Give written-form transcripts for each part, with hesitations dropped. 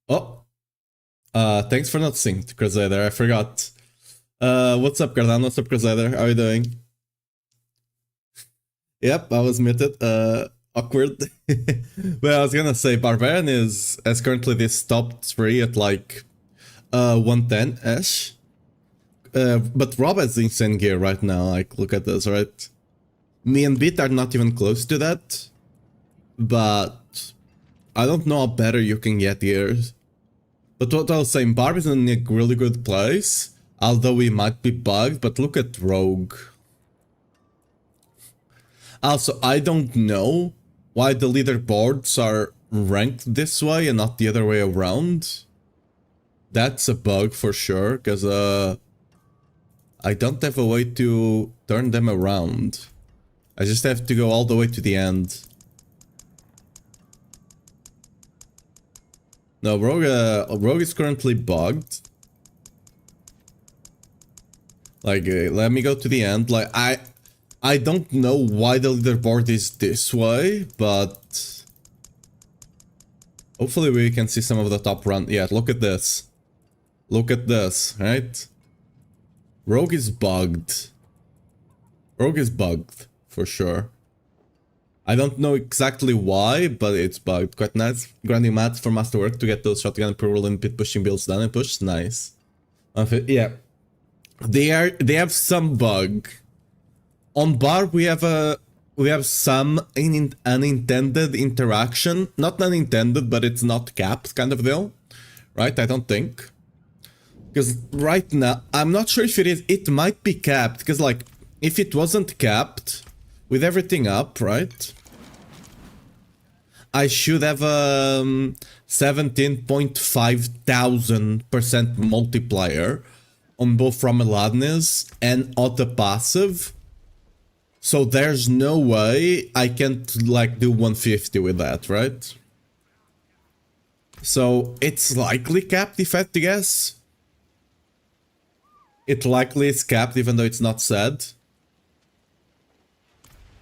Oh, thanks for not synced, Crusader. I forgot. What's up, Cardan? What's up, Crusader? How are you doing? Yep, I was muted. Awkward. But I was gonna say, Barbarian has currently this top 3 at like 110-ish. But Rob has insane gear right now. Like, look at this, right? Me and Beat are not even close to that. But I don't know how better you can get here. But what I was saying, Barb is in a really good place. Although he might be bugged, but look at Rogue. Also, I don't know why the leaderboards are ranked this way and not the other way around. That's a bug for sure, because I don't have a way to turn them around. I just have to go all the way to the end. No, Rogue is currently bugged. Like, let me go to the end. Like, I don't know why the leaderboard is this way, but hopefully we can see some of the top run. Yeah, look at this. Look at this, right? Rogue is bugged. Rogue is bugged, for sure. I don't know exactly why, but it's bugged. Quite nice. Grinding mats for masterwork to get those shotgun approval and pit pushing builds done and pushed. Nice. Yeah. They have some bug. On Barb we have some unintended interaction. Not unintended, but it's not capped kind of deal. Right? I don't think. Because right now, I'm not sure if it is. It might be capped. Because like, if it wasn't capped, with everything up, right? I should have 17.5 thousand% multiplier on both Ramaladness and auto passive. So there's no way I can't like do 150 with that, right? So it's likely capped, if I had to guess. It likely is capped even though it's not said.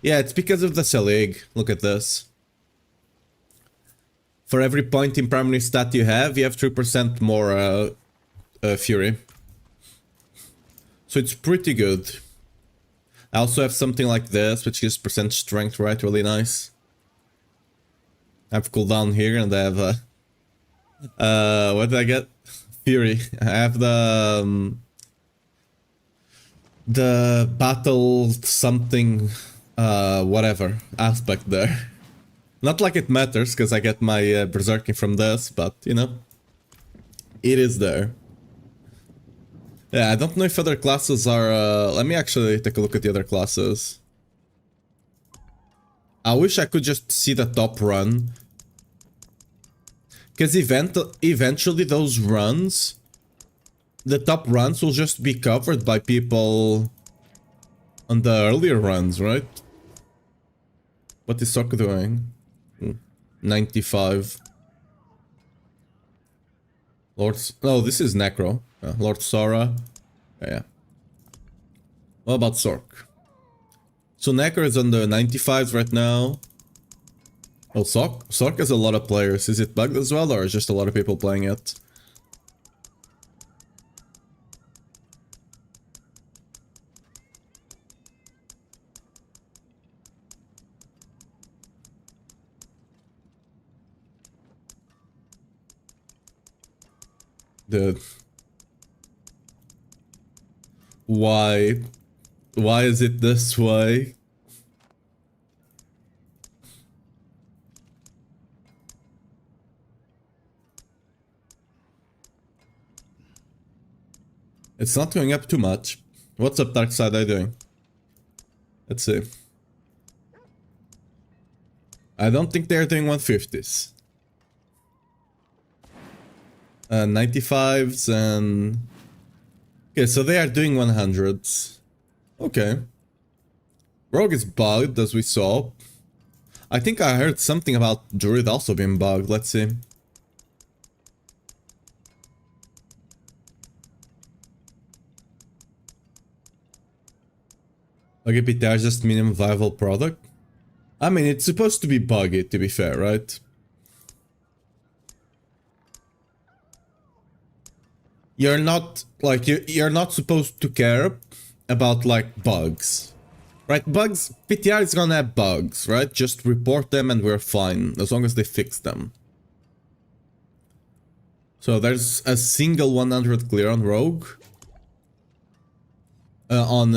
Yeah, it's because of the Selig. Look at this. For every point in primary stat you have 3% more Fury. So it's pretty good. I also have something like this, which gives percent strength, right? Really nice. I have cooldown here, and I have what did I get? Fury. I have the battle something whatever aspect there. Not like it matters, because I get my berserking from this, but you know, it is there. Yeah, I don't know if other classes are... let me actually take a look at the other classes. I wish I could just see the top run. Because eventually those runs... The top runs will just be covered by people on the earlier runs, right? What is Sok doing? 95. Lord... Oh, this is Necro. Lord Sora. Yeah. What about Sork? So Necro is on the 95s right now. Oh, Sork has a lot of players. Is it bugged as well, or is just a lot of people playing it? Dude. Why? Why is it this way? It's not going up too much. What's up, Darkside? How you doing? Let's see. I don't think they're doing 150s. 95s and... Okay, so they are doing 100s. Okay. Rogue is bugged, as we saw. I think I heard something about Druid also being bugged. Let's see. Okay, PTR is just minimum viable product. I mean, it's supposed to be buggy, to be fair, right? you're not like you're not supposed to care about like bugs, right? Bugs, PTR is gonna have bugs, right? Just report them and we're fine as long as they fix them. So there's a single 100 clear on Rogue. On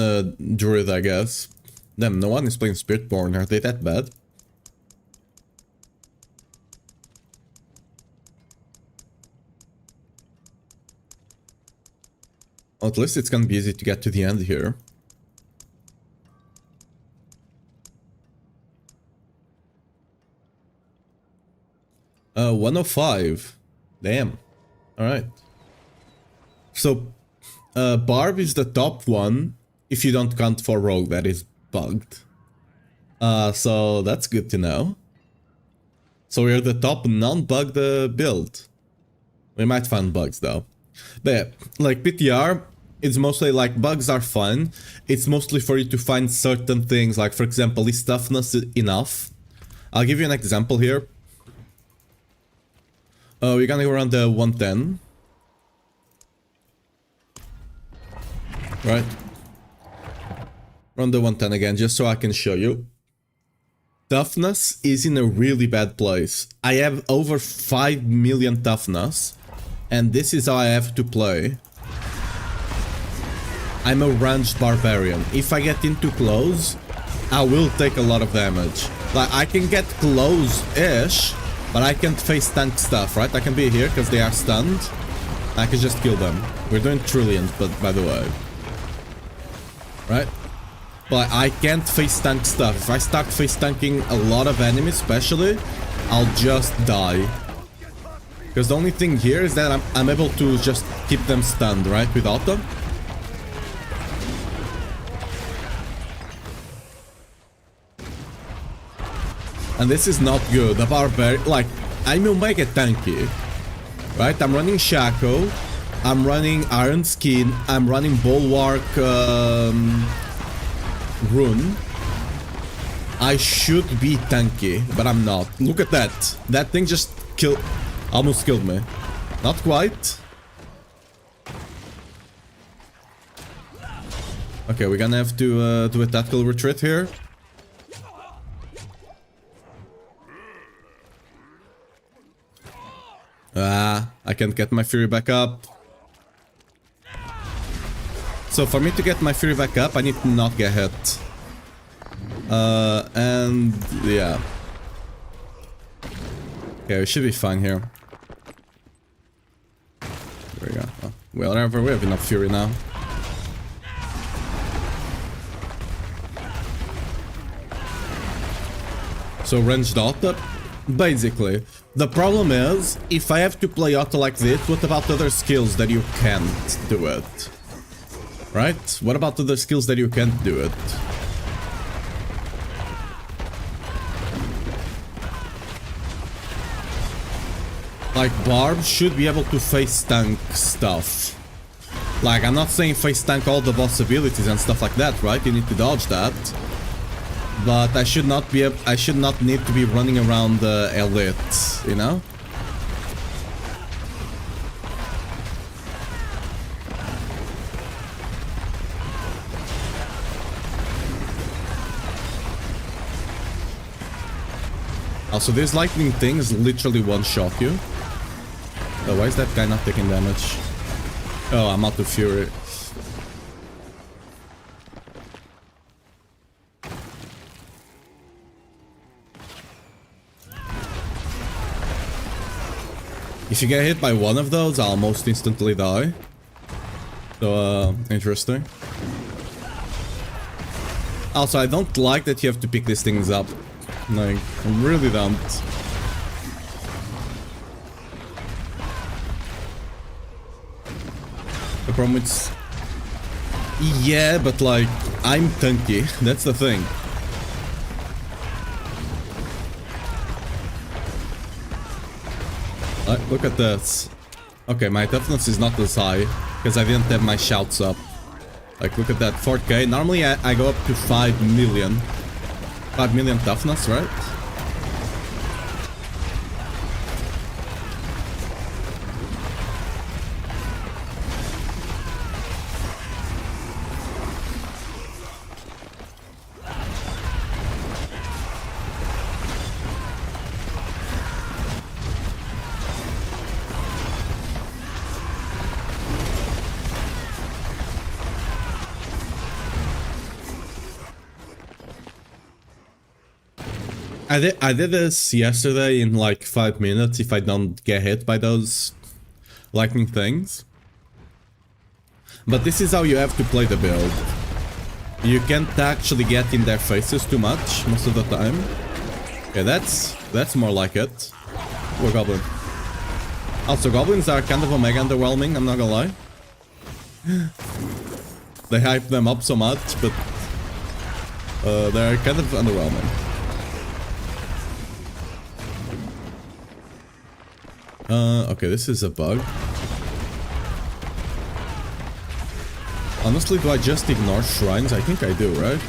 Druid, I guess. Damn, no one is playing Spiritborn. Are they that bad? Well, at least it's gonna be easy to get to the end here. Uh, 105. Damn. Alright. So, Barb is the top one, if you don't count for Rogue, that is bugged. So that's good to know. So we're the top non-bugged build. We might find bugs though. But yeah, like PTR, it's mostly like bugs are fun. It's mostly for you to find certain things, like for example, is toughness enough? I'll give you an example here. We're gonna go around the 110. Right. Run the 110 again, just so I can show you. Toughness is in a really bad place. I have over 5 million toughness, and this is how I have to play. I'm a ranged barbarian. If I get in too close, I will take a lot of damage. Like, I can get close-ish, but I can't face tank stuff, right? I can be here because they are stunned. I can just kill them. We're doing trillions, but by the way. Right? But I can't face tank stuff. If I start face tanking a lot of enemies especially, I'll just die. Because the only thing here is that I'm able to just keep them stunned, right? Without them. And this is not good. The barbarian, like, I'm Omega tanky, right? I'm running Shaco, I'm running Iron Skin, I'm running Bulwark Rune. I should be tanky, but I'm not. Look at that. That thing just almost killed me. Not quite. Okay, we're gonna have to do a tactical retreat here. I can't get my Fury back up. So for me to get my Fury back up, I need to not get hit. And yeah. Okay, we should be fine here. There we go. Oh, whatever, we have enough Fury now. So ranged auto, basically. The problem is, if I have to play auto like this, what about other skills that you can't do it? Right? What about other skills that you can't do it? Like, Barb should be able to face tank stuff. Like, I'm not saying face tank all the boss abilities and stuff like that, right? You need to dodge that. But I should not need to be running around the elite, you know? Also, these lightning things literally one-shot you. Oh, why is that guy not taking damage? Oh, I'm out of fury. If you get hit by one of those, I'll almost instantly die. So, interesting. Also, I don't like that you have to pick these things up. Like, I really don't. The problem is... Yeah, but like, I'm tanky. That's the thing. Look at this. Okay, my toughness is not as high, because I didn't have my shouts up. Like, look at that, 4k. Normally I go up to 5 million. 5 million toughness, right? I did this yesterday in like 5 minutes if I don't get hit by those lightning things. But this is how you have to play the build. You can't actually get in their faces too much most of the time. Okay, that's more like it. Or goblin. Also, goblins are kind of omega underwhelming, I'm not gonna lie. They hype them up so much, but they're kind of underwhelming. Okay, this is a bug. Honestly, do I just ignore shrines? I think I do, right?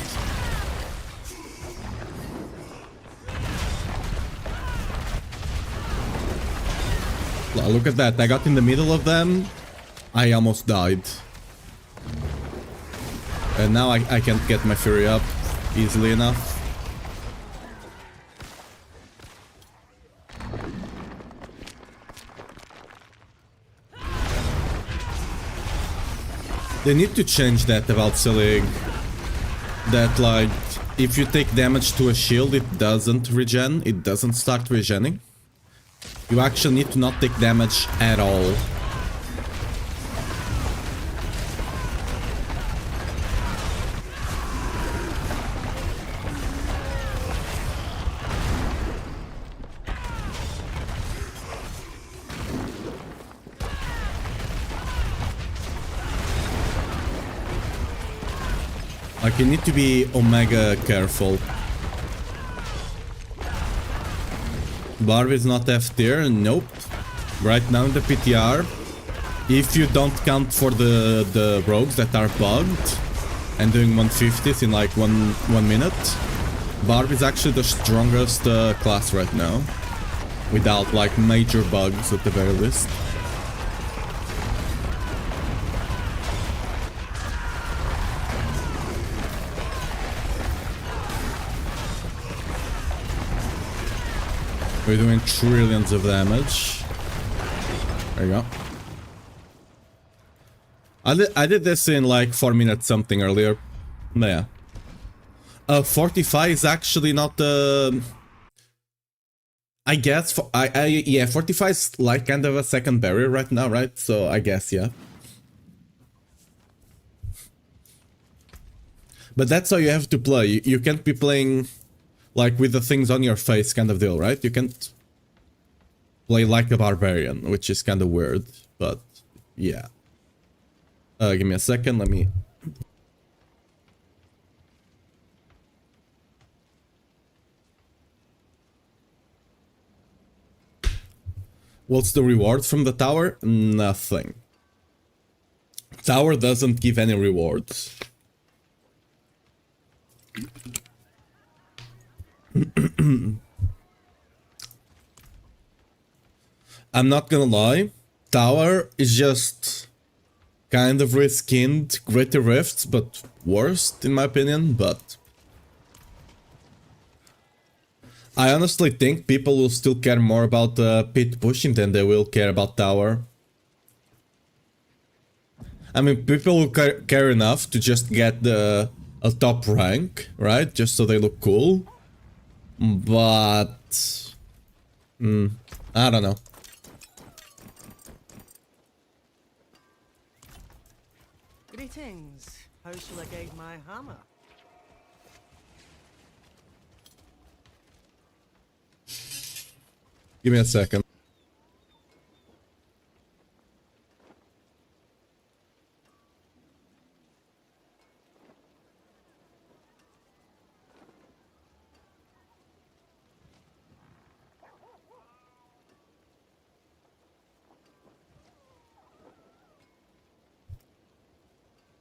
Look at that, I got in the middle of them. I almost died. And now I can't get my fury up easily enough. They need to change that about Selig. That like, if you take damage to a shield, it doesn't regen, it doesn't start regening. You actually need to not take damage at all. Like, you need to be omega careful. Barb is not F tier, nope. Right now in the PTR, if you don't count for the rogues that are bugged and doing 150s in like one minute, Barb is actually the strongest class right now. Without like major bugs at the very least. We're doing trillions of damage. There you go. I did this in like 4 minutes something earlier. But yeah. 45 is actually not the... I guess, yeah, 45 is like kind of a second barrier right now, right? So I guess, yeah. But that's how you have to play. You can't be playing... like with the things on your face kind of deal, right? You can't play like a barbarian, which is kind of weird, but yeah. Give me a second, let me... What's the reward from the tower? Nothing. Tower doesn't give any rewards. I'm not gonna lie, Tower is just kind of reskinned Greater Rifts, but worst in my opinion, but I honestly think people will still care more about pit pushing than they will care about Tower. I mean, people will care enough to just get a top rank, right? Just so they look cool. But... I don't know. Greetings. How shall I guide my hammer? Give me a second.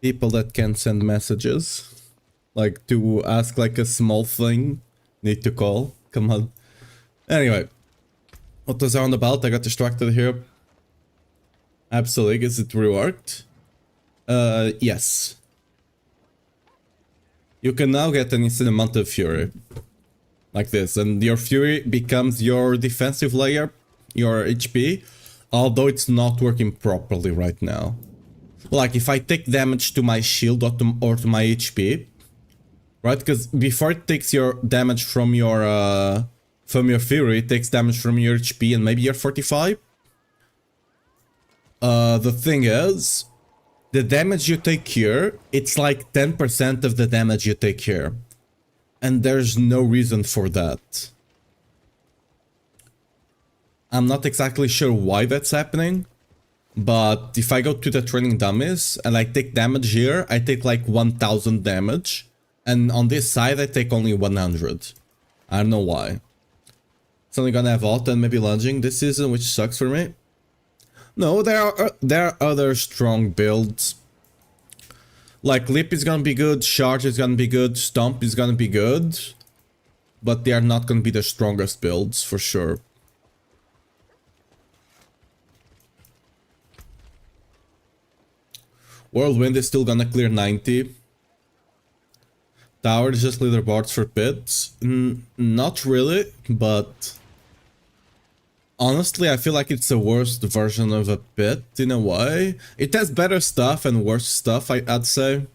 People that can send messages, like to ask like a small thing, need to call. Come on. Anyway, what was I on about? I got distracted here. Absolutely, is it reworked? Yes. You can now get an instant amount of fury, like this, and your fury becomes your defensive layer, your HP, although it's not working properly right now. Like, if I take damage to my shield or to my HP, right? Because before it takes your damage from your fury, it takes damage from your HP and maybe your 45. The thing is, the damage you take here, it's like 10% of the damage you take here. And there's no reason for that. I'm not exactly sure why that's happening. But if I go to the training dummies and I take damage here, I take like 1000 damage. And on this side, I take only 100. I don't know why. It's only gonna have alt and maybe lunging this season, which sucks for me. No, there are other strong builds. Like Lip is gonna be good, Charge is gonna be good, Stomp is gonna be good. But they are not gonna be the strongest builds, for sure. Whirlwind is still gonna clear 90. Tower is just leaderboards for pits. Not really, but honestly, I feel like it's a worst version of a pit in a way. It has better stuff and worse stuff, I'd say.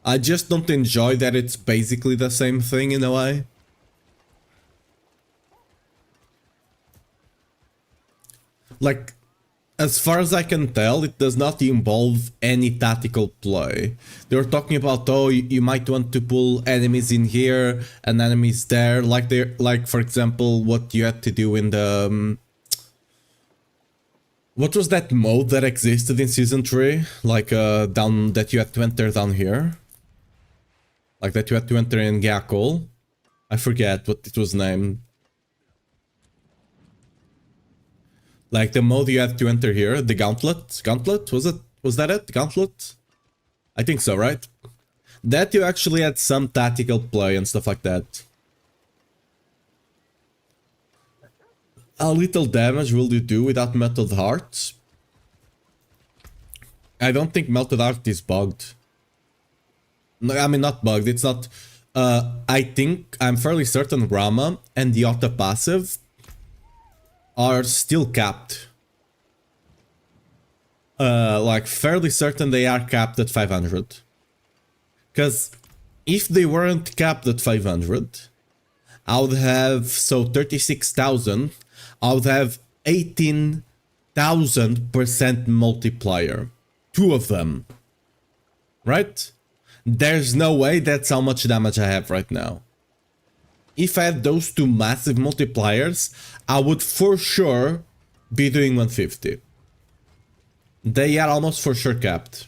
I just don't enjoy that it's basically the same thing in a way. Like, as far as I can tell, it does not involve any tactical play. They were talking about, oh, you might want to pull enemies in here and enemies there, like for example, what you had to do in the what was that mode that existed in season 3? Like down that you had to enter down here, like that you had to enter in Gackle. I forget what it was named. Like the mode you have to enter here, the Gauntlet? Gauntlet? Was that it? Gauntlet? I think so, right? That you actually had some tactical play and stuff like that. How little damage will you do without Melted Heart? I don't think Melted Heart is bugged. No, I mean, not bugged, it's not... I'm fairly certain Rama and the auto passive are still capped. Like fairly certain they are capped at 500. Because if they weren't capped at 500, I would have, so 36,000, I would have 18,000% multiplier. Two of them. Right? There's no way that's how much damage I have right now. If I had those two massive multipliers, I would for sure be doing 150. They are almost for sure capped.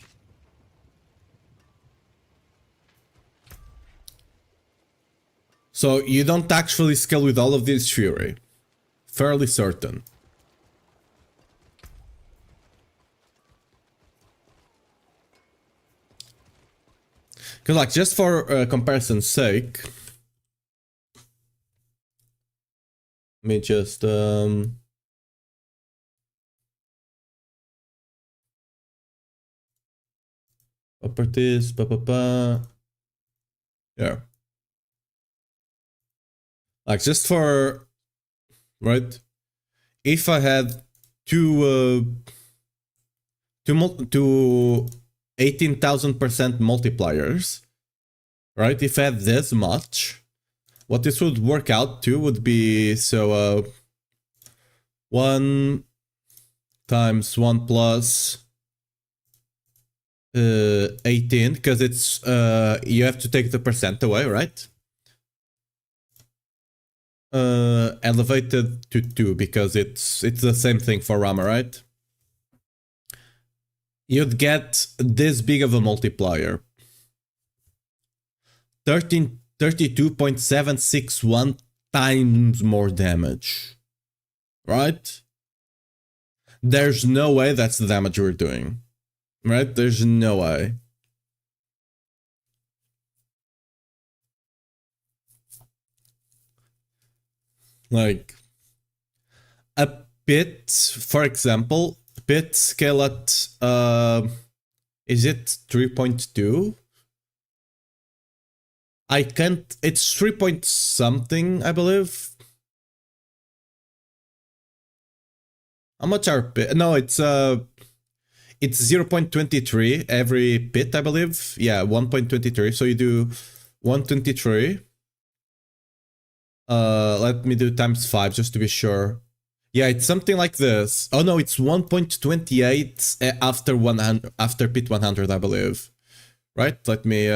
So you don't actually scale with all of this fury. Fairly certain. Because like just for comparison's sake, let me just properties, yeah. Like just for, right? If I had two 18,000% multipliers, right? If I had this much, what this would work out to would be, so 1 times 1 plus 18, because it's you have to take the percent away, right? Elevated to 2 because it's the same thing for Rama, right? You'd get this big of a multiplier. 32.761 times more damage. Right? There's no way that's the damage we're doing. Right? There's no way. Like, a pit, for example, pit scale at, is it 3.2? I can't, it's 3 point something, I believe. How much are pit? No, it's, it's 0.23 every pit, I believe. Yeah, 1.23. So you do 123. Let me do times 5 just to be sure. Yeah, it's something like this. Oh no, it's 1.28 after 100 after pit 100, I believe. Right? Let me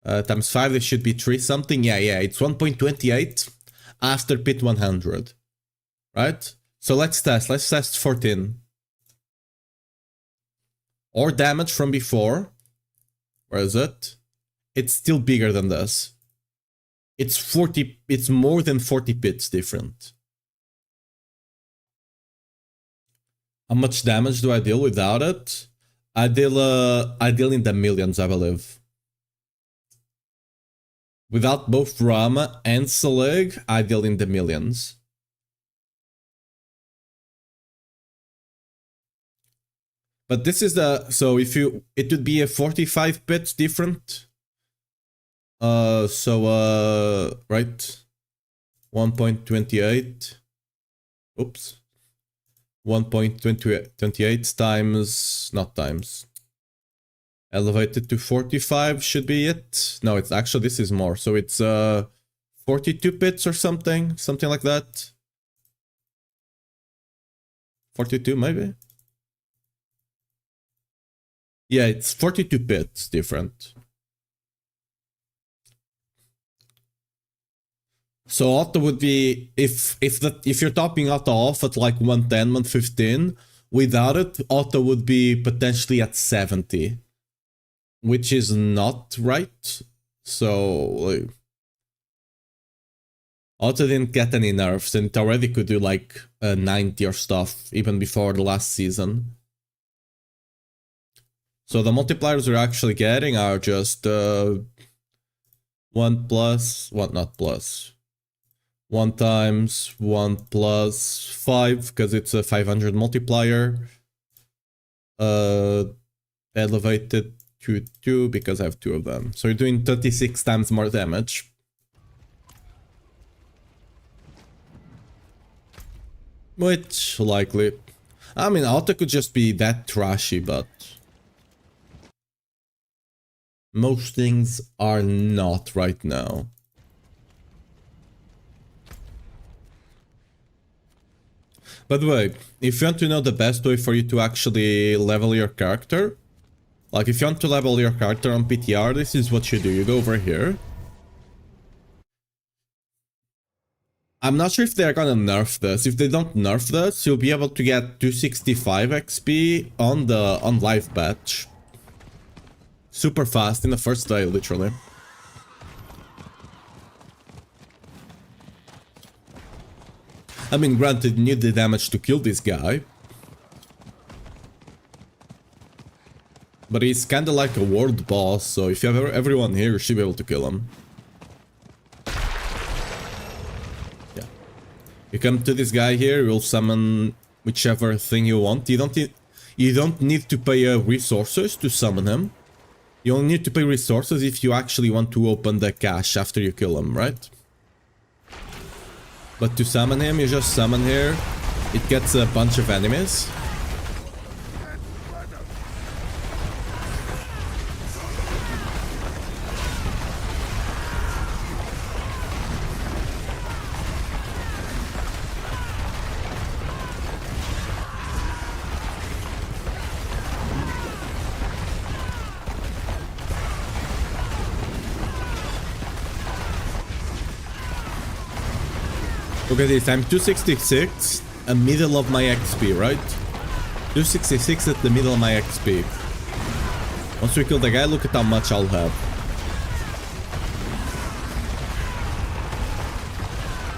times 5, this should be 3 something. Yeah, it's 1.28 after pit 100. Right? So let's test 14. Or damage from before. Where is it? It's still bigger than this. It's 40, it's more than 40 pits different. How much damage do I deal without it? I deal in the millions, I believe. Without both Rama and Selig, I deal in the millions. But this is the, so if you, it would be a 45 bits different. Right, 1.28. Oops. 1.28 times, not times. Elevated to 45 should be it. No, it's actually, this is more. So it's 42 bits or something like that. 42 maybe? Yeah, it's 42 bits different. So auto would be, if you're topping auto off at like 110, 115, without it, auto would be potentially at 70. Which is not right. So like, auto didn't get any nerfs and it already could do like 90 or stuff even before the last season. So the multipliers we're actually getting are just 1 plus, what not plus, 1 times 1 plus 5 because it's a 500 multiplier. Elevated to 2 because I have 2 of them. So you're doing 36 times more damage. Which, likely. I mean, auto could just be that trashy, but most things are not right now. By the way, if you want to know the best way for you to actually level your character, like if you want to level your character on PTR, this is what you do. You go over here. I'm not sure if they're gonna nerf this. If they don't nerf this, you'll be able to get 265 XP on live batch. Super fast in the first day, literally. I mean, granted, you need the damage to kill this guy. But he's kinda like a world boss, so if you have everyone here, you should be able to kill him. Yeah. You come to this guy here, you'll summon whichever thing you want. You don't need to pay resources to summon him. You only need to pay resources if you actually want to open the cache after you kill him, right? But to summon him, you just summon here. It gets a bunch of enemies. Look at this, I'm 266, a middle of my XP, right? 266 at the middle of my XP. Once we kill the guy, look at how much I'll have.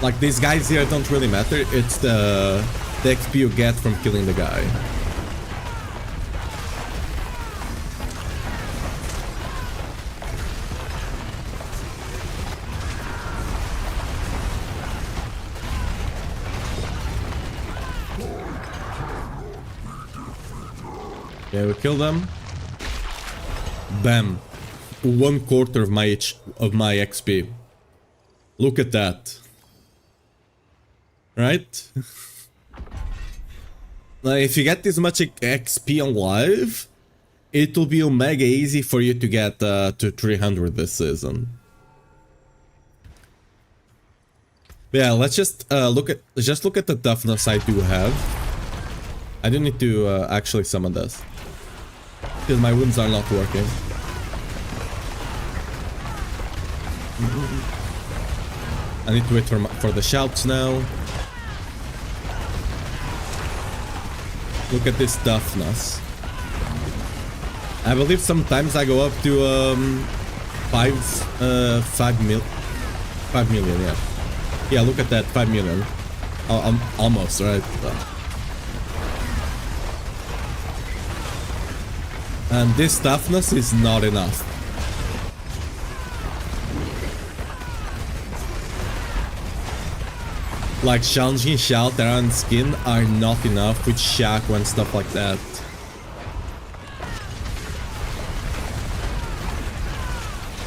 Like, these guys here don't really matter, it's the XP you get from killing the guy. Yeah, we kill them. Bam. 1/4 of my XP. Look at that. Right? If you get this much XP on live, it will be mega easy for you to get to 300 this season. Yeah, let's just look at the toughness I do have. I do need to actually summon this because my wounds are not working. I need to wait for the shouts now. Look at this toughness. I believe sometimes I go up to 5 million, yeah. Yeah, look at that, 5 million. Almost, right? And this toughness is not enough. Like challenging shout and skin are not enough with Shaco and stuff like that.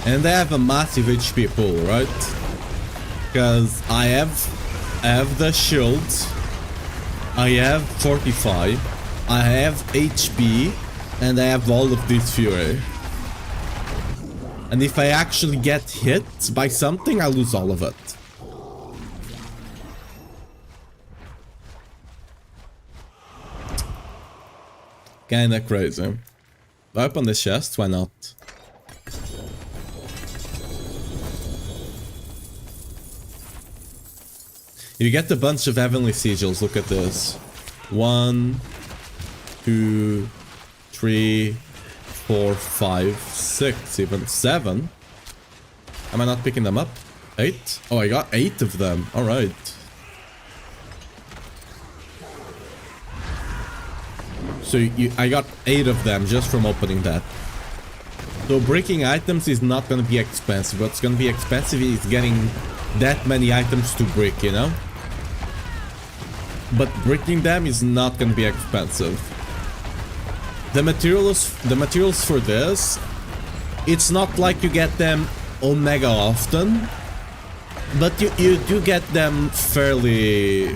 And they have a massive HP pool, right? Because I have the shield, I have 45, I have HP, and I have all of this fury. And if I actually get hit by something, I lose all of it. Kinda crazy. Open the chest, why not? You get a bunch of heavenly sigils, look at this. 1, 2, 3, 4, 5, 6, even 7. Am I not picking them up? 8? Oh, I got 8 of them, alright. So I got 8 of them just from opening that. So breaking items is not gonna be expensive. What's gonna be expensive is getting that many items to break, you know? But breaking them is not gonna be expensive. The materials for this, it's not like you get them omega often, but you do get them fairly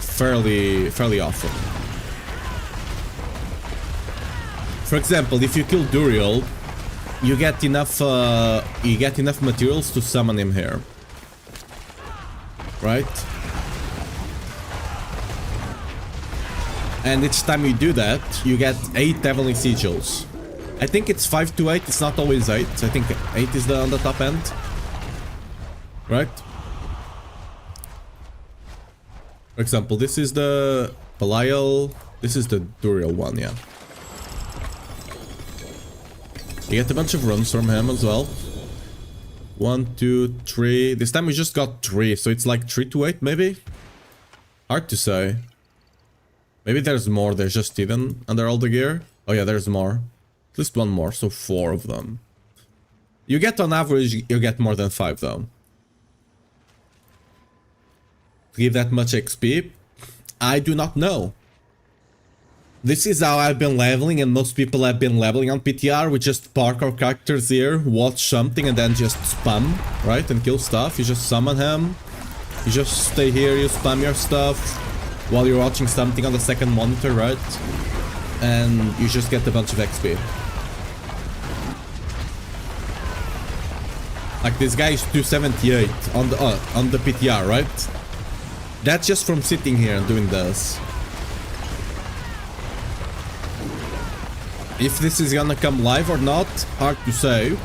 often. For example, if you kill Duriel, you get enough materials to summon him here, right? And each time you do that, you get 8 heavenly sigils. I think it's 5 to 8. It's not always 8. I think 8 is on the top end, right? For example, this is the Belial. This is the Duriel one, yeah. You get a bunch of runs from him as well. 1, 2, 3. This time we just got 3, so it's like 3 to 8 maybe? Hard to say. Maybe there's more, there's just Steven under all the gear. Oh yeah, there's more. At least one more, so 4 of them. You get on average, you get more than 5 though. To give that much XP? I do not know. This is how I've been leveling, and most people have been leveling on PTR. We just park our characters here, watch something, and then just spam, right? And kill stuff. You just summon him. You just stay here, you spam your stuff while you're watching something on the second monitor, right? And you just get a bunch of XP. Like this guy is 278 on the PTR, right? That's just from sitting here and doing this. If this is gonna come live or not, hard to say.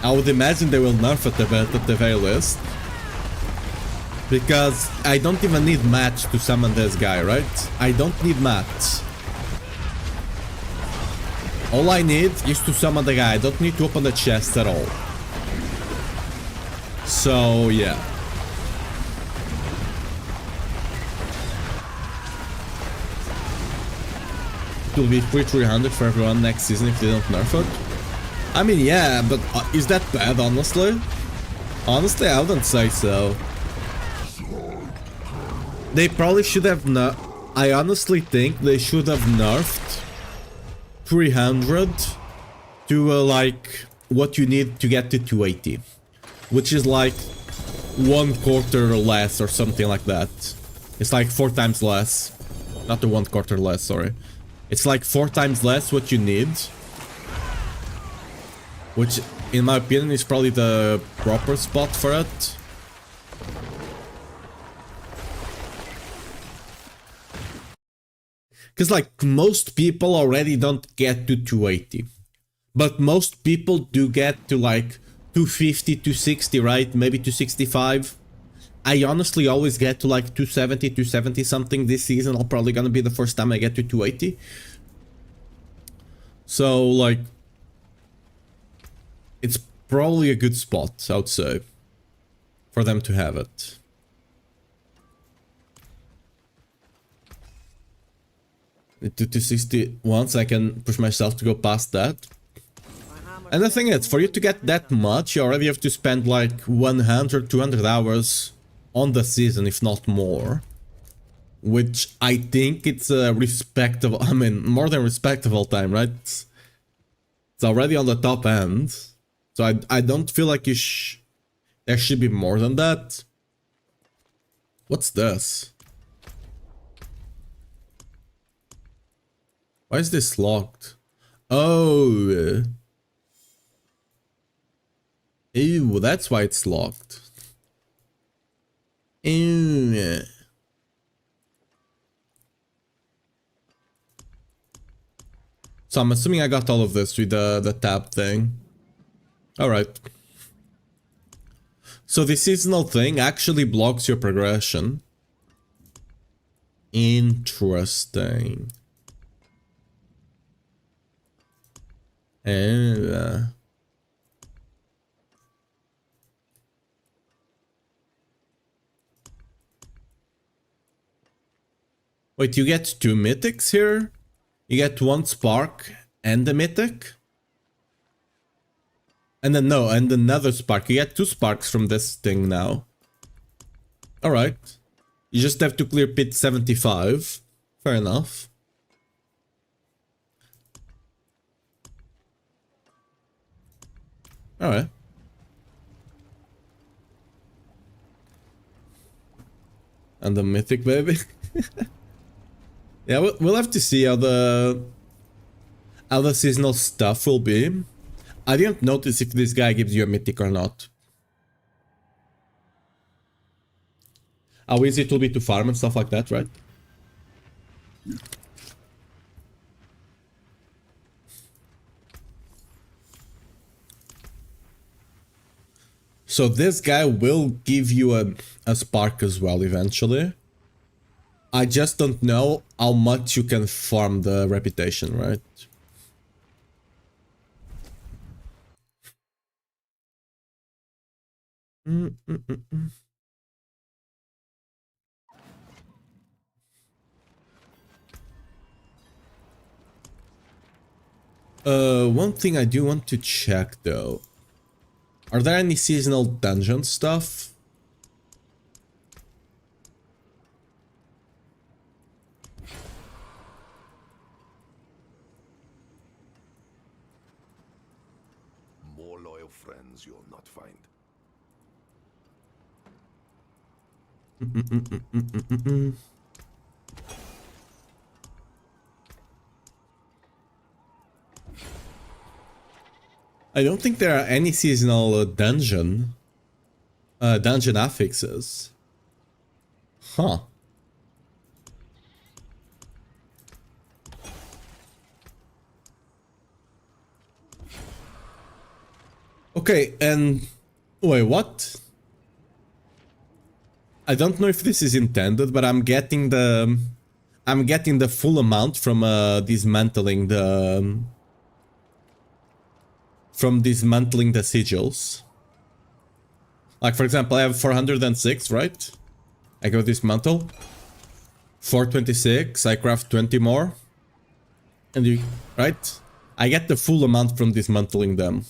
I would imagine they will nerf it a bit at the very least. Because I don't even need match to summon this guy, right? I don't need match. All I need is to summon the guy. I don't need to open the chest at all. So, yeah. It will be free 300 for everyone next season if they don't nerf it. I mean, yeah, but is that bad, honestly? Honestly, I wouldn't say so. They probably should have I honestly think they should have nerfed 300 to like what you need to get to 280, which is like 1/4 less or something like that. It's like 4 times less. Not the 1/4 less, sorry. It's like 4 times less what you need. Which, in my opinion, is probably the proper spot for it. Because, like, most people already don't get to 280. But most people do get to, like, 250, 260, right? Maybe 265. I honestly always get to, like, 270, 270 something. This season, I'll probably gonna be the first time I get to 280. So, like, it's probably a good spot, I would say, for them to have it. To 260 once, I can push myself to go past that. And the thing is, for you to get that much, you already have to spend like 100, 200 hours on the season, if not more. Which I think it's a respectable, I mean, more than respectable time, right? It's already on the top end. So I don't feel like there should be more than that. What's this? Why is this locked? Oh. Ew, that's why it's locked. Ew. So I'm assuming I got all of this with the tab thing. Alright. So the seasonal thing actually blocks your progression. Interesting. And wait, you get 2 mythics here? You get 1 spark and a mythic? And then no, and another spark. You get 2 sparks from this thing now. Alright. You just have to clear pit 75. Fair enough. Alright. And the mythic, baby. Yeah, we'll have to see how the seasonal stuff will be. I didn't notice if this guy gives you a mythic or not. How easy it will be to farm and stuff like that, right? So this guy will give you a spark as well eventually. I just don't know how much you can farm the reputation, right? One thing I do want to check though. Are there any seasonal dungeon stuff? More loyal friends you'll not find. I don't think there are any seasonal dungeon affixes. Huh. Okay, and wait, what? I don't know if this is intended, but I'm getting the full amount from dismantling the sigils. Like, for example, I have 406, right? I go dismantle. 426, I craft 20 more. And you, right? I get the full amount from dismantling them.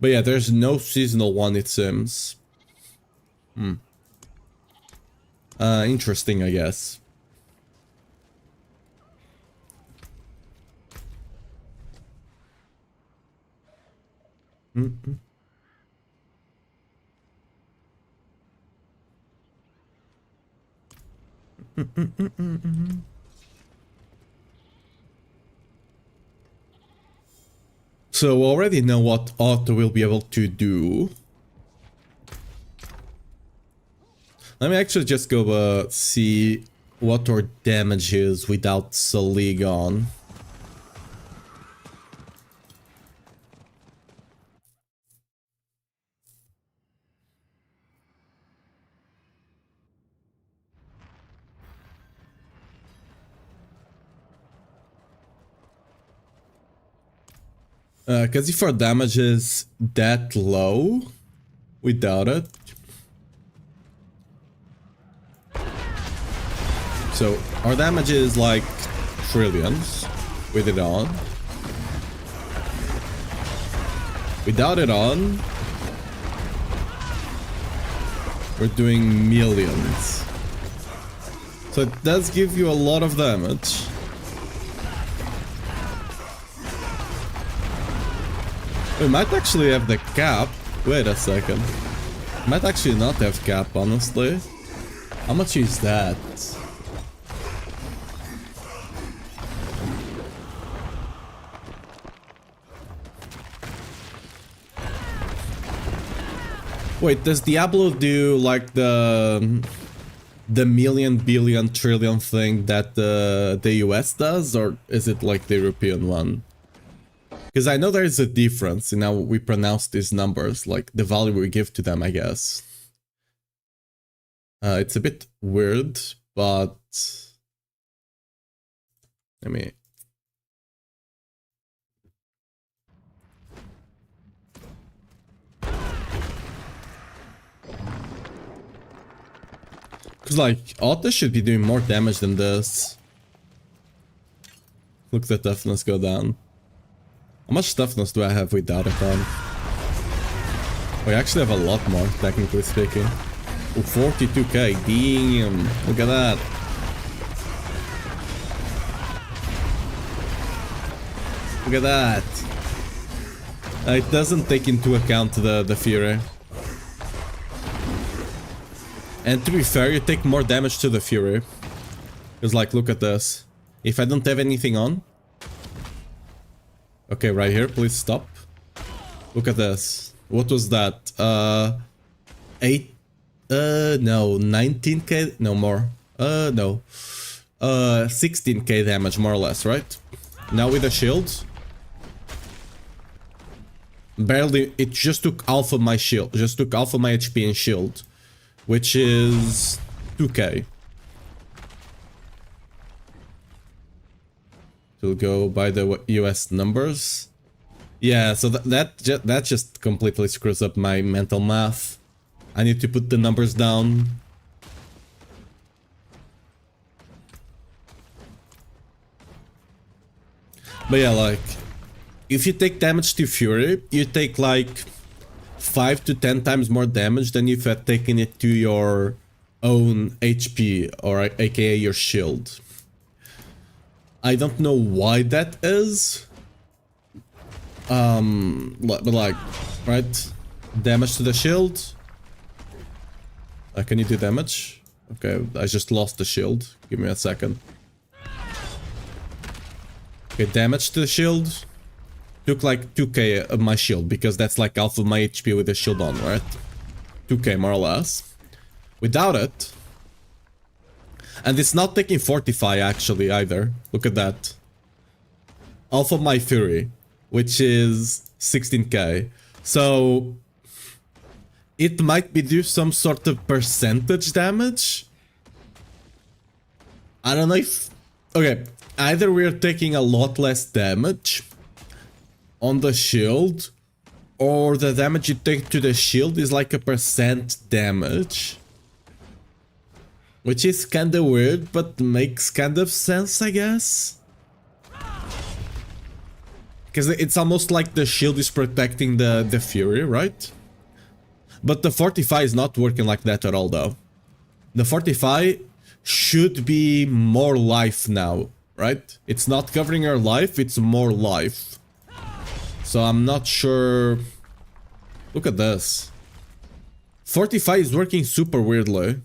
But yeah, there's no seasonal one, it seems. Interesting, I guess. So we already know what Otto will be able to do. Let me actually just go see what our damage is without Selig on. Because if our damage is that low without it. So our damage is like trillions with it on. Without it on, we're doing millions. So it does give you a lot of damage. We might actually have the cap. Wait a second. Might actually not have cap, honestly. How much is that? Wait, does Diablo do like the million, billion, trillion thing that the US does, or is it like the European one? Because I know there is a difference in how we pronounce these numbers, like the value we give to them, I guess. It's a bit weird, but... Let me... Because, like, Otto should be doing more damage than this. Look, the toughness go down. How much toughness do I have without it on? We actually have a lot more, technically speaking. Oh, 42k, damn, look at that. Look at that. It doesn't take into account the Fury. And to be fair, you take more damage to the Fury. Because, like, look at this. If I don't have anything on... Okay, right here, please stop. Look at this. What was that? 19k? No, more. No. 16k damage, more or less, right? Now with the shield. Barely, it just took half of my shield. Just took half of my HP and shield. Which is 2k. To go by the US numbers. Yeah, so that just completely screws up my mental math. I need to put the numbers down. But yeah, like, if you take damage to Fury, you take like 5 to 10 times more damage than if you had taken it to your own HP, or aka your shield. I don't know why that is. But like, right? Damage to the shield. Can you do damage? Okay, I just lost the shield. Give me a second. Okay, damage to the shield. Took like 2k of my shield, because that's like half of my HP with the shield on, right? 2k more or less. Without it. And it's not taking Fortify actually either. Look at that. Half of my Fury, which is 16k. So it might be do some sort of percentage damage. I don't know if... Okay, either we're taking a lot less damage on the shield, or the damage you take to the shield is like a percent damage. Which is kinda weird, but makes kind of sense, I guess. Because it's almost like the shield is protecting the Fury, right? But the Fortify is not working like that at all, though. The Fortify should be more life now, right? It's not covering her life, it's more life. So I'm not sure... Look at this. Fortify is working super weirdly.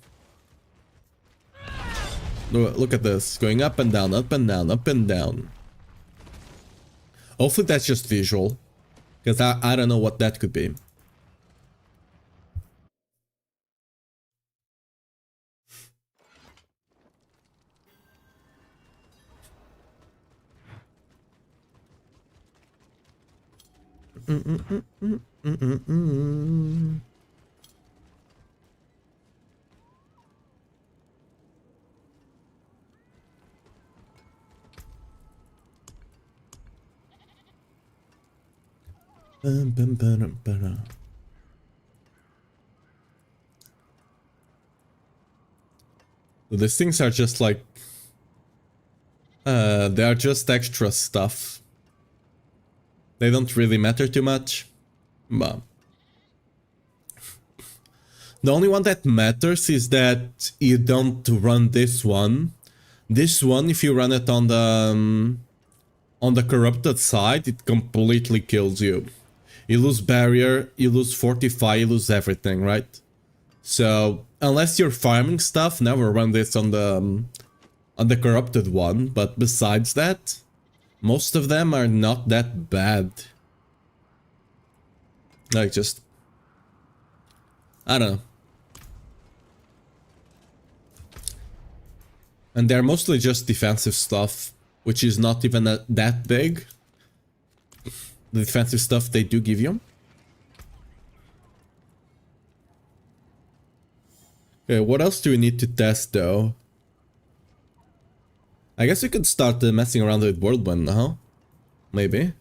Look at this. Going up and down, up and down, up and down. Hopefully that's just visual. Because I don't know what that could be. So these things are just like they are just extra stuff. They don't really matter too much, but the only one that matters is that you don't run this one. This one, if you run it on the corrupted side, it completely kills you. You lose barrier, you lose fortify, you lose everything, right? So unless you're farming stuff, never run this on the corrupted one. But besides that, most of them are not that bad. Like just, I don't know. And they're mostly just defensive stuff, which is not even that big. The defensive stuff they do give you. Okay, what else do we need to test though? I guess we could start messing around with Whirlwind, huh? Maybe.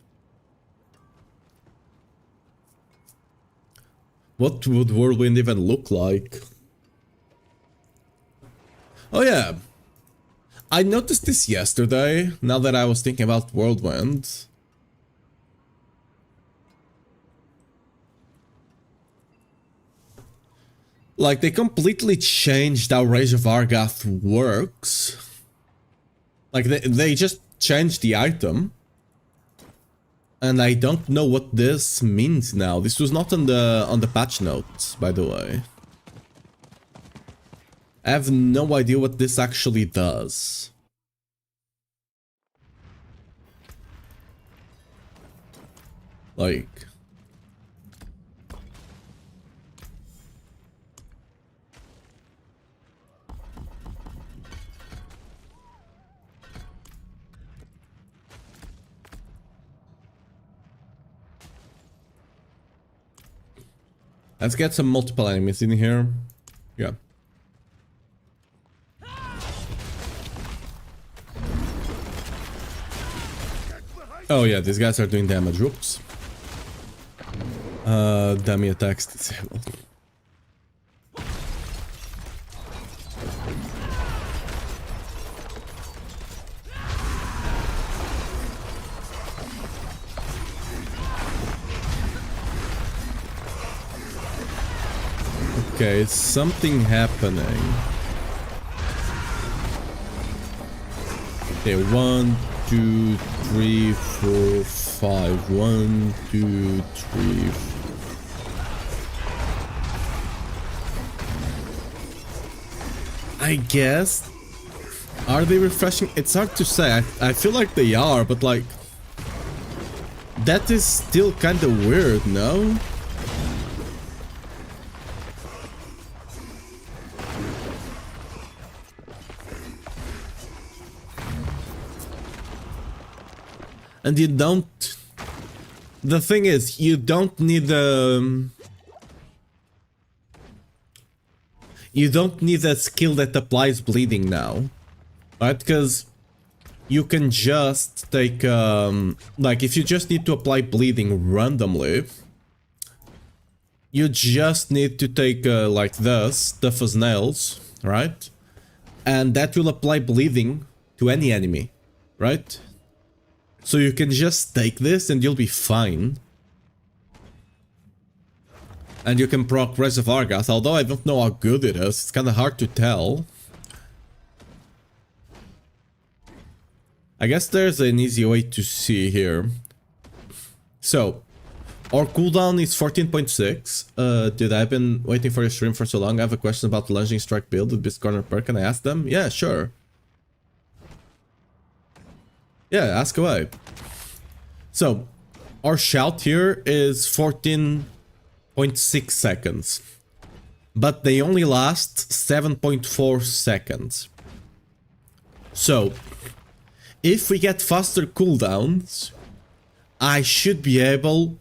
What would Whirlwind even look like? Oh yeah. I noticed this yesterday, now that I was thinking about Whirlwind. Like, they completely changed how Rage of Argath works. Like, they just changed the item. And I don't know what this means now. This was not on the patch notes, by the way. I have no idea what this actually does. Like... Let's get some multiple enemies in here. Yeah. Oh yeah, these guys are doing damage. Oops. Dummy attacks disabled. Okay, it's something happening. Okay, 1, 2, 3, 4, 5. 1, 2, 3. I guess. Are they refreshing? It's hard to say. I feel like they are, but like... That is still kind of weird, no? And you don't... The thing is, you don't need you don't need a skill that applies bleeding now. Right? Because you can just take... like, if you just need to apply bleeding randomly, you just need to take, like this, tough as nails, right? And that will apply bleeding to any enemy, right? So you can just take this and you'll be fine. And you can proc Res of Argath, although I don't know how good it is. It's kind of hard to tell. I guess there's an easy way to see here. So, our cooldown is 14.6. Dude, I've been waiting for your stream for so long. I have a question about the lunging strike build with this corner perk. Can I ask them? Yeah, sure. Yeah, ask away. So, our shout here is 14.6 seconds. But they only last 7.4 seconds. So, if we get faster cooldowns, I should be able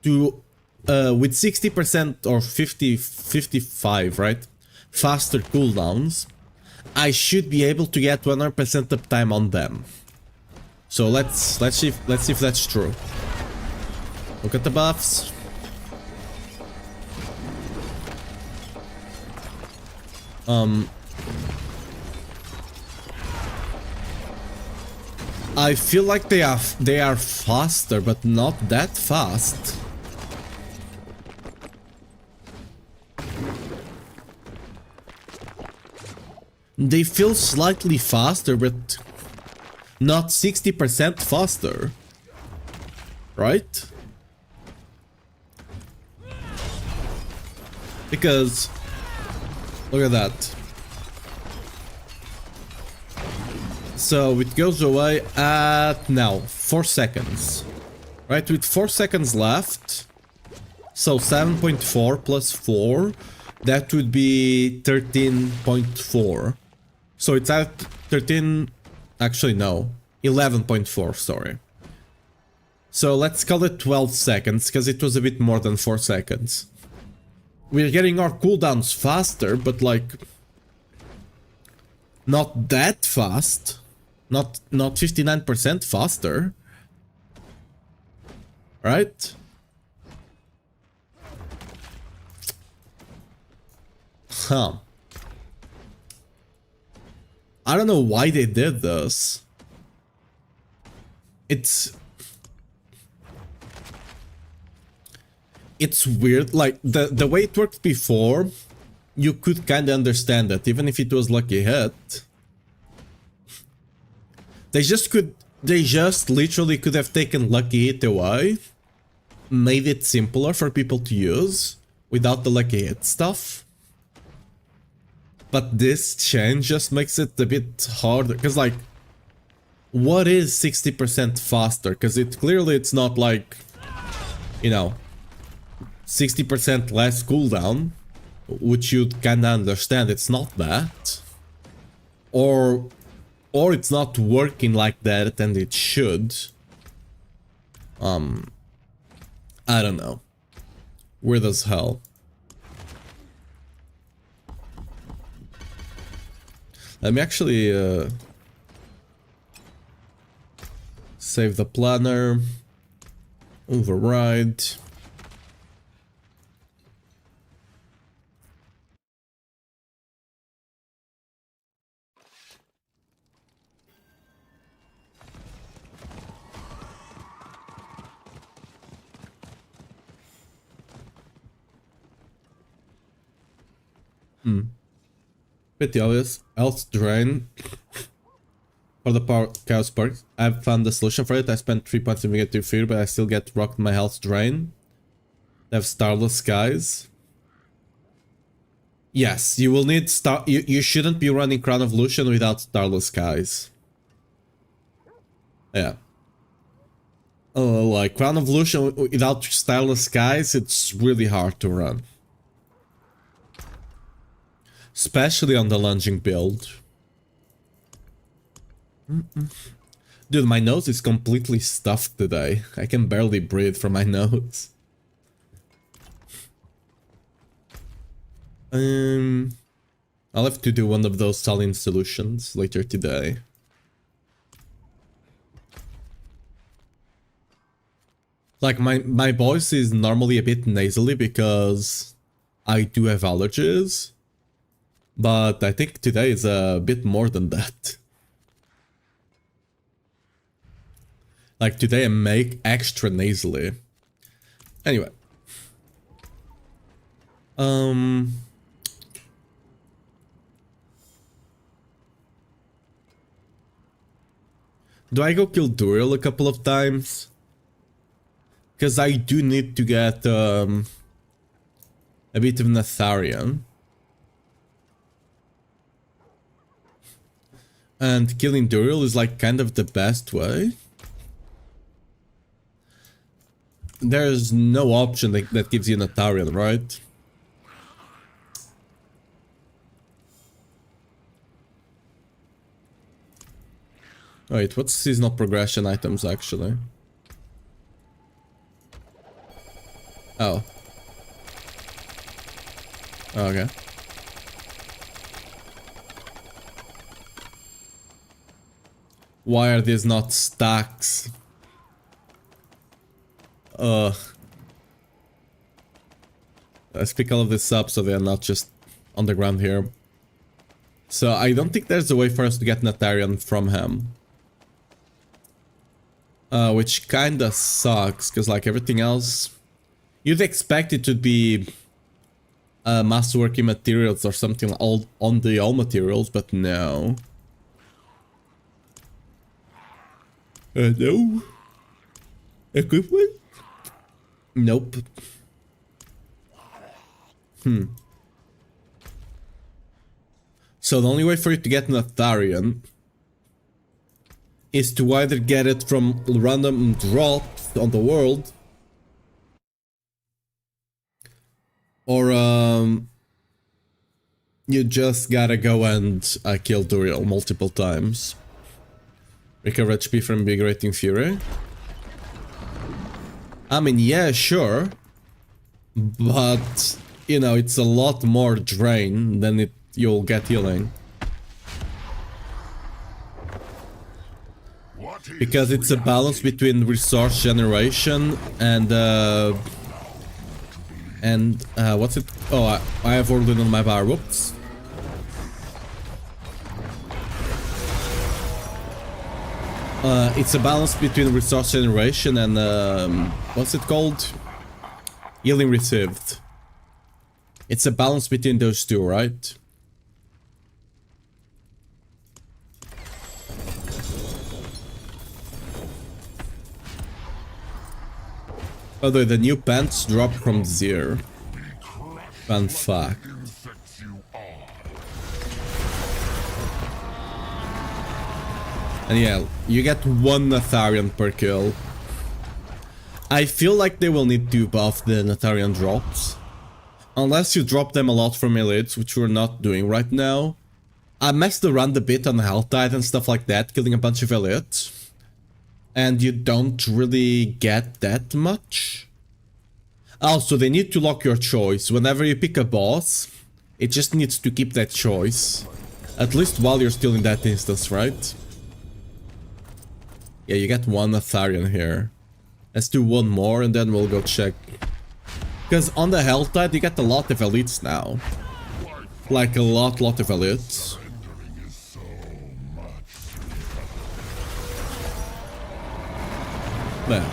to, with 60% or 55, right? Faster cooldowns, I should be able to get 100% uptime on them. So let's see if that's true. Look at the buffs. I feel like they are faster, but not that fast. They feel slightly faster, but not 60% faster. Right? Because look at that. So it goes away at now 4 seconds. Right, with 4 seconds left. So 7.4 plus 4, that would be 13.4. So it's at 13, actually no, 11.4, sorry. So let's call it 12 seconds, because it was a bit more than 4 seconds. We're getting our cooldowns faster, but like not that fast. Not 59% faster. Right? Huh. I don't know why they did this. It's weird. Like the way it worked before, you could kind of understand that, even if it was lucky hit. They just literally could have taken lucky hit away, made it simpler for people to use without the lucky hit stuff. But this change just makes it a bit harder, because like, what is 60% faster? Because it's not like, you know, 60% less cooldown, which you'd kinda understand. It's not that. Or it's not working like that, and it should. I don't know. Weird as hell. Let me actually save the planner. Override. Pretty obvious. Health drain for the power chaos perk. I've found the solution for it. I spent 3 points in negative fear, but I still get rocked my health drain. They have starless skies. Yes, you will need you shouldn't be running Crown of Lucian without starless skies. Yeah. Like Crown of Lucian without starless skies, it's really hard to run. Especially on the lunging build. Dude, my nose is completely stuffed today. I can barely breathe from my nose. I'll have to do one of those saline solutions later today. Like my voice is normally a bit nasally because I do have allergies. But I think today is a bit more than that. Like today I make extra nasally. Anyway. Do I go kill Duriel a couple of times? Because I do need to get a bit of Natharian. And killing Duriel is like kind of the best way. There's no option that gives you an Atarian, right? Wait, what's seasonal progression items actually? Oh. Okay. Why are these not stacks? Let's pick all of this up so they're not just on the ground here. So I don't think there's a way for us to get an Atarian from him. Which kinda sucks, because like everything else... You'd expect it to be masterworking materials or something all on the all materials, but no. No. Equipment? Nope. So the only way for you to get an Atharian is to either get it from random drops on the world, or you just gotta go and kill Duriel multiple times. Recover HP from Invigorating Fury. I mean, yeah, sure. But, you know, it's a lot more drain than you'll get healing. Because it's a balance between resource generation and what's it? Oh, I have ordered on my bar. Whoops. It's a balance between resource generation and what's it called? Healing received. It's a balance between those two, right? Although the new pants drop from 0. Fun fact. And yeah, you get 1 Natharian per kill. I feel like they will need to buff the Natharian drops. Unless you drop them a lot from elites, which we're not doing right now. I messed around a bit on Health Tide and stuff like that, killing a bunch of elites. And you don't really get that much. Also, they need to lock your choice. Whenever you pick a boss, it just needs to keep that choice. At least while you're still in that instance, right? Yeah, you get 1 Atharian here. Let's do 1 more and then we'll go check. Because on the Health Tide, you get a lot of elites now. Like a lot of elites. There.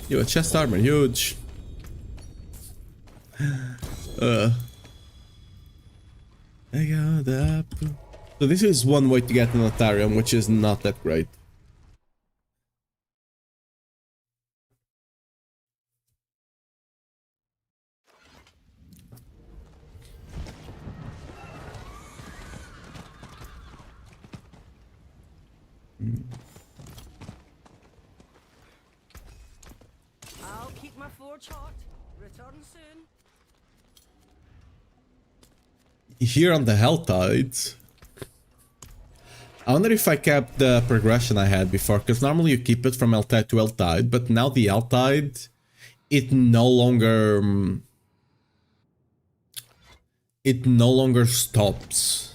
Yo, chest armor, huge. I got the apple. So this is one way to get an Atharian, which is not that great. I'll keep my forge hot. Return soon. Here on the Health Tide, I wonder if I kept the progression I had before, because normally you keep it from Health Tide to Health Tide, but now the Health Tide, it no longer stops.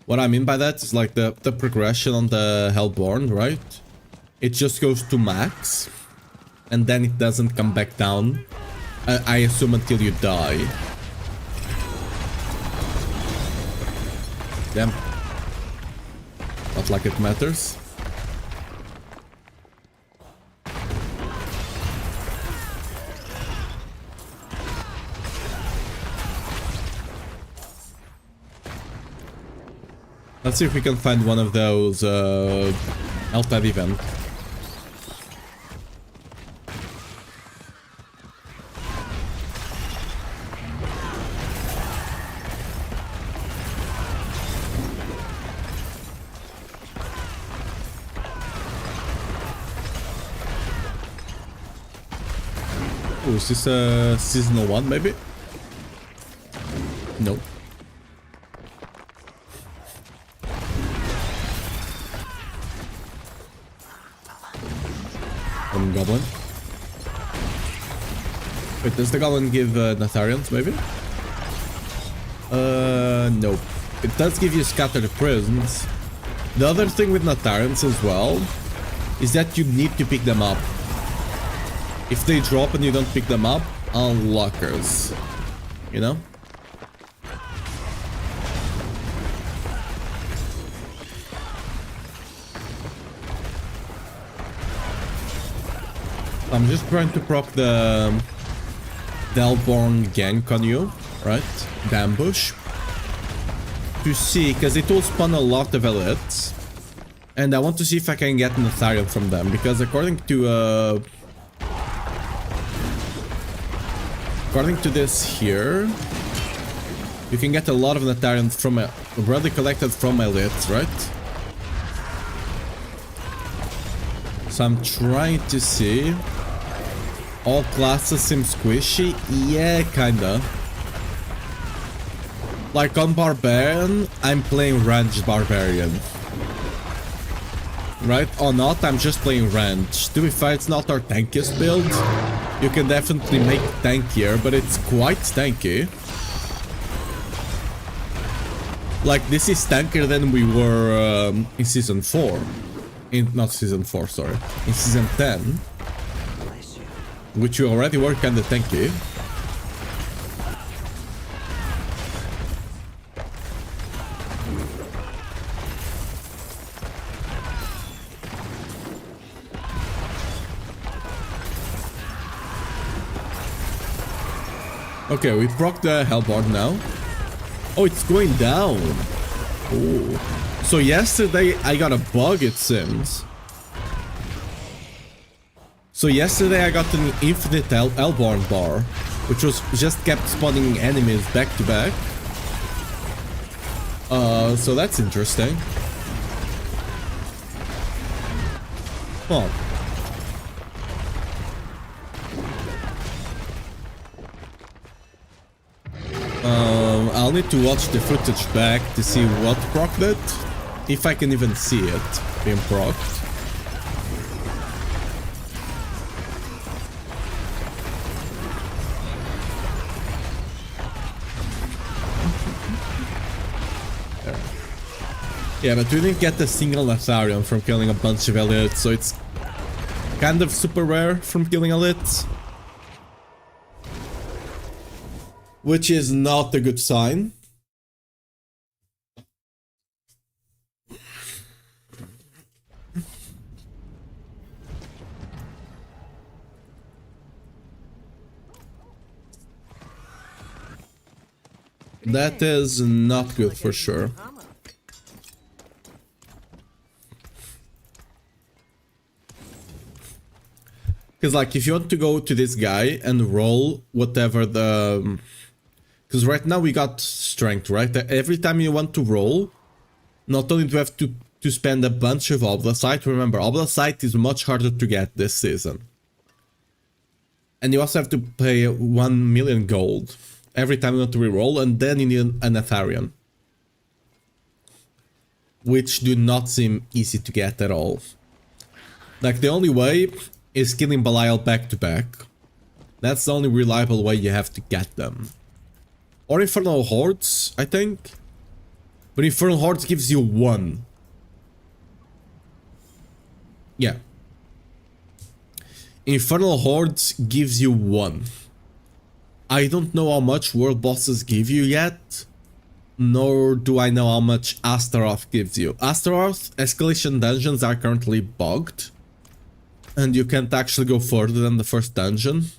What I mean by that is like the progression on the Hellborn, right? It just goes to max, and then it doesn't come back down. I assume until you die. Damn. Not like it matters. Let's see if we can find one of those Altad event. Oh, is this a seasonal one, maybe? No. One goblin. Wait, does the goblin give Natharians, maybe? Nope. It does give you scattered prisons. The other thing with Natharians as well is that you need to pick them up. If they drop and you don't pick them up, unlockers. You know? I'm just trying to proc the Hellborn gank on you, right? The ambush. To see, because it will spawn a lot of elites. And I want to see if I can get Natharian from them, because according to this here, you can get a lot of Natharians from already collected from elites, right? So I'm trying to see. All classes seem squishy? Yeah, kinda. Like on Barbarian, I'm playing ranged Barbarian. Right? Or not, I'm just playing ranged. To be fair, it's not our tankiest build. You can definitely make tankier, but it's quite tanky. Like, this is tankier than we were in Season 4. Not Season 4, sorry. In Season 10. Which you already were kinda tanky. Okay, we proc the Hellborn now. Oh, it's going down. Oh. So yesterday I got a bug, it seems. So yesterday I got an infinite Hellborn bar, which was just kept spawning enemies back to back. So that's interesting. Huh. I'll need to watch the footage back to see what procced it, if I can even see it being procced. Yeah, but we didn't get a single Natharian from killing a bunch of elites, so it's kind of super rare from killing elites. Which is not a good sign. That is not good for sure. Because, like, if you want to go to this guy and roll whatever the... Because right now we got strength, right? Every time you want to roll, not only do you have to spend a bunch of Oblasite, remember, Oblasite is much harder to get this season. And you also have to pay 1 million gold every time you want to reroll, and then you need an Natharian. Which do not seem easy to get at all. Like, the only way is killing Belial back to back. That's the only reliable way you have to get them. Or Infernal Hordes, I think. But Infernal Hordes gives you 1. Yeah. Infernal Hordes gives you 1. I don't know how much world bosses give you yet. Nor do I know how much Astaroth gives you. Astaroth escalation dungeons are currently bugged. And you can't actually go further than the first dungeon.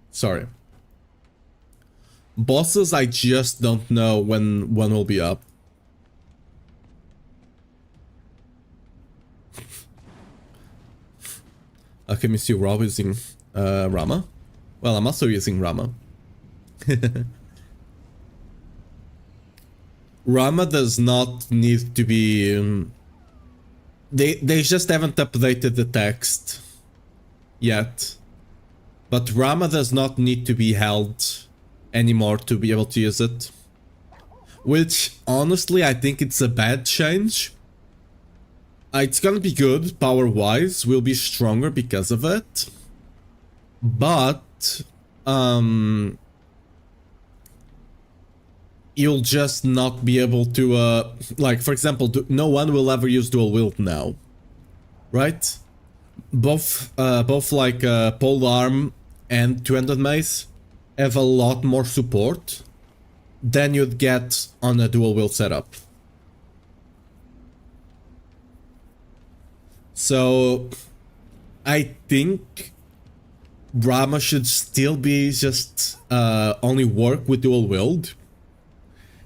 Sorry. Bosses, I just don't know when one will be up. Okay, Mr. Rob using Rama. Well, I'm also using Rama. Rama does not need to be... they just haven't updated the text yet. But Rama does not need to be held anymore to be able to use it. Which, honestly, I think it's a bad change. It's gonna be good, power-wise, we'll be stronger because of it. But, you'll just not be able to, like, for example, no one will ever use dual wield now. Right? Both like, pole arm and two-handed mace have a lot more support than you'd get on a dual wield setup. So, I think Brahma should still be just only work with dual wield,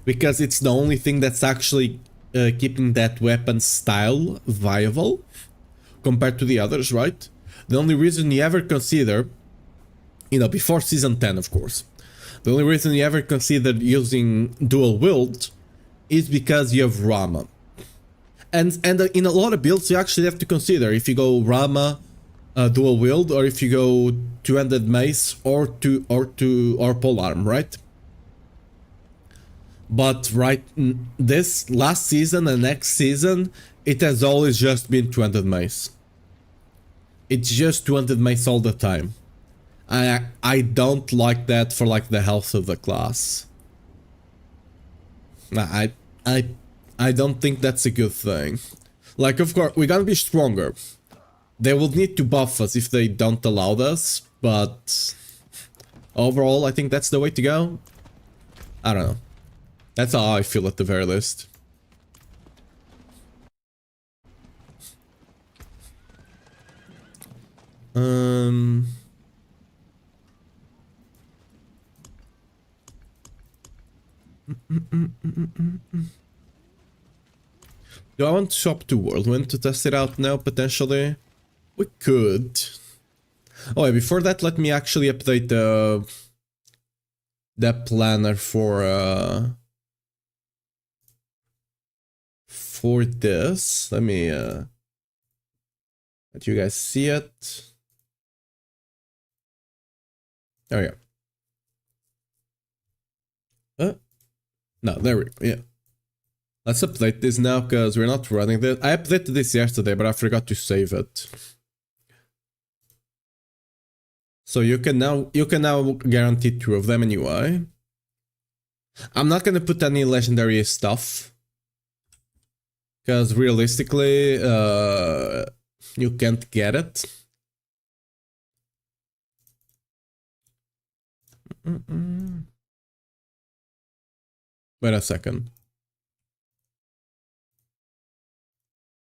because it's the only thing that's actually keeping that weapon style viable compared to the others, right? The only reason you ever consider, you know, before season 10 of course, the only reason you ever considered using dual wield is because you have Rama. And in a lot of builds you actually have to consider if you go Rama, dual wield, or if you go two-handed mace or pole arm, right? But this last season and next season, it has always just been two-handed mace. It's just two-handed mace all the time. I don't like that for like the health of the class. I don't think that's a good thing. Like, of course, we're gonna be stronger. They will need to buff us if they don't allow us, but overall, I think that's the way to go. I don't know. That's how I feel at the very least. Do I want to shop to Whirlwind to test it out now, potentially? We could. Oh, yeah, before that, let me actually update the planner for this. Let me let you guys see it. Oh yeah. No, there we go. Yeah. Let's update this now because we're not running this. I updated this yesterday, but I forgot to save it. So you can now guarantee 2 of them anyway. I'm not gonna put any legendary stuff, because realistically, you can't get it. Wait a second.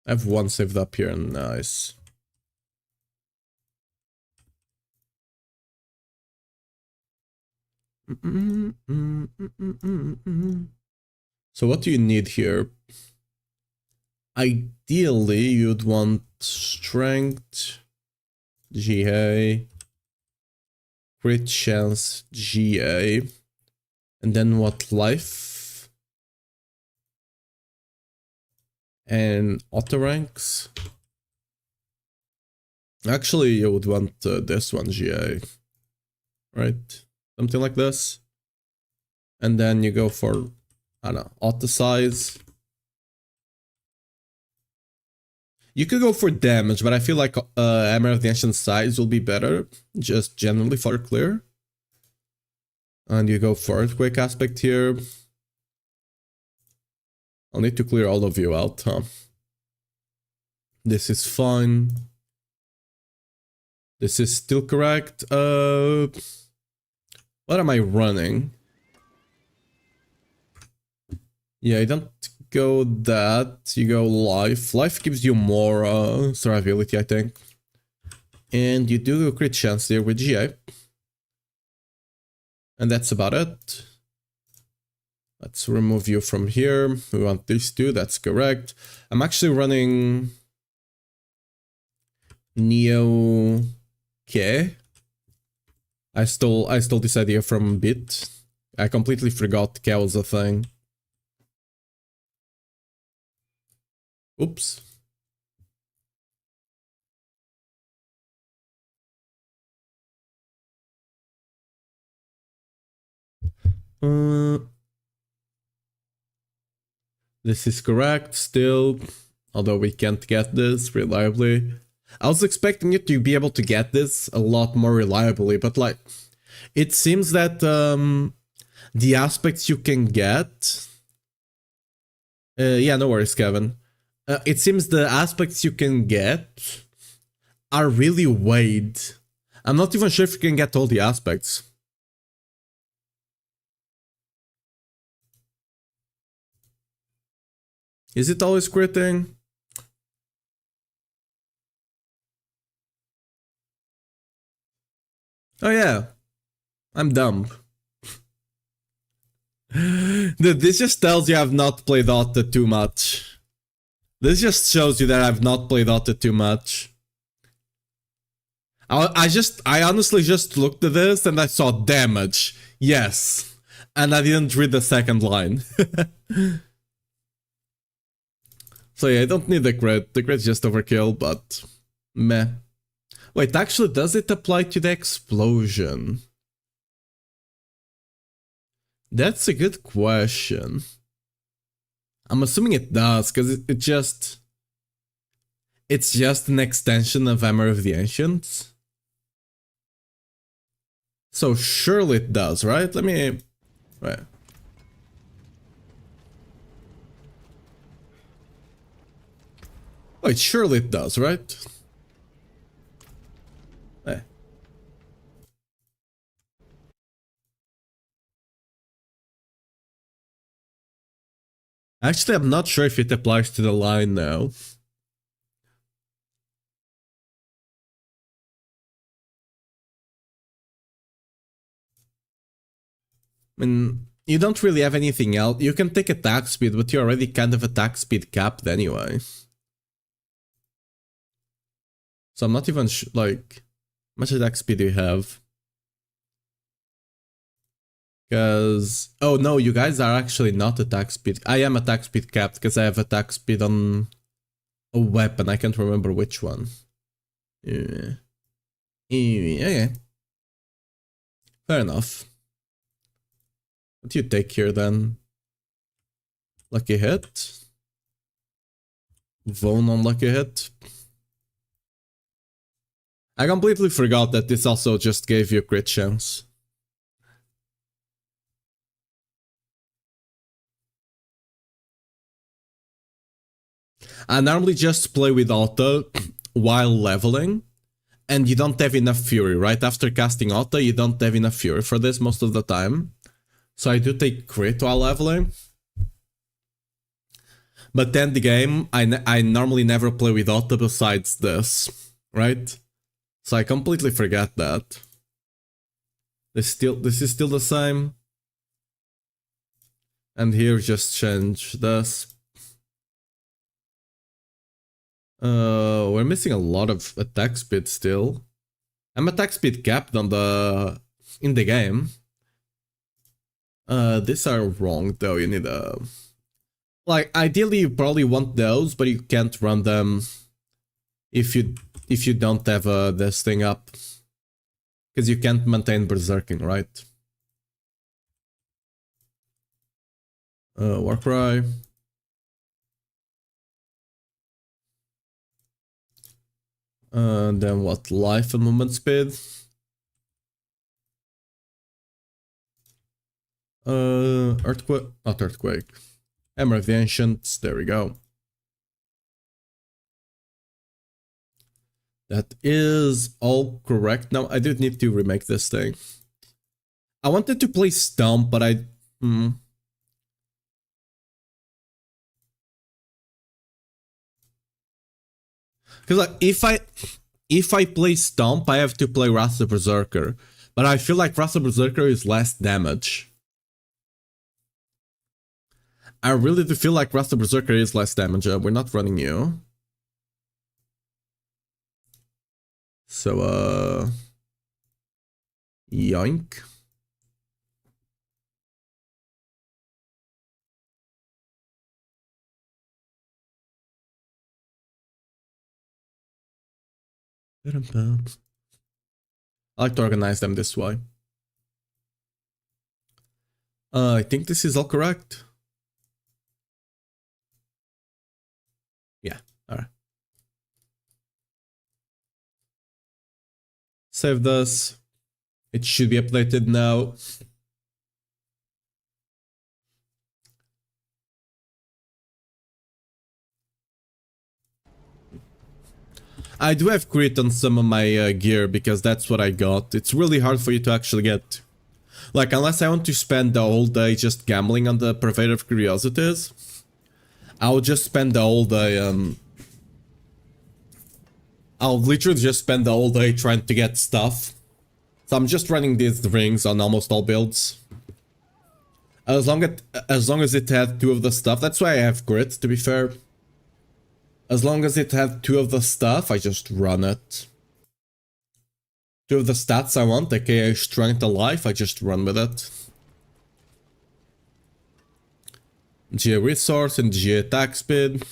I have 1 saved up here, nice. So what do you need here? Ideally, you'd want strength, GA, crit chance, GA, and then what, life? And auto ranks? Actually, you would want this one, GA, right? Something like this. And then you go for, I don't know, auto size. You could go for damage, but I feel like Hammer of the Ancient size will be better, just generally for clear. And you go for Earthquake aspect here. I'll need to clear all of you out, huh? This is fine. This is still correct. What am I running? Yeah, you don't go that. You go life. Life gives you more survivability, I think. And you do a crit chance here with GA. And that's about it. Let's remove you from here. We want these 2, that's correct. I'm actually running Neo K. I stole this idea from Bit. I completely forgot K was a thing. Oops. This is correct still, although we can't get this reliably. I was expecting you to be able to get this a lot more reliably, but like, it seems that the aspects you can get... yeah, no worries, Kevin. It seems the aspects you can get are really weighed. I'm not even sure if you can get all the aspects. Is it always critting? Oh yeah, I'm dumb. Dude, this just tells you I've not played Dota too much. This just shows you that I've not played Dota too much. I honestly just looked at this and I saw damage. Yes. And I didn't read the second line. So yeah, I don't need the crit. The crit's just overkill, but meh. Wait, actually, does it apply to the explosion? That's a good question. I'm assuming it does, because it's just an extension of Hammer of the Ancients. So surely it does, right? Let me... Right. Wait, surely it does, right? Eh. Actually, I'm not sure if it applies to the line now. I mean, you don't really have anything else. You can take attack speed, but you're already kind of attack speed capped anyway. So I'm not even like, how much attack speed do you have? Because, oh no, you guys are actually not attack speed. I am attack speed capped because I have attack speed on a weapon. I can't remember which one. Yeah. Okay. Fair enough. What do you take here then? Lucky hit. Vone on lucky hit. I completely forgot that this also just gave you a crit chance. I normally just play with auto while leveling, and you don't have enough fury, right? After casting auto, you don't have enough fury for this most of the time. So I do take crit while leveling. But then the game, I normally never play with auto besides this, right? So I completely forget that. This is still the same. And here just change this. We're missing a lot of attack speed still. I'm attack speed capped on in the game. These are wrong though. You need a... Like, ideally you probably want those, but you can't run them if you don't have this thing up. Because you can't maintain berserking, right? Warcry. Then what? Life and movement speed. Earthquake, not earthquake. Hammer of the Ancients, there we go. That is all correct. Now, I do need to remake this thing. I wanted to play Stomp, but I... Because like, if I play Stomp, I have to play Wrath of Berserker. But I feel like Wrath of Berserker is less damage. I really do feel like Wrath of Berserker is less damage. We're not running you. So, yoink. I like to organize them this way. I think this is all correct. Yeah, alright. Save this. It should be updated now. I do have crit on some of my gear because that's what I got. It's really hard for you to actually get. Like, unless I want to spend the whole day just gambling on the Purveyor of Curiosities, I'll just spend the whole day, I'll literally just spend the whole day trying to get stuff. So I'm just running these rings on almost all builds. As long as it had 2 of the stuff, that's why I have crit, to be fair. As long as it had 2 of the stuff, I just run it. 2 of the stats I want, aka strength and life, I just run with it. GA resource and GA attack speed.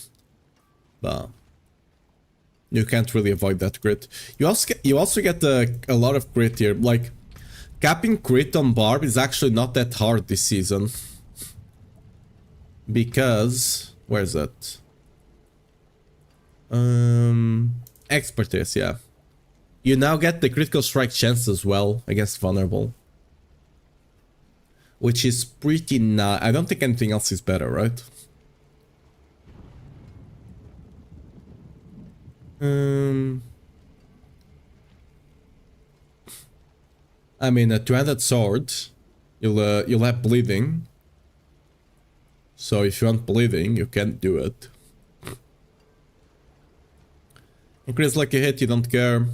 But you can't really avoid that crit. You also get a lot of crit here. Like, capping crit on Barb is actually not that hard this season. Because... where is it? Expertise, yeah. You now get the critical strike chance as well against vulnerable. Which is pretty nice. I don't think anything else is better, right? I mean, a two-handed sword, you'll have bleeding. So if you want bleeding, you can't do it. Increase like a hit, you don't care.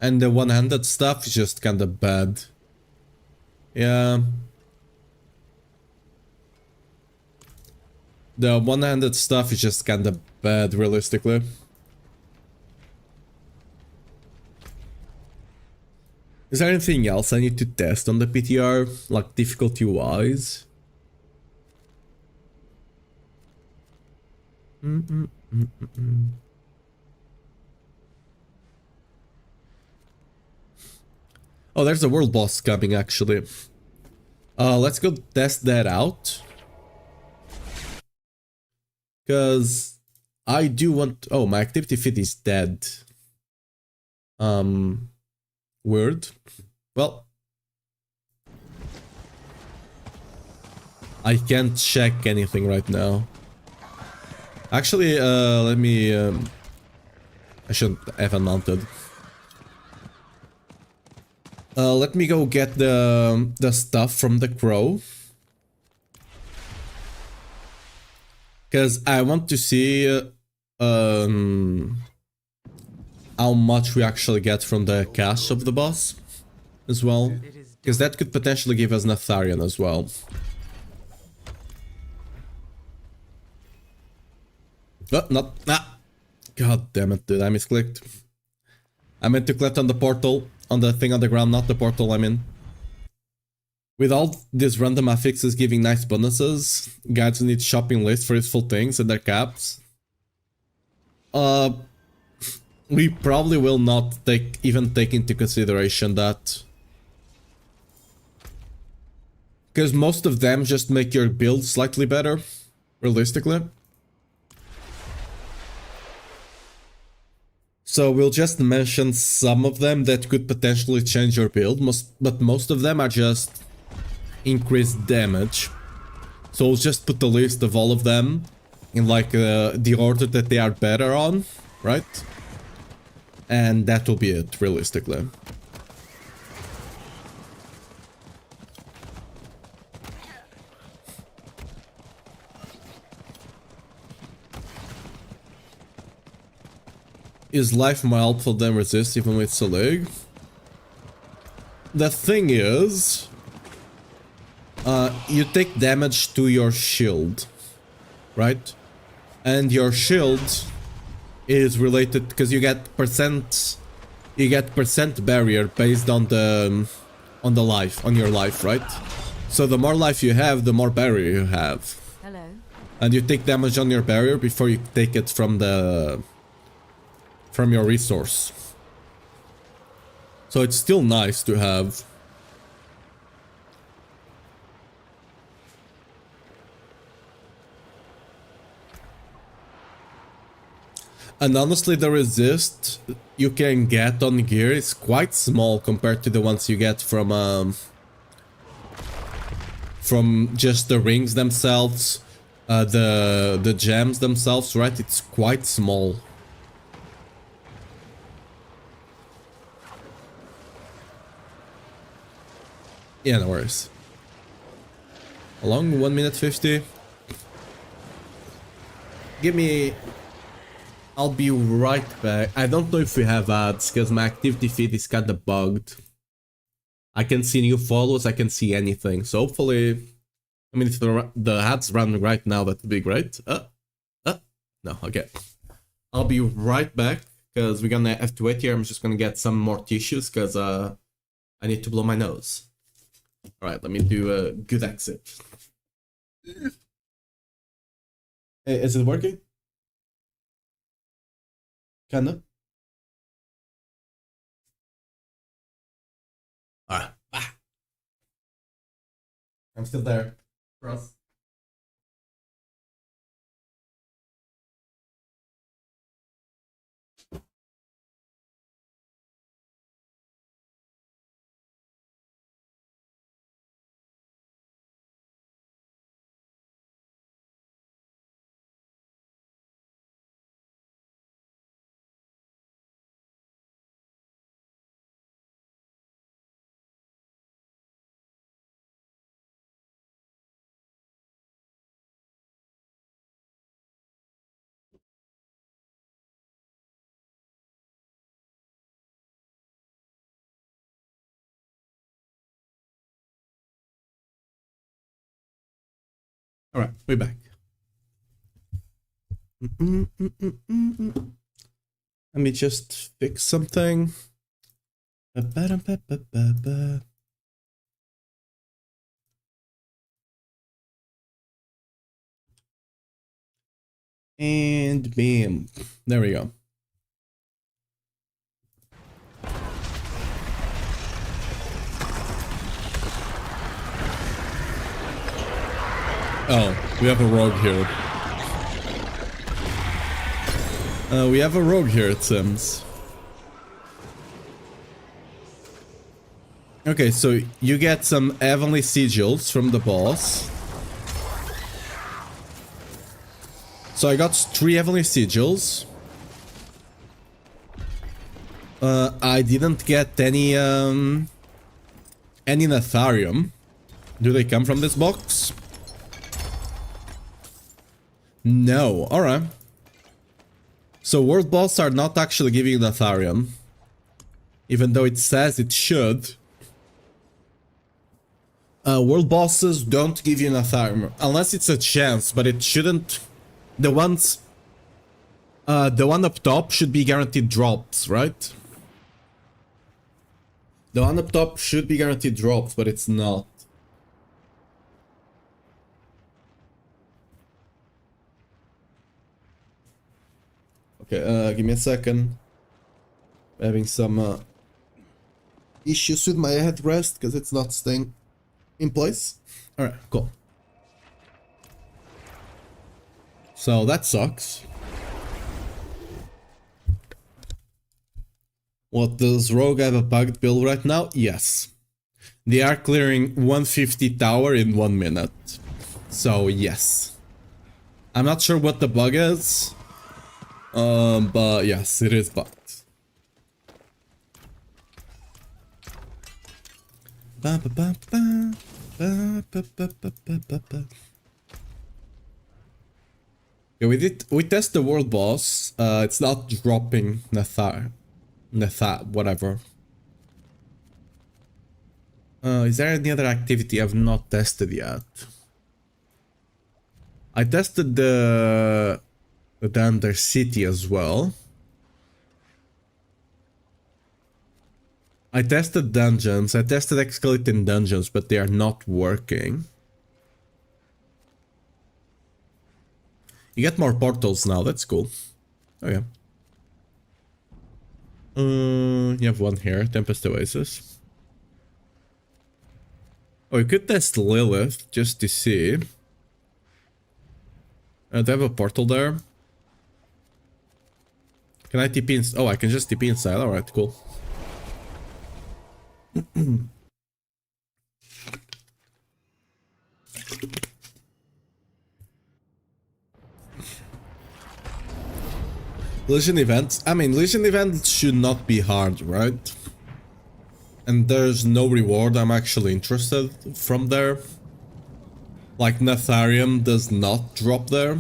And the one-handed stuff is just kinda bad. Yeah. The one-handed stuff is just kinda bad, realistically. Is there anything else I need to test on the PTR? Like difficulty-wise? Oh, there's a world boss coming, actually. Let's go test that out. Because I do want... oh, my activity feed is dead. Weird. Well. I can't check anything right now. Actually, let me... I shouldn't have unmounted. Let me go get the stuff from the crow. Because I want to see how much we actually get from the cache of the boss as well. Because that could potentially give us Natharian as well. Oh, not... ah! God damn it, dude, I misclicked. I meant to collect on the portal. On the thing on the ground, not the portal I'm in. With all these random affixes giving nice bonuses, guides need shopping list for useful things and their caps. We probably will not even take into consideration that. Because most of them just make your build slightly better, realistically. So we'll just mention some of them that could potentially change your build, but most of them are just increased damage. So we'll just put the list of all of them in like the order that they are better on, right? And that will be it, realistically. Is life more helpful than resist even with Salig? The thing is, you take damage to your shield, right? And your shield is related because you get percent barrier based on the life, on your life, right? So the more life you have, the more barrier you have. Hello. And you take damage on your barrier before you take it from your resource. So it's still nice to have. And honestly, the resist you can get on gear is quite small compared to the ones you get from just the rings themselves, the gems themselves, right? It's quite small. Yeah, no worries. Along 1 minute 50. Give me... I'll be right back. I don't know if we have ads, because my activity feed is kinda bugged. I can see new follows, I can see anything. So hopefully... I mean, if the ads run right now, that would be great. No, okay. I'll be right back, because we're gonna have to wait here. I'm just gonna get some more tissues, because I need to blow my nose. Alright, let me do a good exit. Hey, is it working? Kinda. Alright. I'm still there. Cross. Alright, we're back. Let me just fix something. And bam. There we go. Oh, we have a rogue here. We have a rogue here, it seems. Okay, so you get some heavenly sigils from the boss. So I got 3 heavenly sigils. I didn't get any Natharium. Do they come from this box? No, alright. So world boss are not actually giving you Natharium. Even though it says it should. World bosses don't give you Natharium. Unless it's a chance, but it shouldn't. The ones... the one up top should be guaranteed drops, right? The one up top should be guaranteed drops, but it's not. Okay, give me a second. I'm having some issues with my headrest because it's not staying in place. Alright, cool. So that sucks. What, does Rogue have a bugged build right now? Yes. They are clearing 150 tower in 1 minute. So yes. I'm not sure what the bug is. But yes, it is bugged. Yeah, we test the world boss. It's not dropping Nathar, whatever. Is there any other activity I've not tested yet? I tested the But then there's city as well. I tested dungeons. I tested escalating dungeons, but they are not working. You get more portals now. That's cool. Oh yeah. You have one here. Tempest Oasis. Oh, you could test Lilith just to see. They have a portal there. Can I TP in? Oh, I can just TP inside. Alright, cool. Legion events. I mean, Legion events should not be hard, right? And there's no reward I'm actually interested from there. Like, Netharium does not drop there.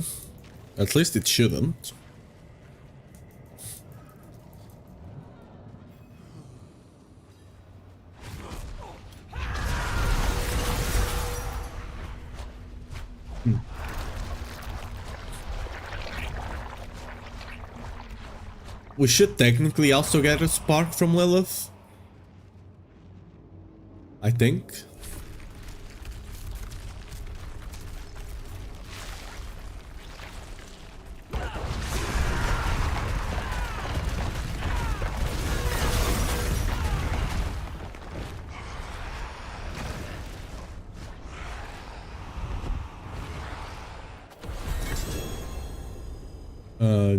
At least it shouldn't. We should technically also get a spark from Lilith. I think.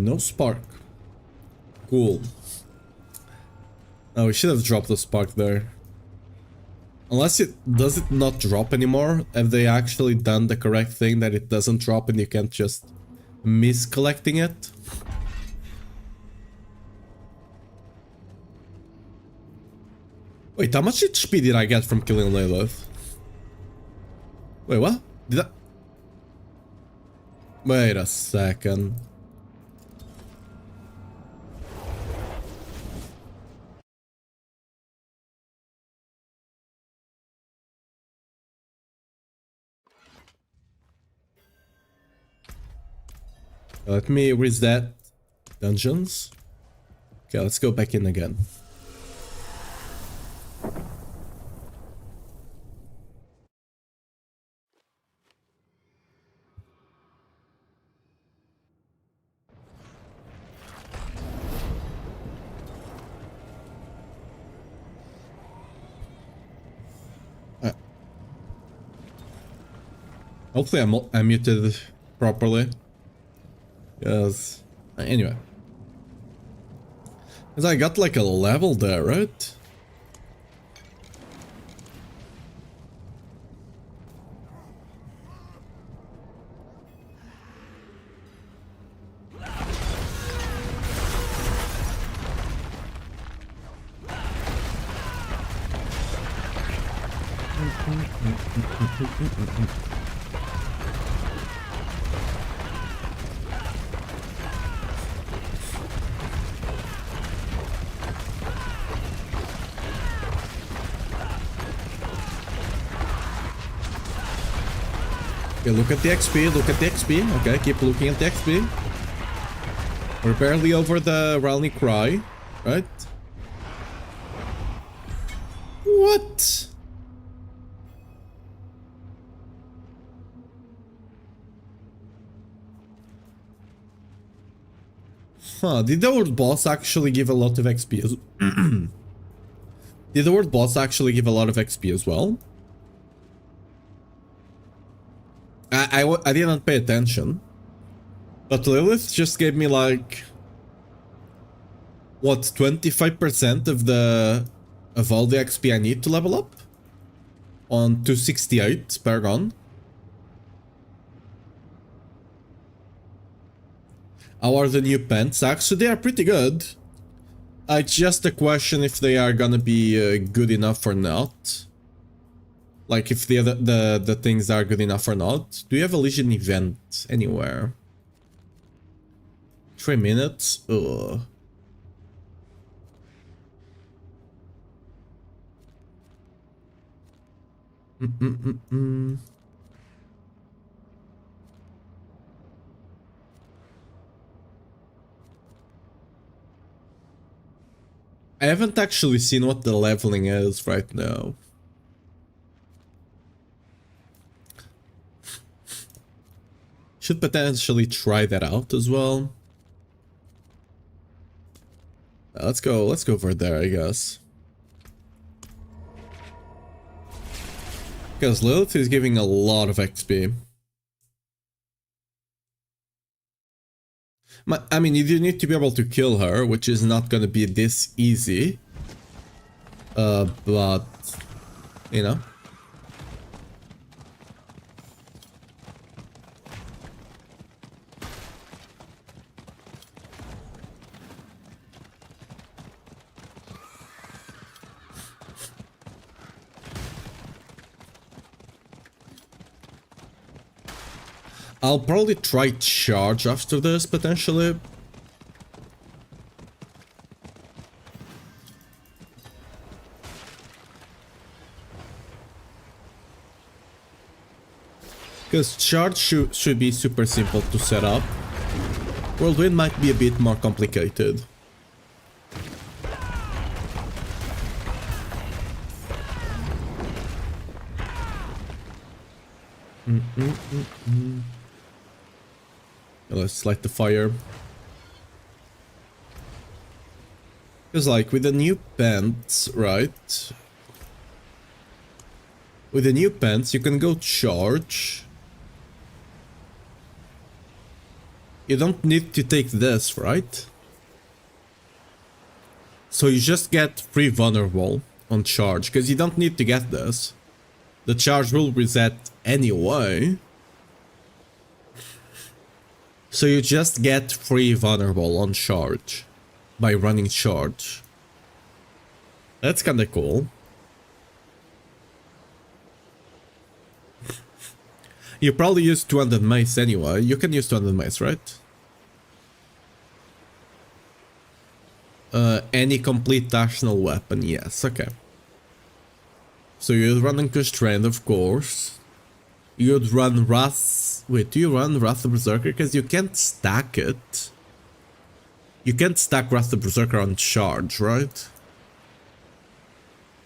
No spark. Cool. Oh, we should have dropped the spark there. Unless it... does it not drop anymore? Have they actually done the correct thing that it doesn't drop and you can't just miss collecting it? Wait, how much HP did I get from killing Lilith? Wait, what? Did I... Wait a second. Let me reset dungeons. Okay, let's go back in again. Hopefully I'm muted properly. Yes. Anyway. Cause I got like a level there, right? Okay, look at the XP, look at the XP. Okay, keep looking at the XP. We're barely over the rally cry, right? What? Huh, did the word boss actually give a lot of XP as Did the word boss actually give a lot of XP as well? I didn't pay attention. But Lilith just gave me like... what, 25% of all the XP I need to level up? On 268 Paragon. How are the new pants? Actually, they are pretty good. It's just a question if they are gonna be good enough or not. Like if the things are good enough or not. Do you have a Legion event anywhere? 3 minutes? Ugh. I haven't actually seen what the leveling is right now. Should potentially try that out as well. Let's go over there, I guess. Because Lilith is giving a lot of XP. I mean, you do need to be able to kill her, which is not gonna be this easy. But, you know. I'll probably try charge after this, potentially. Because charge should be super simple to set up. Whirlwind might be a bit more complicated. Let's light the fire. Because like with the new pants, right? With the new pants you can go charge. You don't need to take this, right? So you just get free vulnerable on charge, because you don't need to get this. The charge will reset anyway. So you just get free vulnerable on charge by running charge. That's kinda cool. You probably use 200 mace anyway. You can use 200 mace, right? Any complete arsenal weapon, yes, okay. So you'd run Unconstrained, of course. You'd run Wrath... Wait, do you run Wrath of Berserker? Because you can't stack it. You can't stack Wrath of Berserker on charge, right?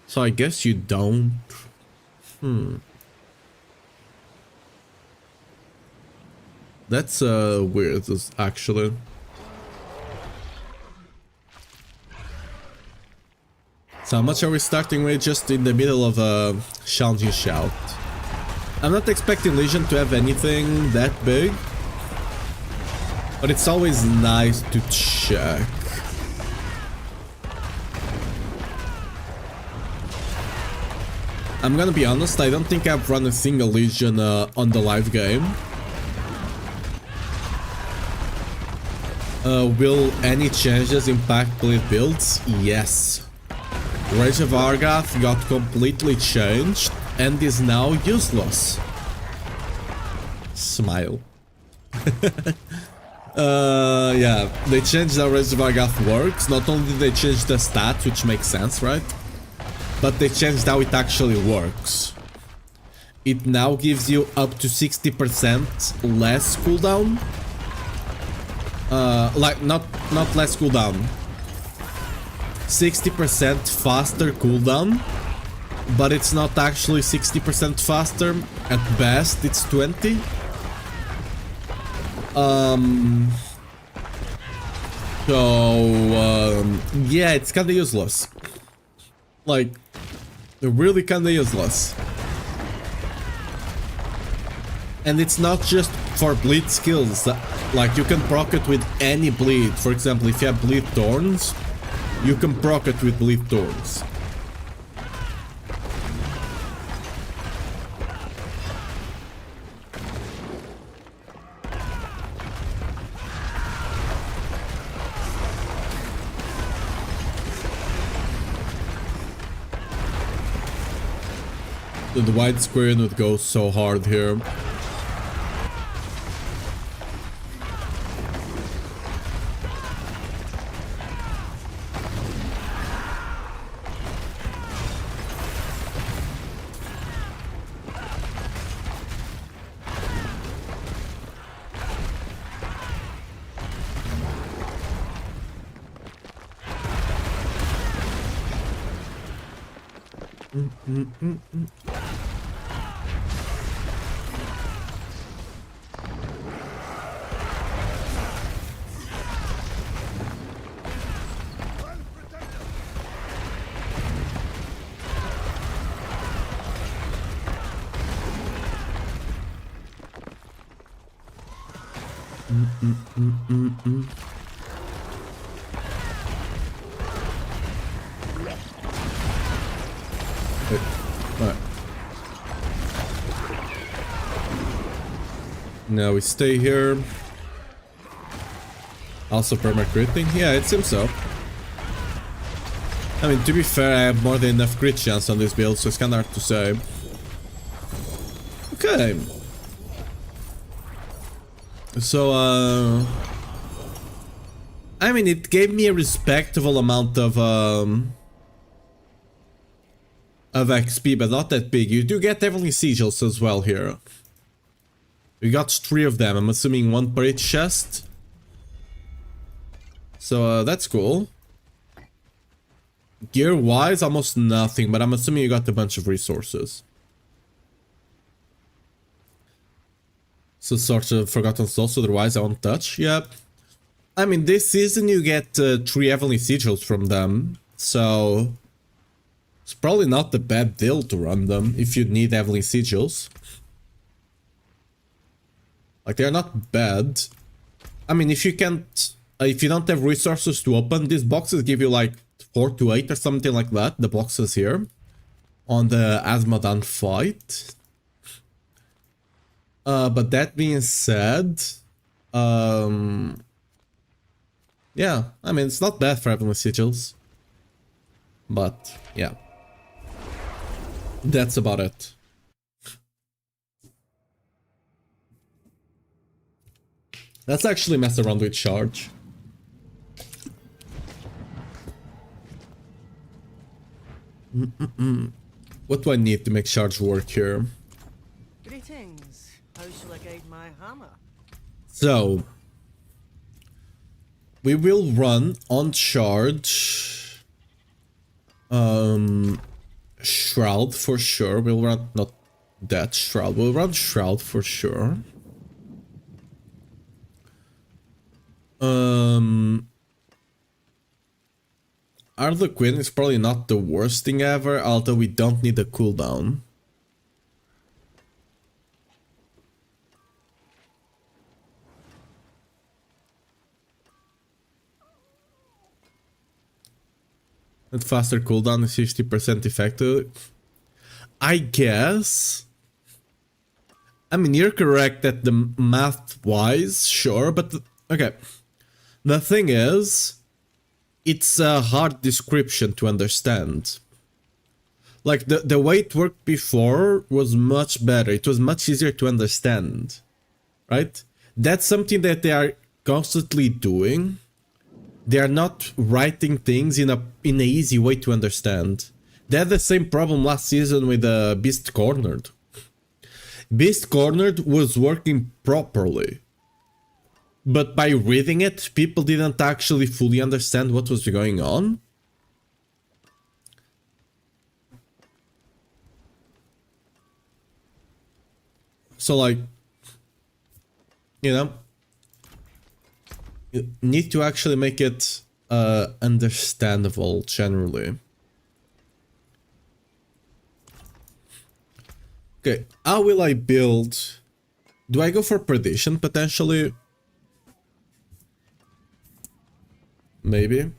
So I guess you don't. That's weird, actually. So how much are we starting with? Just in the middle of a challenging shout. I'm not expecting Legion to have anything that big, but it's always nice to check. I'm gonna be honest, I don't think I've run a single Legion on the live game. Will any changes impact bleed builds? Yes. Rage of Argath got completely changed and is now useless. Smile. Yeah, they changed how Rage of Argath works. Not only did they change the stats, which makes sense, right? But they changed how it actually works. It now gives you up to 60% less cooldown. Like, not less cooldown. 60% faster cooldown, but it's not actually 60% faster. At best, it's 20. Yeah, it's kinda useless. Like, really kinda useless. And it's not just for bleed skills. Like, you can proc it with any bleed. For example, if you have bleed thorns, you can proc it with bleed thorns. The widescreen would go so hard here. Alright. Now we stay here. Also perma-critting? Yeah, it seems so. I mean, to be fair, I have more than enough crit chance on this build, so it's kinda hard to say. Okay. So, I mean, it gave me a respectable amount of XP, but not that big. You do get heavily sigils as well here. We got 3 of them. I'm assuming 1 per each chest. So, that's cool. Gear-wise, almost nothing, but I'm assuming you got a bunch of resources. So, sort of Forgotten Souls, otherwise I won't touch. Yep. I mean, this season you get 3 heavenly sigils from them, so it's probably not a bad deal to run them if you need heavenly sigils. Like, they're not bad. I mean, if you can't, if you don't have resources to open, these boxes give you like 4 to 8 or something like that, the boxes here, on the Asmodan fight. But that being said, yeah, I mean, it's not bad for heavenly sigils. But, yeah. That's about it. Let's actually mess around with charge. What do I need to make charge work here? Greetings. How shall I guide my hammer? So, we will run on charge. Shroud for sure. We'll run, not that Shroud. We'll run Shroud for sure. Harlequin is probably not the worst thing ever, although we don't need a cooldown. And faster cooldown is 50% effective. I guess. I mean, you're correct that the math-wise, sure, but okay. The thing is, it's a hard description to understand. Like, the way it worked before was much better. It was much easier to understand. Right? That's something that they are constantly doing. They are not writing things in a easy way to understand. They had the same problem last season with Beast Cornered. Beast Cornered was working properly. But by reading it, people didn't actually fully understand what was going on. So, like, you know, you need to actually make it understandable generally. Okay, how will I build? Do I go for Perdition potentially? Maybe.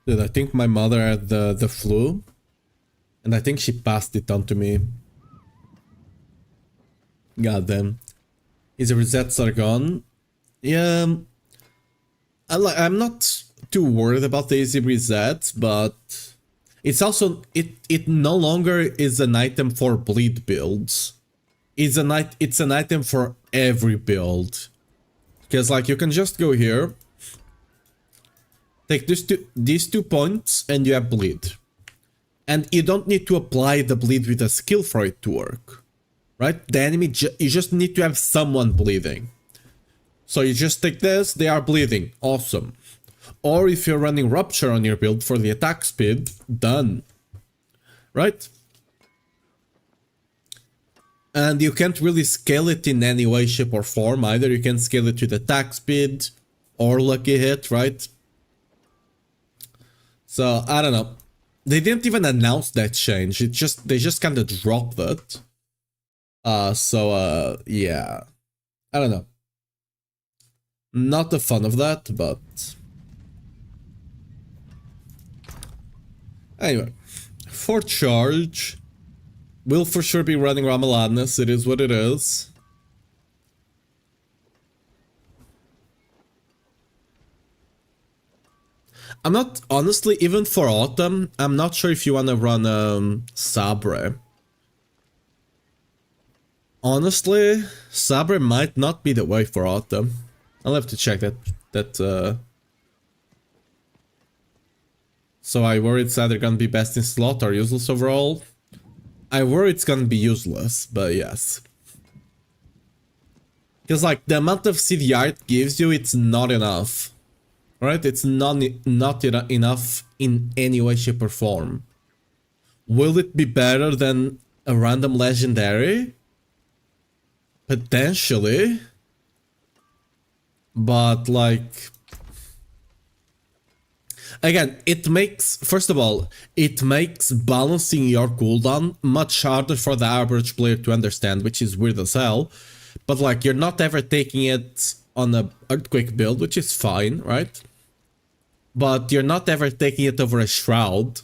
Dude, I think my mother had the flu. And I think she passed it on to me. God damn. His resets are gone. Yeah. I'm not too worried about the easy resets, but it's also it no longer is an item for bleed builds. It's an item for every build. Because like you can just go here, take these 2 points, and you have bleed. And you don't need to apply the bleed with a skill for it to work. Right? The enemy you just need to have someone bleeding. So you just take this, they are bleeding. Awesome. Or if you're running Rupture on your build for the attack speed, done. Right? And you can't really scale it in any way, shape or form either. You can scale it to the attack speed or lucky hit, right? So, I don't know. They didn't even announce that change. They just kind of dropped it. Yeah. I don't know. Not a fan of that, but... Anyway. For charge... We'll for sure be running Ramaladness, it is what it is. I'm not, honestly, even for Autumn, I'm not sure if you want to run Sabre. Honestly, Sabre might not be the way for Autumn. I'll have to check that. So I worry it's either gonna be best in slot or useless overall. I worry it's gonna be useless, but yes. Because like the amount of CDR it gives you, it's not enough. Right? It's not enough in any way, shape or form. Will it be better than a random legendary? Potentially. But like... Again, it makes, first of all, it makes balancing your cooldown much harder for the average player to understand, which is weird as hell. But like, you're not ever taking it on a Earthquake build, which is fine, right? But you're not ever taking it over a Shroud.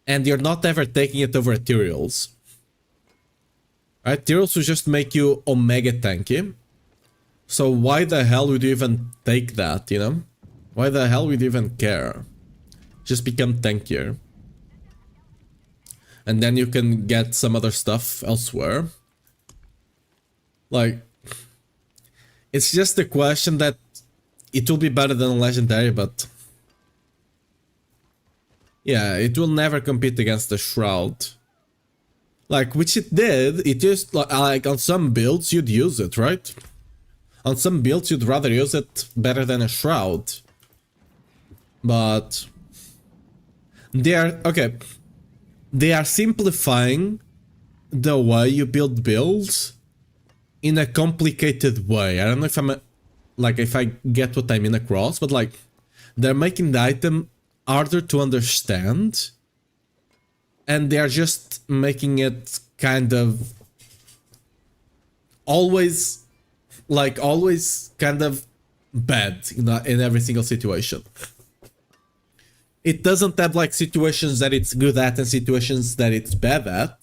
And you're not ever taking it over Ethereals. Right? Ethereals will just make you Omega tanky. So why the hell would you even take that, you know? Why the hell would you even care? Just become tankier. And then you can get some other stuff elsewhere. Like, it's just a question that it will be better than a legendary, but... Yeah, it will never compete against the Shroud. Like, which it did, it just, like, on some builds you'd use it, right? On some builds you'd rather use it better than a Shroud. But they are okay. They are simplifying the way you build builds in a complicated way. I don't know if I'm like if I get what I mean across, but like they're making the item harder to understand, and they are just making it kind of always kind of bad in every single situation. It doesn't have like situations that it's good at and situations that it's bad at.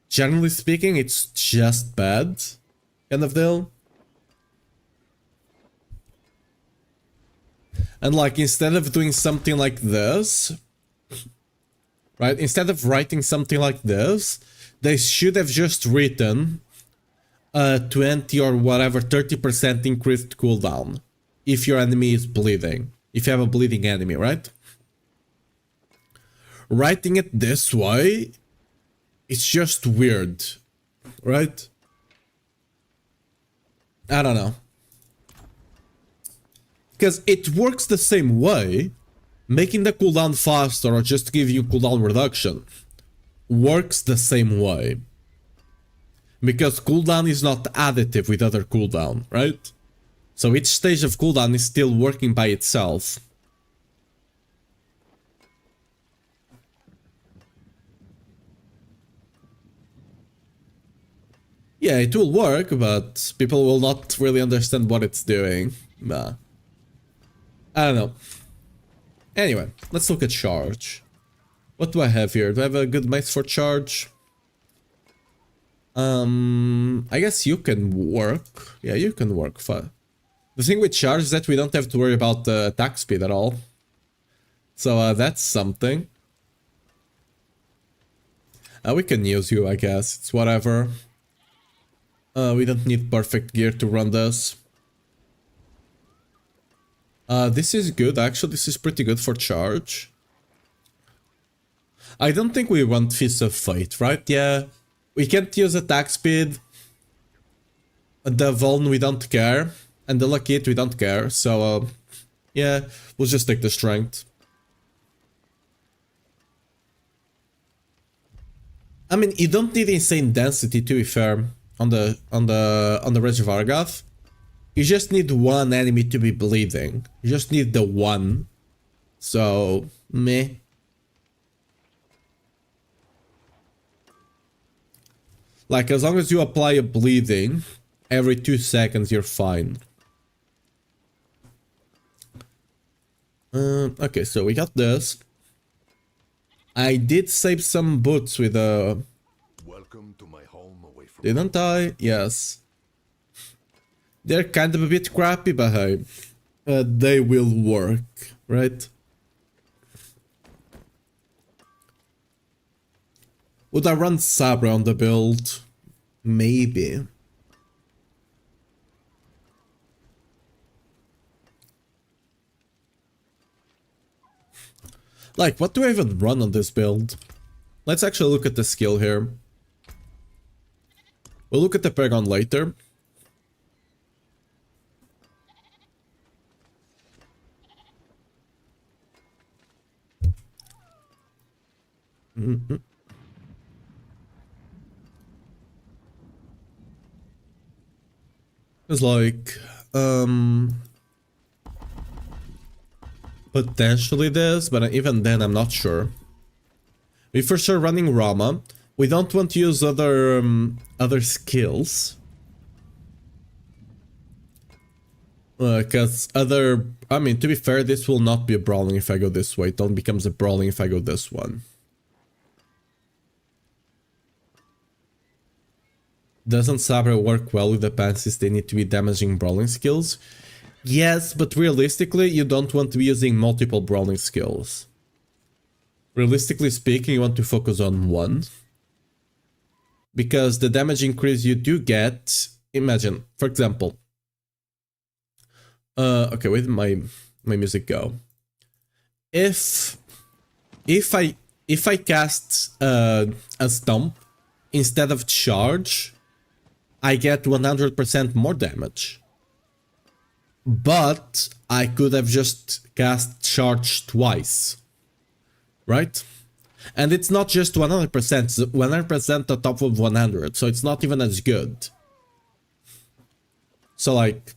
Generally speaking, it's just bad, kind of deal. And like, instead of doing something like this, right? Instead of writing something like this, they should have just written 20 or whatever, 30% increased cooldown. If your enemy is bleeding. If you have a bleeding enemy, right? Writing it this way, it's just weird, right? I don't know. Because it works the same way, making the cooldown faster or just giving you cooldown reduction works the same way. Because cooldown is not additive with other cooldown, right? So each stage of cooldown is still working by itself. Yeah, it will work, but people will not really understand what it's doing. Nah. I don't know. Anyway, let's look at charge. What do I have here? Do I have a good mace for charge? I guess you can work. Yeah, you can work. The thing with charge is that we don't have to worry about the attack speed at all. So that's something. We can use you, I guess. It's whatever. We don't need perfect gear to run this. This is good, actually. This is pretty good for charge. I don't think we want Fist of Fate, right? Yeah. We can't use attack speed. The Vuln, we don't care. And the lucky hit, we don't care. So, yeah, we'll just take the strength. I mean, you don't need insane density, to be fair, on the Reservoir Gath. You just need one enemy to be bleeding. You just need the one. So, meh. Like, as long as you apply a bleeding, every 2 seconds you're fine. Okay, so we got this. I did save some boots with Welcome to my home away from didn't I? Yes. They're kind of a bit crappy, but hey, they will work, right? Would I run Sabre on the build? Maybe. Like, what do I even run on this build? Let's actually look at the skill here. We'll look at the Paragon later. It's like, potentially this, but even then I'm not sure. We for sure running Rama. We don't want to use other skills. Because I mean, to be fair, this will not be a brawling if I go this way. It only becomes a brawling if I go this one. Doesn't Sabre work well with the pansies? They need to be damaging brawling skills? Yes, but realistically, you don't want to be using multiple brawling skills. Realistically speaking, you want to focus on one. Because the damage increase you do get... Imagine, for example... okay, where did my music go? If I cast a stomp instead of charge, I get 100% more damage. But I could have just cast charge twice. Right? And it's not just 100%, it's 100% on top of 100, so it's not even as good. So like,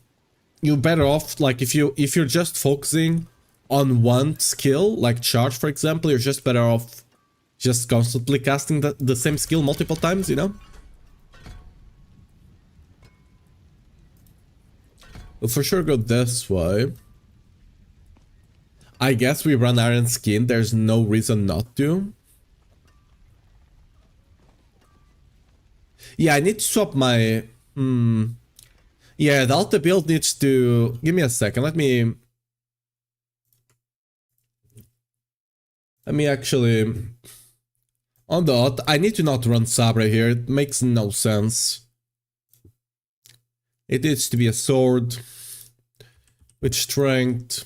you're better off, like if you're just focusing on one skill, like charge for example, you're just better off just constantly casting the same skill multiple times, you know? We'll for sure go this way. I guess we run Iron Skin, there's no reason not to. Yeah, I need to swap my... Yeah, the Alta build needs to... Give me a second, let me actually... On the Alt, I need to not run Sabre here, it makes no sense. It needs to be a sword with strength,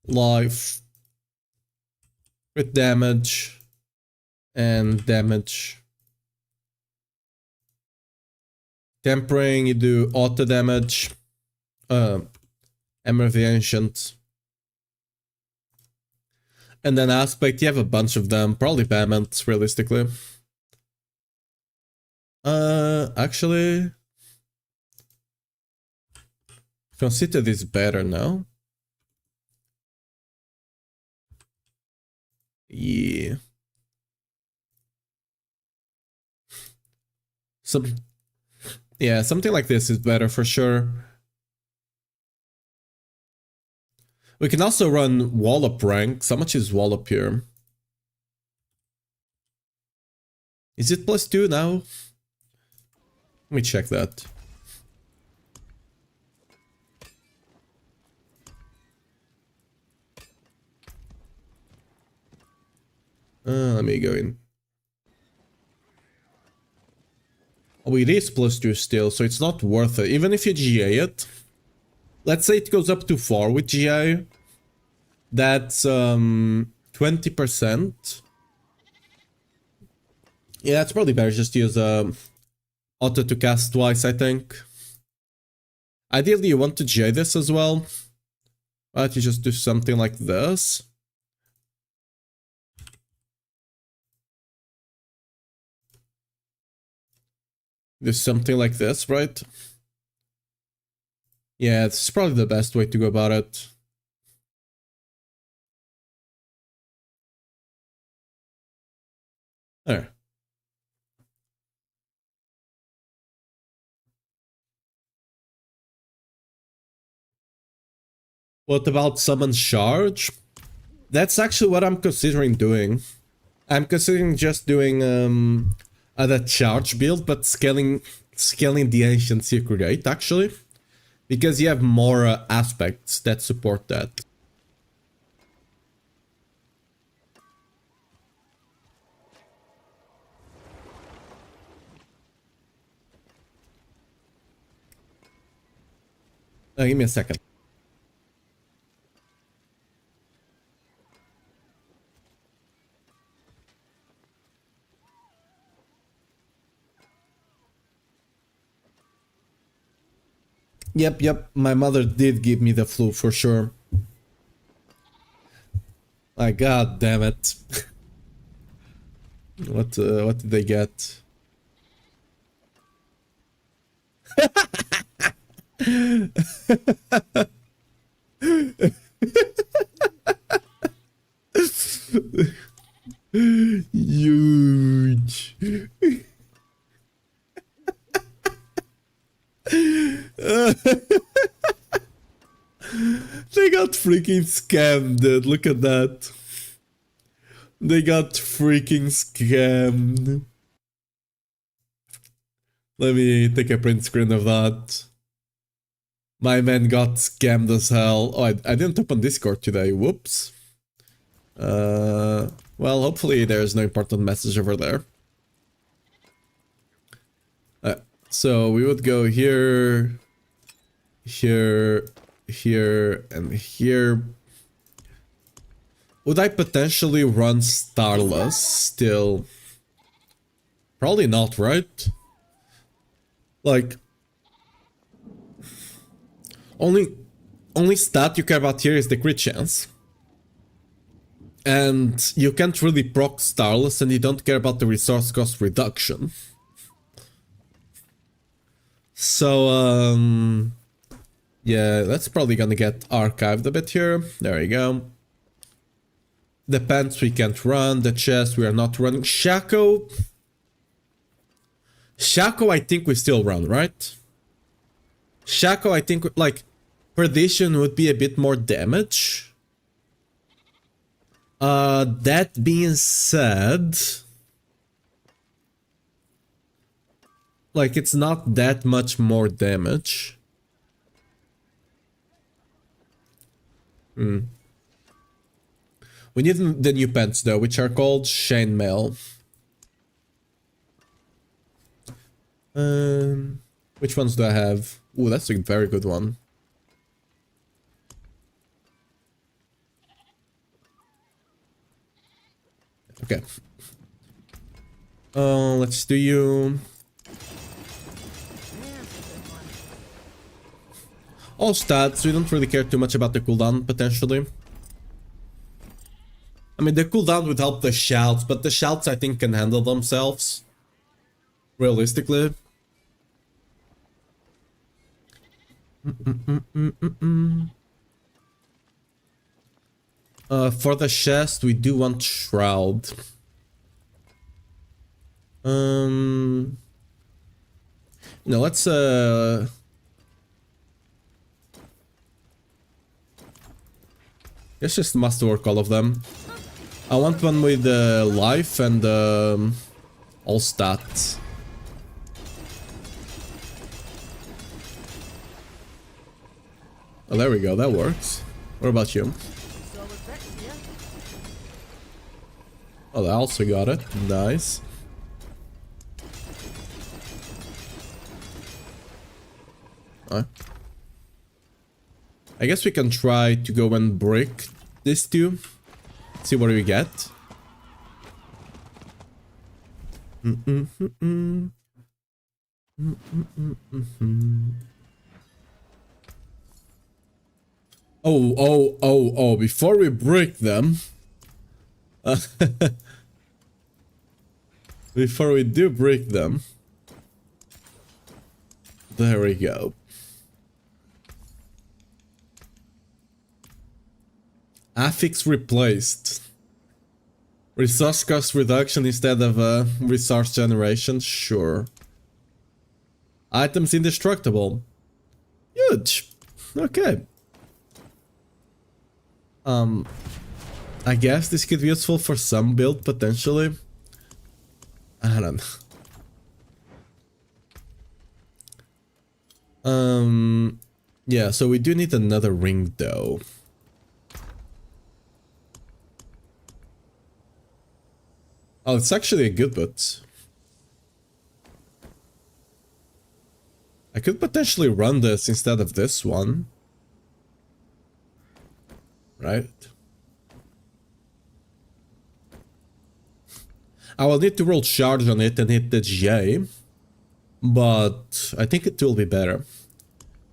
life, with damage, and damage. Tempering, you do auto damage, Hammer of the Ancient. And then Aspect, you have a bunch of them, probably Bament, realistically. Actually... Consider this better now. Yeah. Yeah, something like this is better for sure. We can also run Wallop ranks. How much is Wallop here? Is it +2 now? Let me check that. Let me go in. Oh, it is +2 still, so it's not worth it. Even if you GA it, let's say it goes up to 4 with GA, that's 20%. Yeah, it's probably better just to use auto to cast twice, I think. Ideally, you want to J this as well. But you just do something like this. Do something like this, right? Yeah, this is probably the best way to go about it. There. What about summon charge? That's actually what I'm considering doing. I'm considering just doing the charge build, but scaling the ancient secret gate actually, because you have more aspects that support that. Give me a second. Yep, my mother did give me the flu for sure. My god damn it. What did they get? Huge. They got freaking scammed, dude. Look at that. They got freaking scammed. Let me take a print screen of that. My man got scammed as hell. Oh, I didn't open Discord today. Whoops. Well, hopefully there's no important message over there. So we would go here, here, here, and here. Would I potentially run Starless still? Probably not, right? Like, only stat you care about here is the crit chance. And you can't really proc Starless and you don't care about the resource cost reduction. So, yeah, that's probably gonna get archived a bit here. There we go. The pants we can't run, the chest we are not running. Shaco I think we still run, right? Shaco I think, like, Perdition would be a bit more damage. That being said, like, it's not that much more damage. We need the new pants though, which are called Chainmail. Which ones do I have? Ooh, that's a very good one. Okay. Let's do you. All stats, we don't really care too much about the cooldown, potentially. I mean, the cooldown would help the shouts, but the shouts I think can handle themselves. Realistically. For the chest, we do want Shroud. No, let's just masterwork all of them. I want one with life and all stats. Oh, there we go. That works. What about you? Oh, I also got it. Nice. I guess we can try to go and break this too. See what we get. Oh, before we break them... before we do break them... There we go. Affix replaced. Resource cost reduction instead of resource generation? Sure. Items indestructible. Huge. Okay. I guess this could be useful for some build, potentially. I don't know. Yeah, so we do need another ring, though. Oh, it's actually a good boot. I could potentially run this instead of this one. Right? I will need to roll charge on it and hit the GA. But I think it will be better.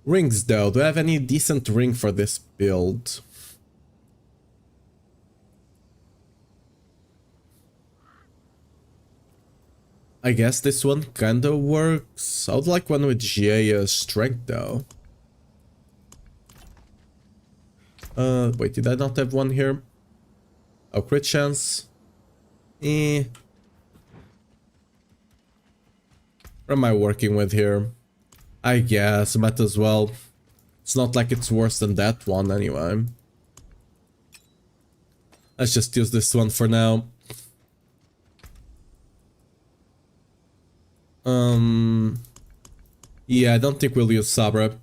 Rings though, do I have any decent ring for this build? I guess this one kinda works. I would like one with GA strength though. Wait, did I not have one here? Oh, crit chance. What am I working with here? I guess, might as well. It's not like it's worse than that one anyway. Let's just use this one for now. Yeah, I don't think we'll use Sabra.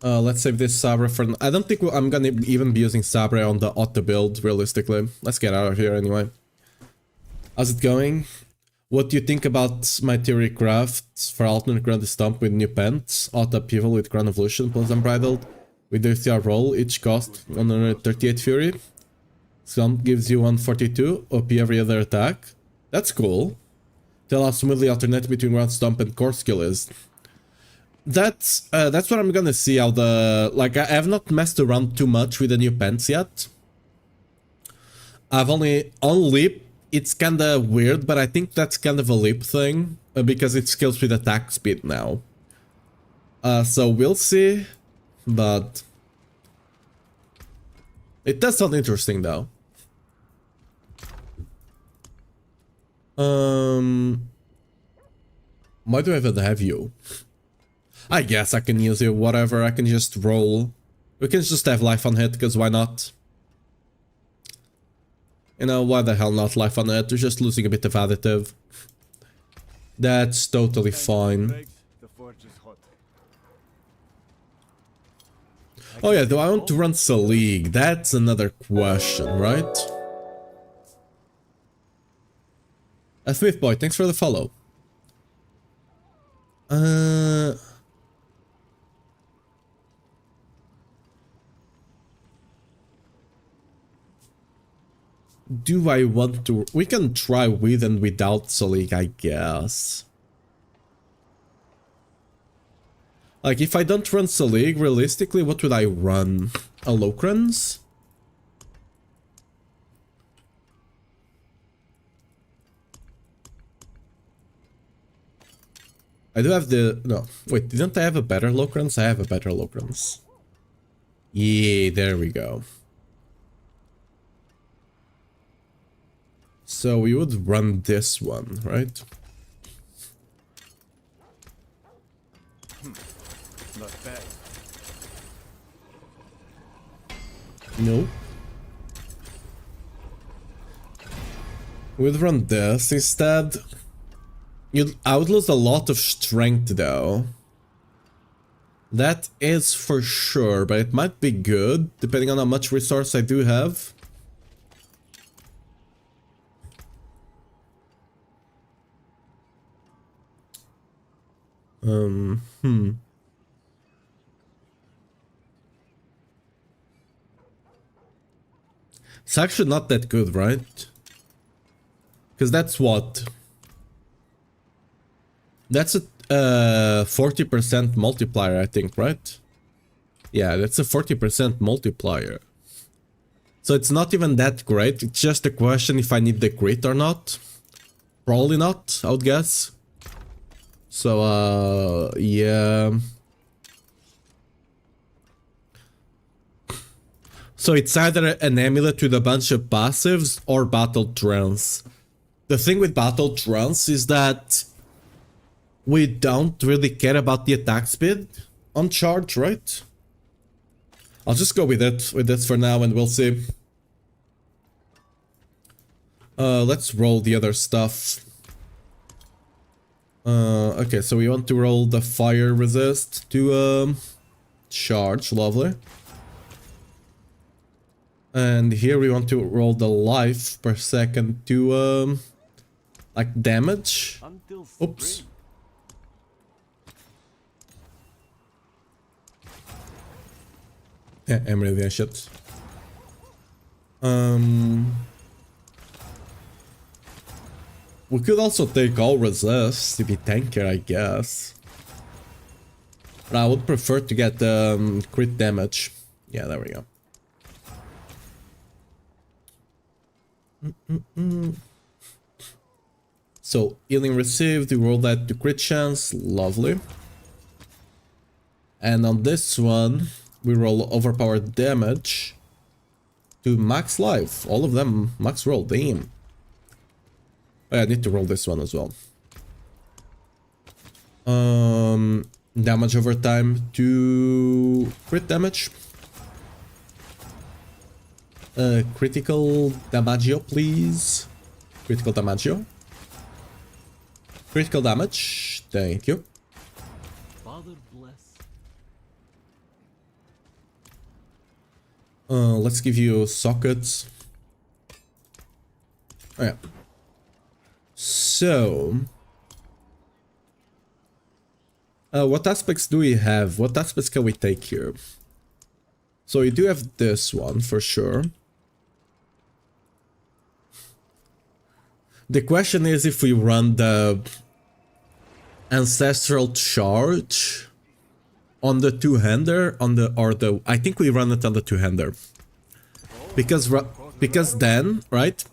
Let's save this Sabra for... I don't think I'm gonna even be using Sabra on the auto build, realistically. Let's get out of here anyway. How's it going? What do you think about my theory crafts for alternate ground stomp with new pants? Auto upheaval with ground evolution plus unbridled. With the CR roll, each cost 138 fury. Stomp gives you 142, OP every other attack. That's cool. Tell how smoothly alternate between ground stomp and core skill is. That's what I'm gonna see how the... Like, I have not messed around too much with the new pants yet. I've only... On leap, it's kinda weird, but I think that's kind of a leap thing. Because it scales with attack speed now. So we'll see. But... It does sound interesting though. Why do I even have you? I guess I can use you, whatever, I can just roll. We can just have life on hit, because why not? You know, why the hell not life on hit? We're just losing a bit of additive. That's totally fine. Oh yeah, do I want to run Selig? That's another question, right? Smith Boy, thanks for the follow. Do I want to... We can try with and without Selig, I guess. Like, if I don't run Selig, realistically, what would I run? A Locrans? I do have the... No, wait, didn't I have a better Locrans? I have a better Locrans. Yeah, there we go. So we would run this one, right? Not bad. No. We'd run this instead. I would lose a lot of strength though. That is for sure, but it might be good, depending on how much resource I do have. It's actually not that good, right? Because that's what? That's a 40% multiplier, I think, right? Yeah, that's a 40% multiplier. So it's not even that great. It's just a question if I need the crit or not. Probably not, I would guess. So, yeah. So it's either an amulet with a bunch of passives or battle trance. The thing with battle trance is that we don't really care about the attack speed on charge, right? I'll just go with this for now and we'll see. Let's roll the other stuff. Okay, so we want to roll the fire resist to charge, lovely. And here we want to roll the life per second to like damage. Oops. Yeah, I'm really that shit. We could also take all resist to be tanker, I guess. But I would prefer to get crit damage. Yeah, there we go. So, healing received, we roll that to crit chance, lovely. And on this one, we roll overpowered damage to max life. All of them max roll, damn. Oh, I need to roll this one as well. Damage over time to crit damage. Critical damaggio, please. Critical damaggio. Critical damage, thank you. Father bless. Let's give you sockets. Oh, yeah. So, what aspects do we have? What aspects can we take here? So we do have this one for sure. The question is if we run the ancestral charge on the two-hander, I think we run it on the two-hander. Because then, right?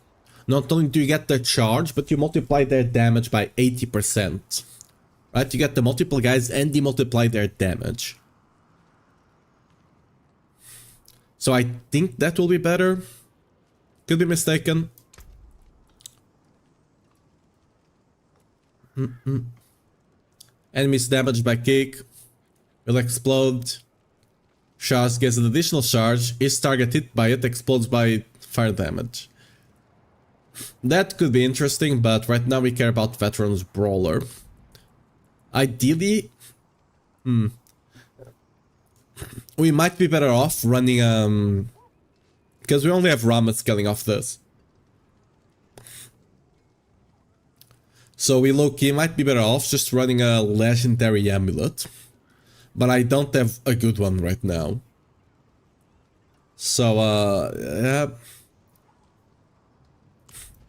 Not only do you get the charge, but you multiply their damage by 80%. Right? You get the multiple guys and you multiply their damage. So I think that will be better. Could be mistaken. Enemies damaged by kick will explode. Charge gets an additional charge. Each target hit by it explodes by fire damage. That could be interesting, but right now we care about Veterans Brawler. Ideally, we might be better off running, because we only have Ramet scaling off this. So we low-key might be better off just running a legendary amulet. But I don't have a good one right now. So, yeah.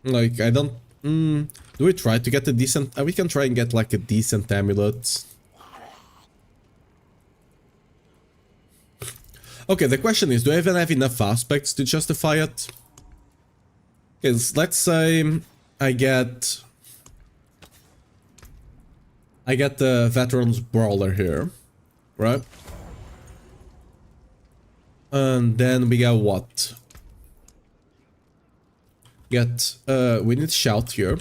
Like, I don't... do we try to get a decent... we can try and get, like, a decent amulet. Okay, the question is, do I even have enough aspects to justify it? Because, let's say I get the Veterans Brawler here, right? And then we got what? We need Shout here.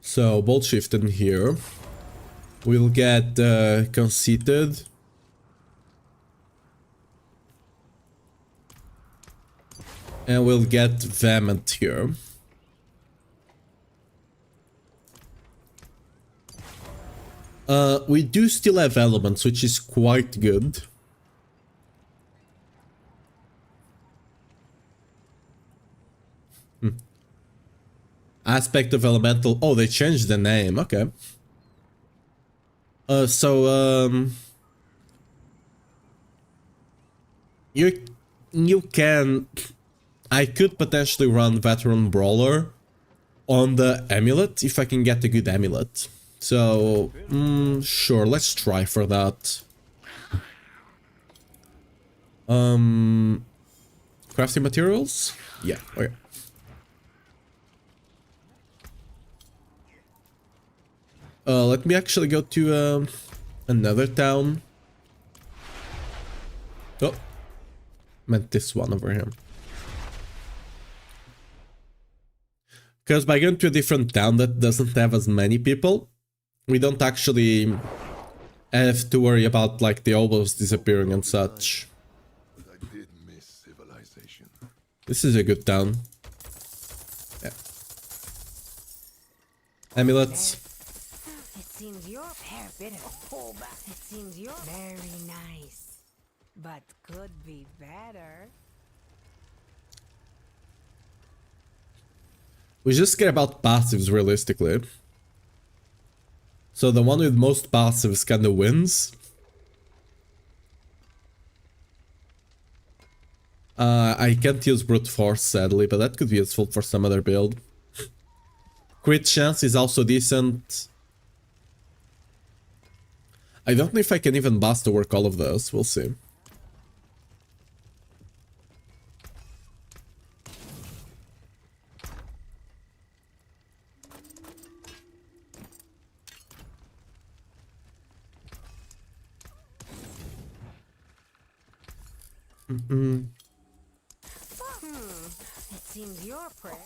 So, Bolt Shift in here. We'll get Conceited. And we'll get Vehement here. We do still have elements, which is quite good. Aspect of elemental. Oh, they changed the name. Okay. You can. I could potentially run Veteran Brawler on the amulet if I can get a good amulet. So, sure, let's try for that. Crafting materials? Yeah, okay. Let me actually go to another town. Oh, meant this one over here. Because by going to a different town that doesn't have as many people, we don't actually have to worry about like the obos disappearing and such. But I did miss civilization. This is a good town. Yeah. Amulets. It seems your hair bit of pull back. It seems you're very nice, but could be better. We just care about passives realistically. So the one with most passives kinda wins. I can't use brute force sadly, but that could be useful for some other build. Crit chance is also decent. I don't know if I can even bust to work all of those, we'll see. It seems your prayer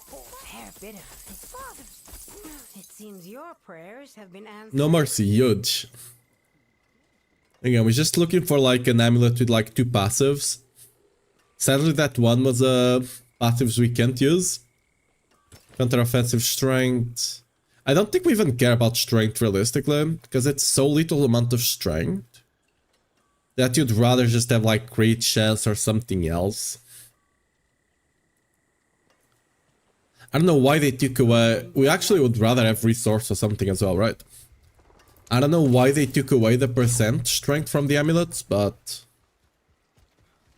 hair bit of his father's. It seems your prayers have been answered. No mercy, huge. Again, we're just looking for like an amulet with like 2 passives. Sadly, that one was passives we can't use. Counter-offensive strength. I don't think we even care about strength realistically, because it's so little amount of strength that you'd rather just have like crit chance or something else. I don't know why they took away... We actually would rather have resource or something as well, right? I don't know why they took away the percent strength from the amulets, but...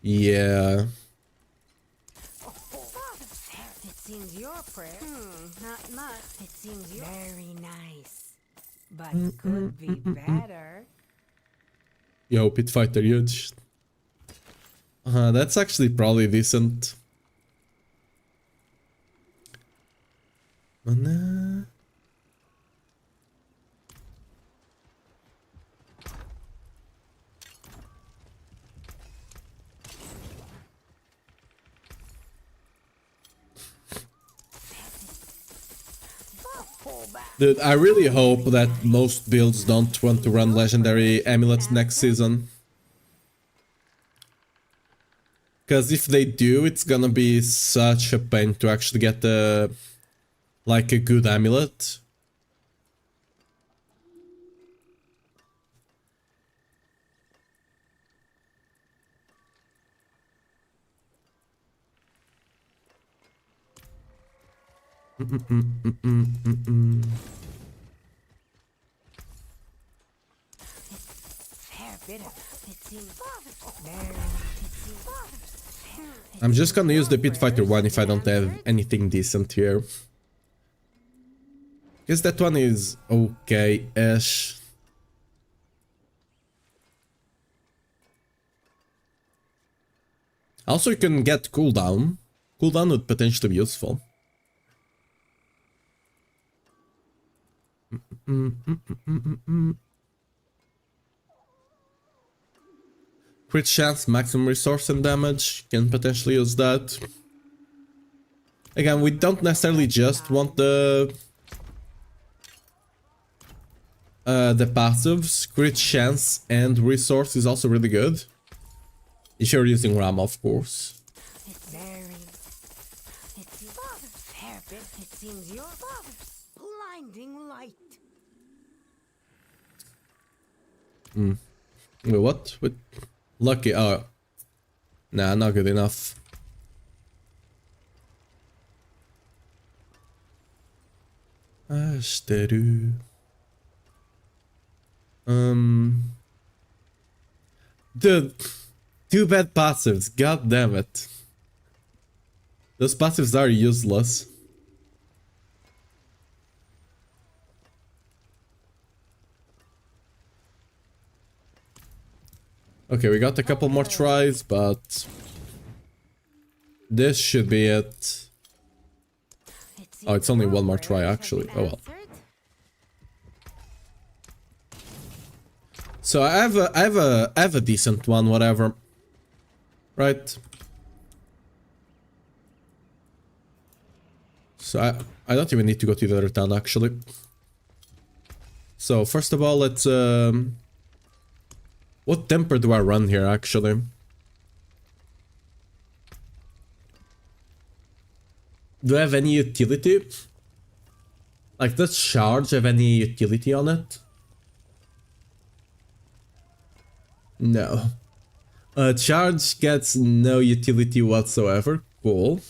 yeah... It seems your prayer. Not much. It seems you're very nice, but could be better. Yo, pit fighter huge. That's actually probably decent. Mana? Dude, I really hope that most builds don't want to run legendary amulets next season. Because if they do, it's gonna be such a pain to actually get like a good amulet. Hair bit of. It seems very. I'm just gonna use the pit fighter one if I don't have anything decent here. Guess that one is okay-ish. Also, you can get cooldown. Cooldown would potentially be useful. Crit chance, maximum resource and damage. Can potentially use that. Again, we don't necessarily just want the passives. Crit chance and resource is also really good. If you're using RAM, of course. It's very. It's your father's hair bit. It seems your father's blinding light. Wait, what? Wait. Lucky. Oh. Nah, not good enough. Ashtaru. Dude. 2 bad passives. God damn it. Those passives are useless. Okay, we got a couple more tries, but this should be it. Oh, it's only one more try, actually. Oh well. So I have a decent one, whatever. Right? So I don't even need to go to the other town, actually. So first of all, let's what temper do I run here, actually? Do I have any utility? Like, does charge have any utility on it? No. Charge gets no utility whatsoever. Cool.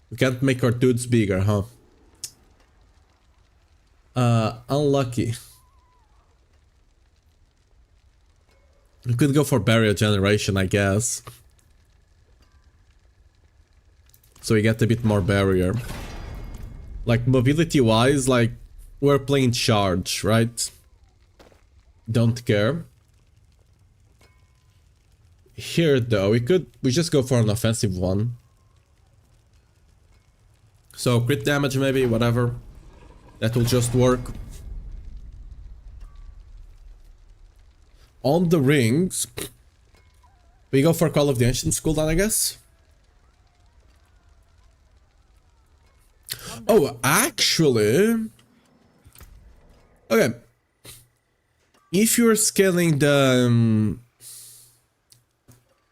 We can't make our dudes bigger, huh? Unlucky. We could go for barrier generation, I guess. So we get a bit more barrier. Like, mobility-wise, like, we're playing charge, right? Don't care. Here, though, we just go for an offensive one. So, crit damage maybe, whatever. That will just work. On the rings, we go for Call of the Ancients cooldown, I guess. Oh, actually... Okay. If you're scaling the...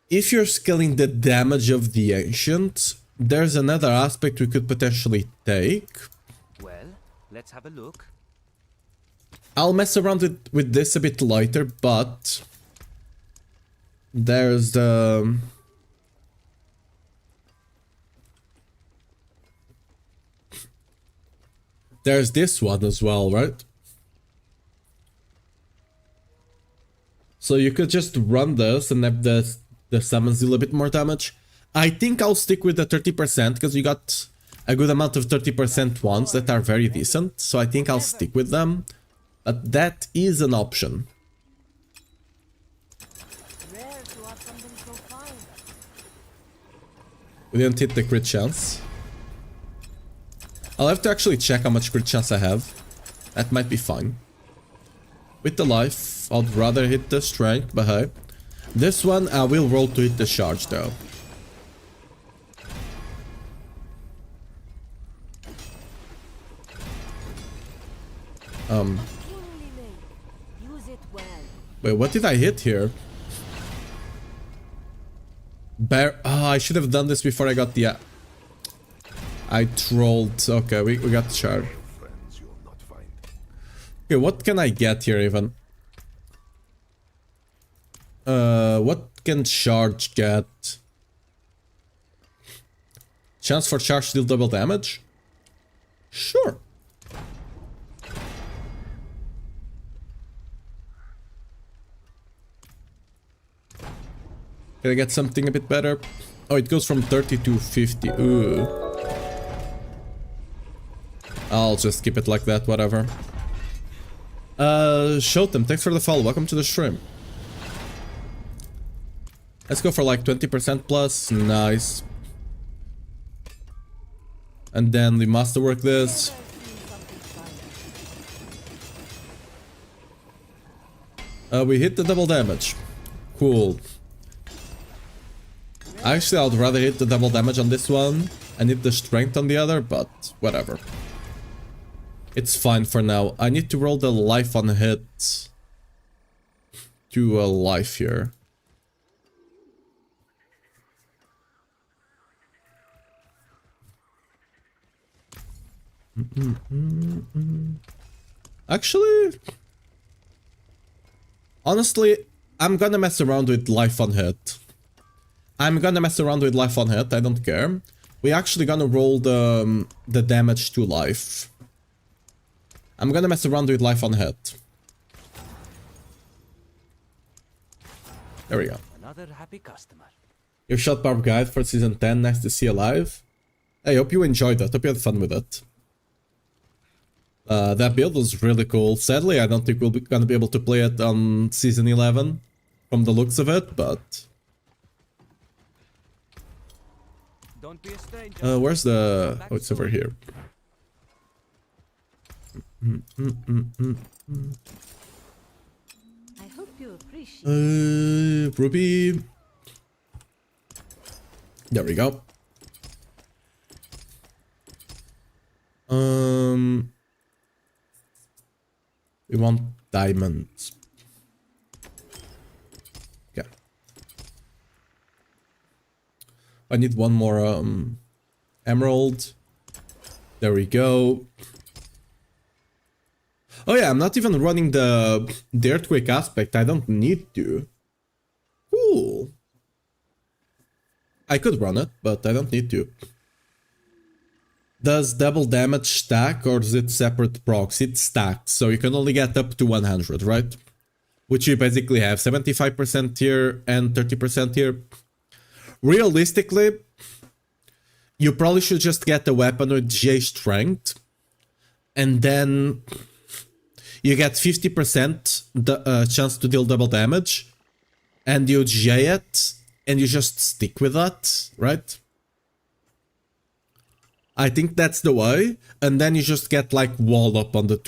if you're scaling the damage of the Ancient, there's another aspect we could potentially take. Well, let's have a look. I'll mess around with this a bit later, but... there's the... there's this one as well, right? So you could just run this and have the summons deal a bit more damage. I think I'll stick with the 30% because you got a good amount of 30% ones that are very decent. So I think I'll stick with them. But that is an option. We didn't hit the crit chance. I'll have to actually check how much crit chance I have. That might be fine. With the life, I'd rather hit the strength, but hey. This one, I will roll to hit the charge though. Wait, what did I hit here? I should have done this before I got the... I trolled. Okay, we got the shard. Friends you'll not find. Okay, what can I get here even? What can charge get? Chance for charge to deal double damage? Sure. Can I get something a bit better? Oh, it goes from 30 to 50. Ooh. I'll just keep it like that, whatever. Shotem, thanks for the follow. Welcome to the stream. Let's go for like 20% plus. Nice. And then we masterwork this. We hit the double damage. Cool. Actually, I'd rather hit the double damage on this one and hit the strength on the other, but whatever. It's fine for now. I need to roll the life on hit to a life here. Actually, honestly, I'm gonna mess around with life on hit. I don't care. We're actually gonna roll the damage to life. I'm gonna mess around with life on hit. There we go. Another happy customer. Your shot Barb guide for season 10, nice to see you live. Hey, hope you enjoyed that, hope you had fun with it. That build was really cool. Sadly, I don't think we'll be gonna be able to play it on Season 11 from the looks of it, but... Don't be a stranger. Where's the... Oh, it's over here. I hope you appreciate. Ruby. There we go. We want diamonds. Okay. I need one more emerald. There we go. Oh yeah, I'm not even running the earthquake aspect. I don't need to. Cool. I could run it, but I don't need to. Does double damage stack or is it separate procs? It's stacked, so you can only get up to 100, right? Which you basically have 75% here and 30% here. Realistically, you probably should just get a weapon with J strength, and then you get 50% the chance to deal double damage, and you J it, and you just stick with that, right? I think that's the way, and then you just get like wall up on the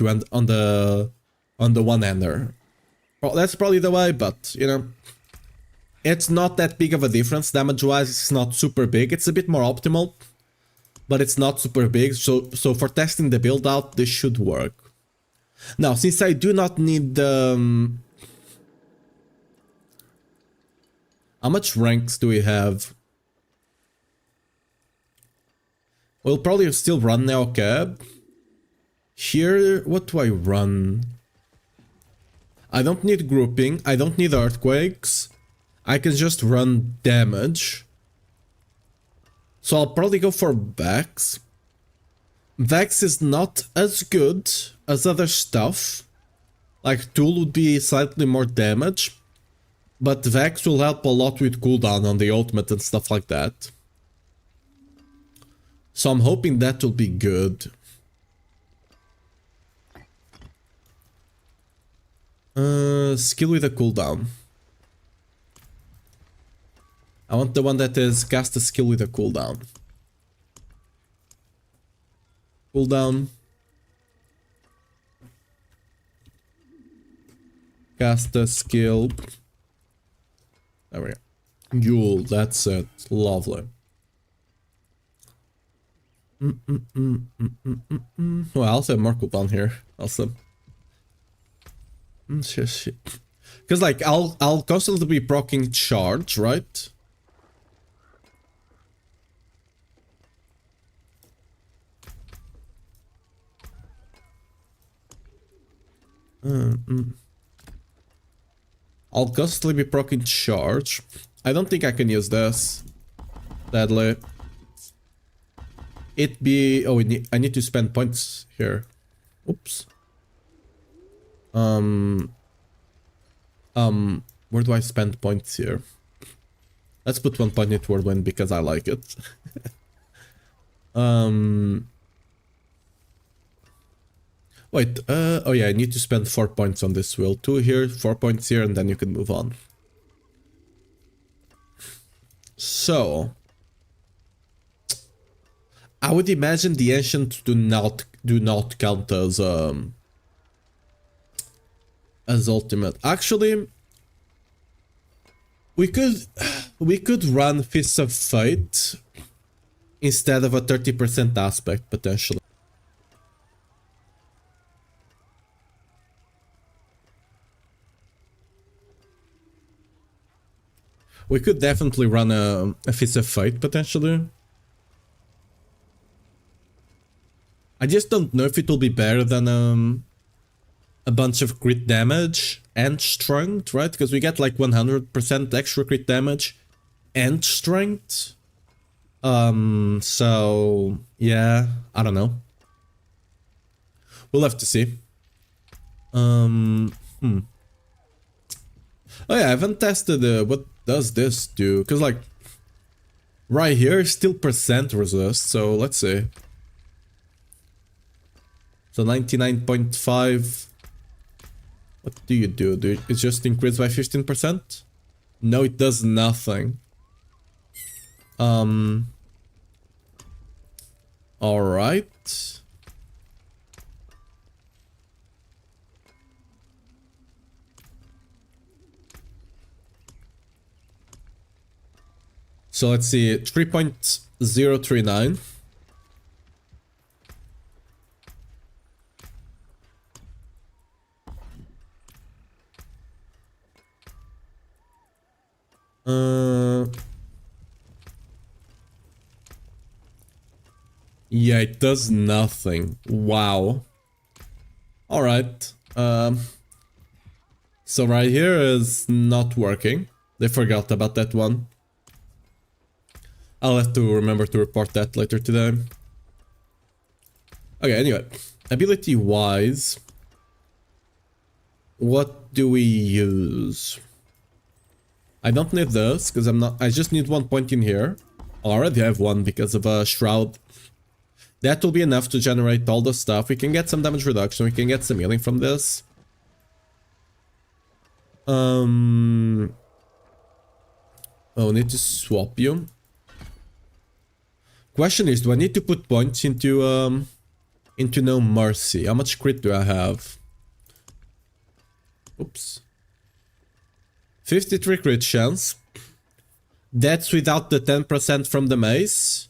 on the one-hander. Well, that's probably the way, but you know, it's not that big of a difference damage-wise. It's not super big. It's a bit more optimal, but it's not super big. So for testing the build out, this should work. Now, since I do not need the... how much ranks do we have? We'll probably still run now, okay? Here, what do I run? I don't need grouping, I don't need earthquakes. I can just run damage. So I'll probably go for Vex. Vex is not as good as other stuff. Like Tool would be slightly more damage. But Vex will help a lot with cooldown on the ultimate and stuff like that. So I'm hoping that will be good. Skill with a cooldown. I want the one that is cast a skill with a cooldown. Cooldown. Cast a skill. There we go. Yule, that's it. Lovely. Well, I also have more cooldown here. Also. Shit. Because like I'll constantly be proccing charge, right? I'll constantly be proccing charge. I don't think I can use this. Sadly. It be... oh, I need to spend points here. Oops. Where do I spend points here? Let's put 1 point into Whirlwind because I like it. Wait, oh yeah, I need to spend 4 points on this wheel. 2 here, 4 points here, and then you can move on. So... I would imagine the Ancients do not count as ultimate. Actually, we could run Fists of Fate instead of a 30% aspect potentially. We could definitely run a Fist of Fate potentially. I just don't know if it will be better than a bunch of crit damage and strength, right? Because we get like 100% extra crit damage and strength. So yeah, I don't know. We'll have to see. Oh yeah, I haven't tested what does this do? Because like right here, still percent resist. So let's see. So 99.5. What do you do? It just increased by 15%? No, it does nothing. Alright. So let's see, 3.039. Yeah, it does nothing. Wow. Alright. So right here is not working. They forgot about that one. I'll have to remember to report that later today. Okay, anyway. Ability-wise, what do we use? I don't need this, because I just need 1 point in here. I already have one because of a shroud. That will be enough to generate all the stuff. We can get some damage reduction, we can get some healing from this. Oh, need to swap you. Question is, do I need to put points into No Mercy? How much crit do I have? Oops. 53 crit chance. That's without the 10% from the mace.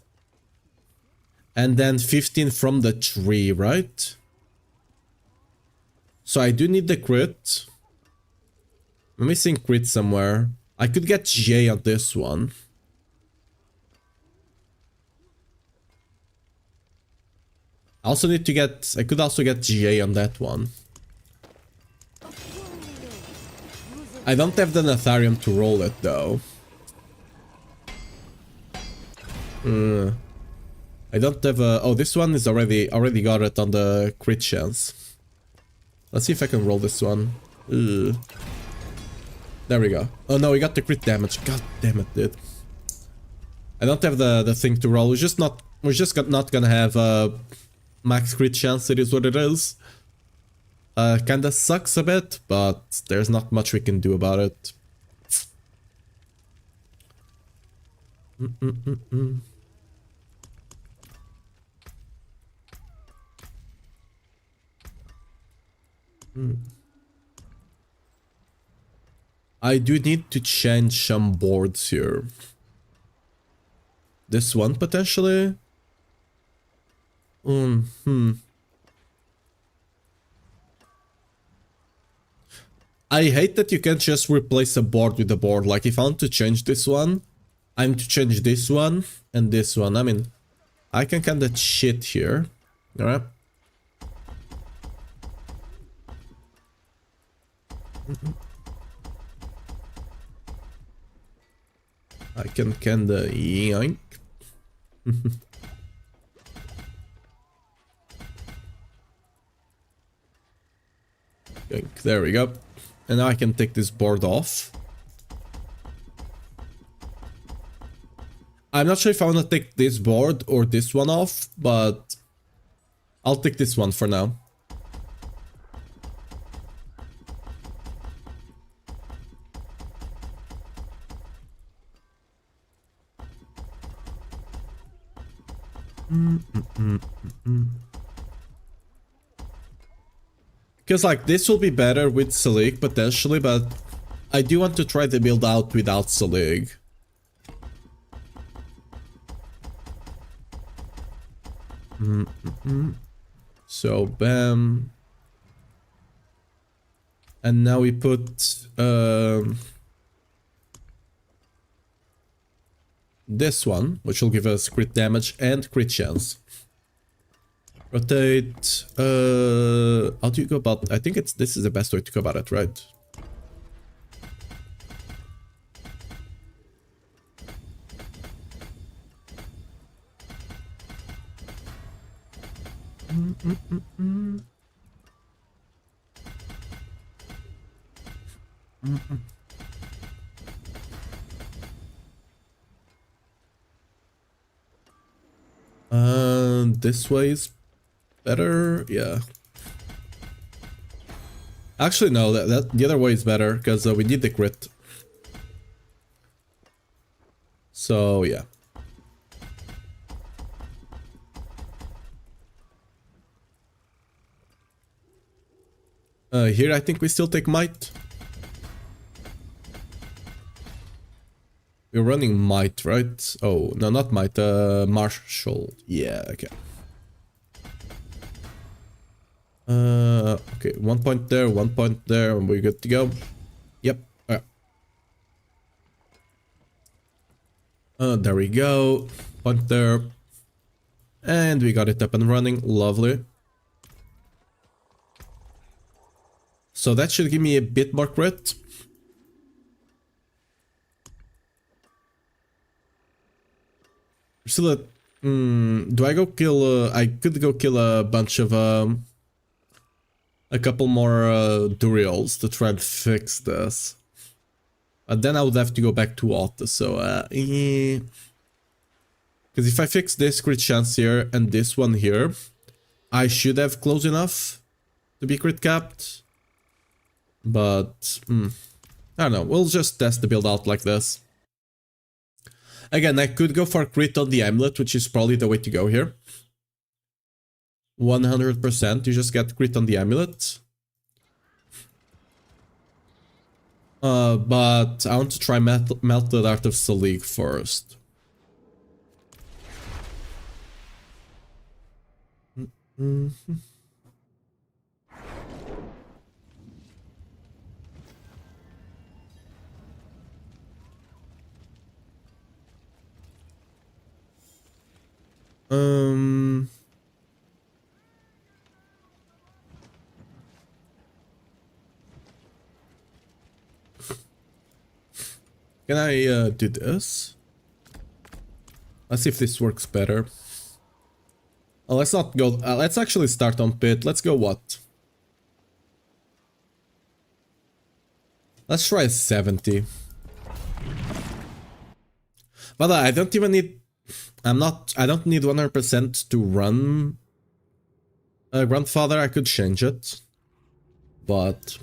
And then 15 from the tree, right? So I do need the crit. I'm missing crit somewhere. I could get J on this one. I also need to get... I could also get J on that one. I don't have the Natharium to roll it though. I don't have a... Oh, this one is already got it on the crit chance. Let's see if I can roll this one. Ugh. There we go. Oh no, we got the crit damage. God damn it, dude. I don't have the thing to roll. We're just not gonna have max crit chance. It is what it is. Kinda sucks a bit, but there's not much we can do about it. I do need to change some boards here. This one potentially? I hate that you can't just replace a board with a board. Like if I want to change this one, I'm to change this one and this one. I mean, I can kinda cheat here. Alright. I can kinda yoink. Yoink. There we go. And now I can take this board off. I'm not sure if I want to take this board or this one off, but I'll take this one for now. Because like this will be better with Selig potentially, but I do want to try the build out without Selig. So bam. And now we put this one, which will give us crit damage and crit chance. Rotate. How do you go about? I think this is the best way to go about it, right? This way is better? Yeah. Actually, no, that the other way is better, because we need the crit. So, yeah. Here I think we still take might. We're running might, right? Oh, no, not might, martial. Yeah, okay. Okay, 1 point there, 1 point there, and we're good to go. Yep. There we go. Point there. And we got it up and running. Lovely. So that should give me a bit more crit. Still do I go kill... I could go kill a bunch of... a couple more Durials to try to fix this. But then I would have to go back to auto, so... Because if I fix this crit chance here and this one here, I should have close enough to be crit capped. But, I don't know, we'll just test the build out like this. Again, I could go for crit on the amulet, which is probably the way to go here. 100%, you just get crit on the amulet. But I want to try melt the Art of Selig first. Can I do this? Let's see if this works better. Oh, let's not go... let's actually start on pit. Let's go what? Let's try 70. But I don't even need... I don't need 100% to run... Grandfather, I could change it. But...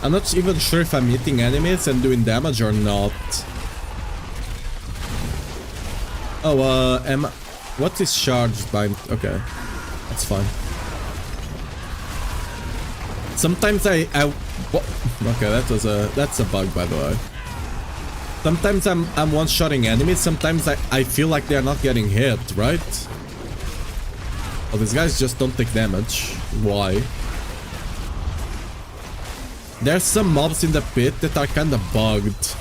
I'm not even sure if I'm hitting enemies and doing damage or not. Oh, what is charged by... Okay, that's fine. Sometimes what? Okay, that's a bug, by the way. Sometimes I'm one-shotting enemies, sometimes I feel like they're not getting hit, right? Oh, these guys just don't take damage. Why? There's some mobs in the pit that are kinda bugged.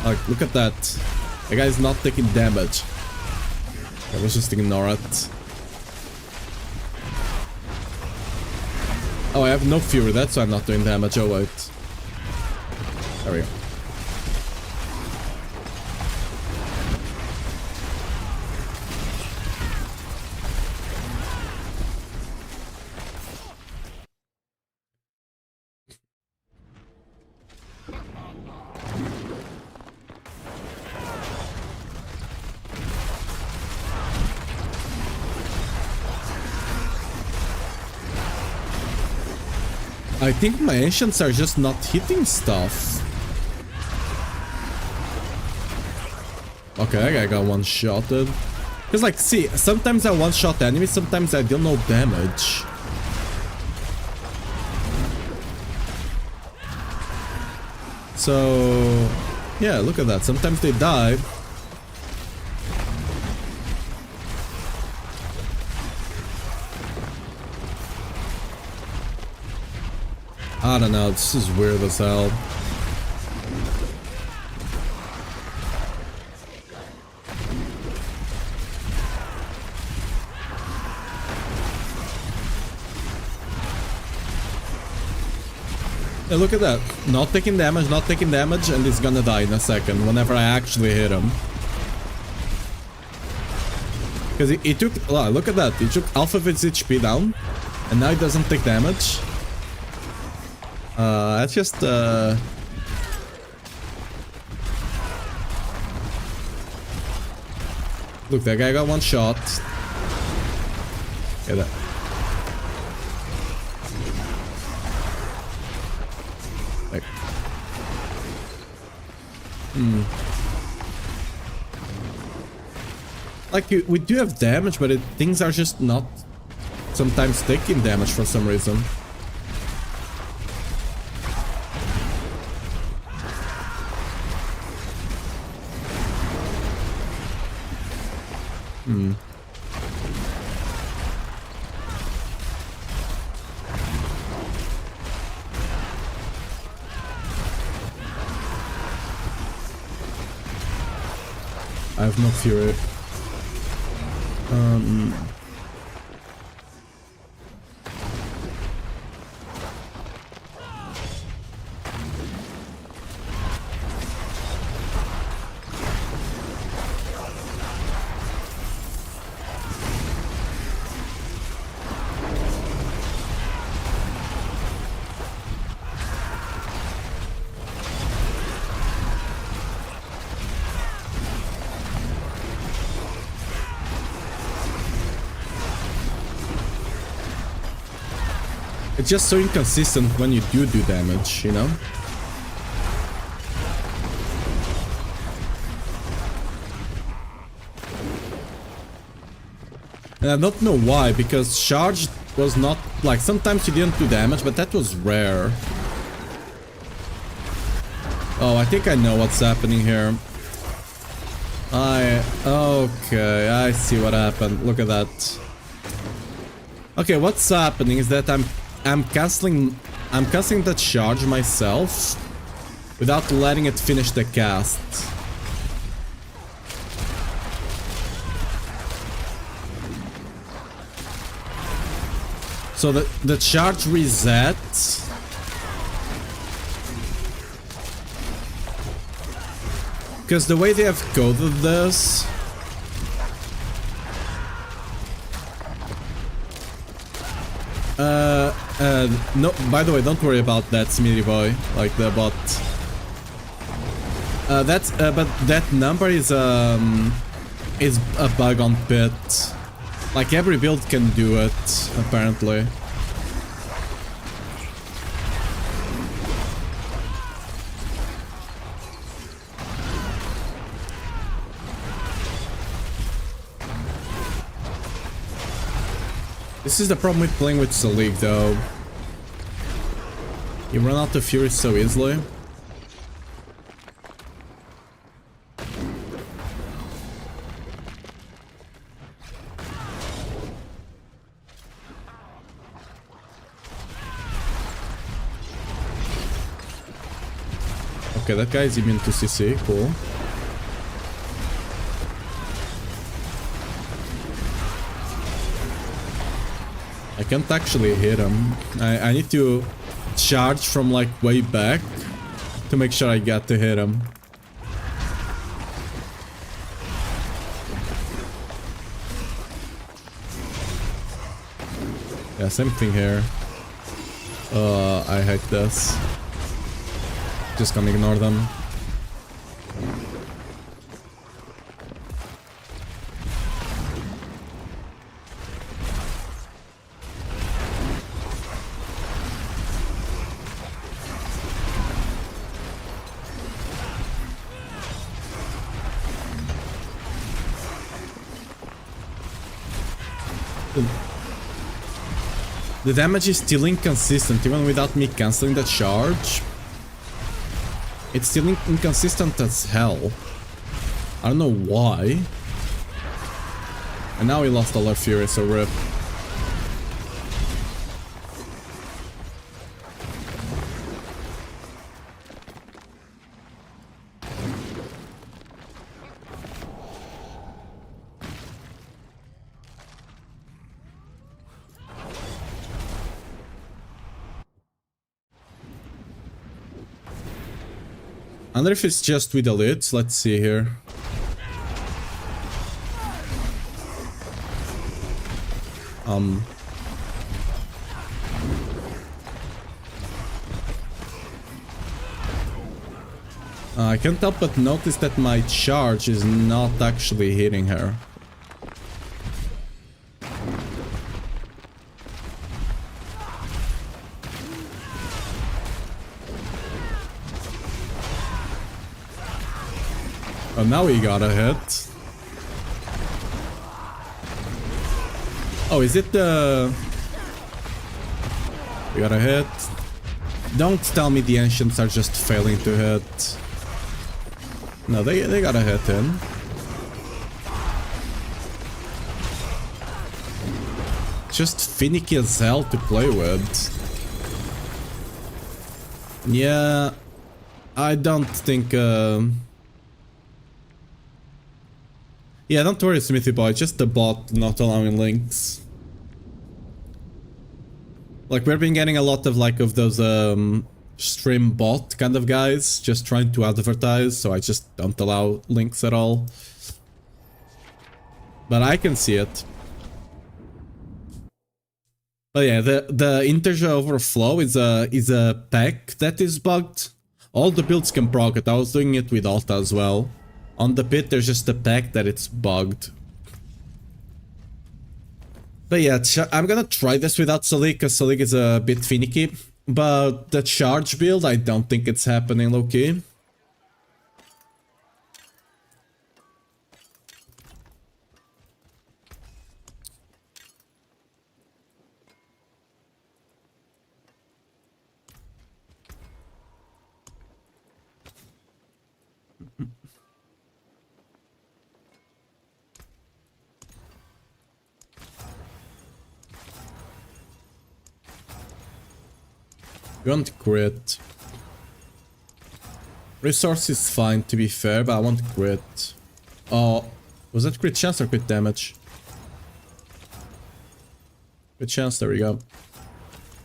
Like, look at that. The guy's not taking damage. Okay, let's just ignore it. Oh, I have no fury, that's why I'm not doing damage. Oh, wait. There we go. I think my ancients are just not hitting stuff. Okay, I got one-shotted. Because, like, see, sometimes I one-shot enemies, sometimes I deal no damage. So, yeah, look at that. Sometimes they die. I don't know, this is weird as hell. Hey, look at that. Not taking damage, and he's gonna die in a second whenever I actually hit him. Because he took... Oh, look at that. He took half of its HP down, and now he doesn't take damage. That's just... Look, that guy got one shot. Get that. Like... Like, we do have damage, but things are just not sometimes taking damage for some reason. I have no fury. It's just so inconsistent when you do damage, you know? And I don't know why, because charge was not... Like, sometimes you didn't do damage, but that was rare. Oh, I think I know what's happening here. Okay, I see what happened. Look at that. Okay, what's happening is that I'm canceling the charge myself without letting it finish the cast. So the charge resets. Because the way they have coded this... no, by the way, don't worry about that, Smitty boy, like the bot. But that number is a bug on Pit. Like, every build can do it, apparently. This is the problem with playing with Selig, though. You run out of fury so easily. Okay, that guy is immune to CC, cool. I can't actually hit him. I need to charge from like way back to make sure I get to hit him. Yeah, same thing here. I hate this. Just gonna ignore them. The damage is still inconsistent, even without me cancelling the charge. It's still inconsistent as hell. I don't know why. And now we lost all our fury, so rip. I wonder if it's just with elites. Let's see here. I can't help but notice that my charge is not actually hitting her. Oh, now we got a hit. Oh, is it the... We got a hit. Don't tell me the ancients are just failing to hit. No, they got a hit in. Just finicky as hell to play with. Yeah, I don't think... Yeah, don't worry, Smithy boy, just the bot not allowing links. Like, we've been getting a lot of, like, of those, stream bot kind of guys, just trying to advertise, so I just don't allow links at all. But I can see it. But yeah, the integer overflow is a pack that is bugged. All the builds can proc it, I was doing it with Alta as well. On the pit, there's just a pack that it's bugged. But yeah, I'm gonna try this without Salik, because Salik is a bit finicky. But the charge build, I don't think it's happening low-key. We want crit. Resource is fine, to be fair, but I want crit. Oh, was that crit chance or crit damage? Crit chance, there we go.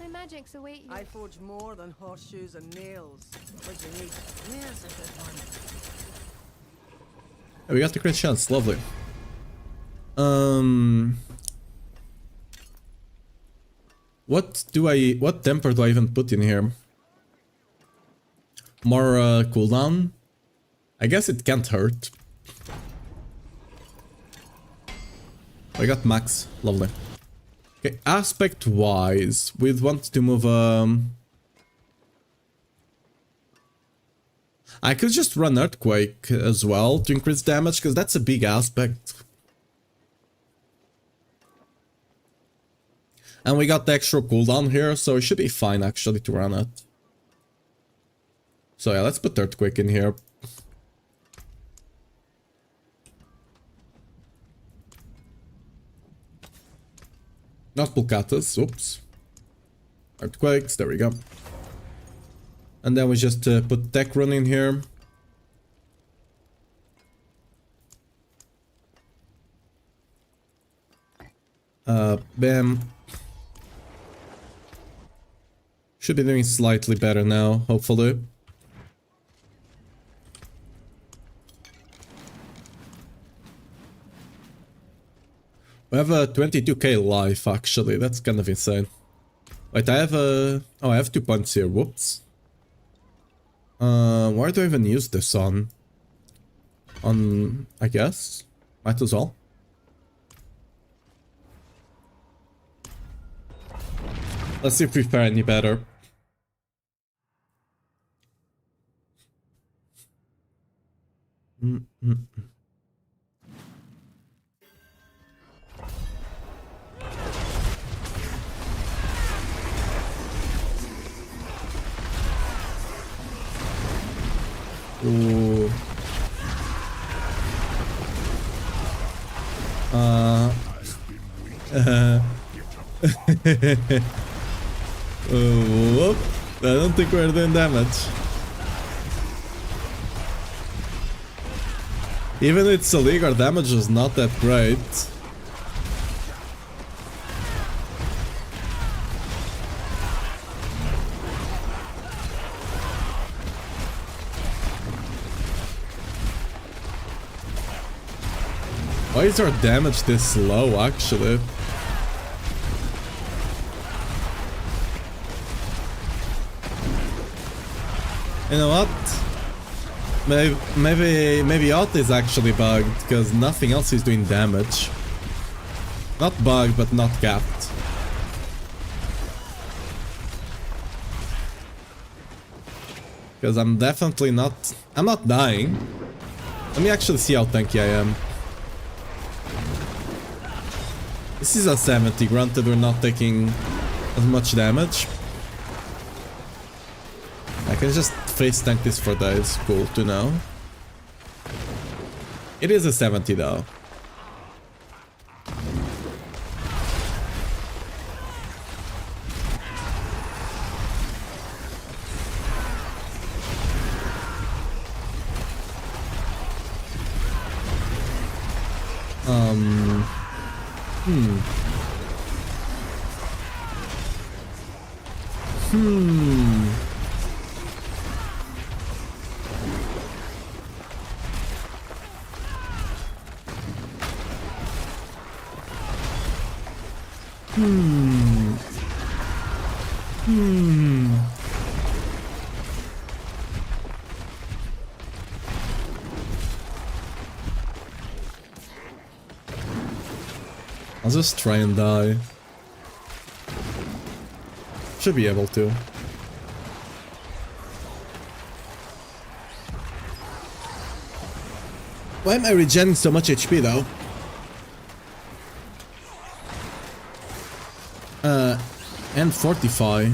My magics await you. I forge more than horseshoes and nails. What do you need? Nails a good one. Yeah, we got the crit chance, lovely. What temper do I even put in here? More cooldown? I guess it can't hurt. I got max, lovely. Okay, aspect wise, we'd want to move I could just run Earthquake as well to increase damage, because that's a big aspect. And we got the extra cooldown here, so it should be fine actually to run it. So yeah, let's put Earthquake in here. Not Pulcatas, oops. Earthquakes, there we go. And then we just put Tech Run in here. Bam. Should be doing slightly better now, hopefully. We have a 22k life, actually. That's kind of insane. Wait, I have a... Oh, I have 2 points here. Whoops. Where do I even use this on? On... I guess? Might as well. Let's see if we fare any better. Ooh. Whoop. I don't think we're doing damage. Even with Selig, our damage was not that great. Why is our damage this low, actually? You know what? Maybe Alt is actually bugged, because nothing else is doing damage. Not bugged, but not capped. Because I'm definitely not... I'm not dying. Let me actually see how tanky I am. This is a 70, granted we're not taking as much damage. I can just face tank this for days, cool to know. It is a 70 though. I'll just try and die. Should be able to. Why am I regenerating so much HP though? And fortify.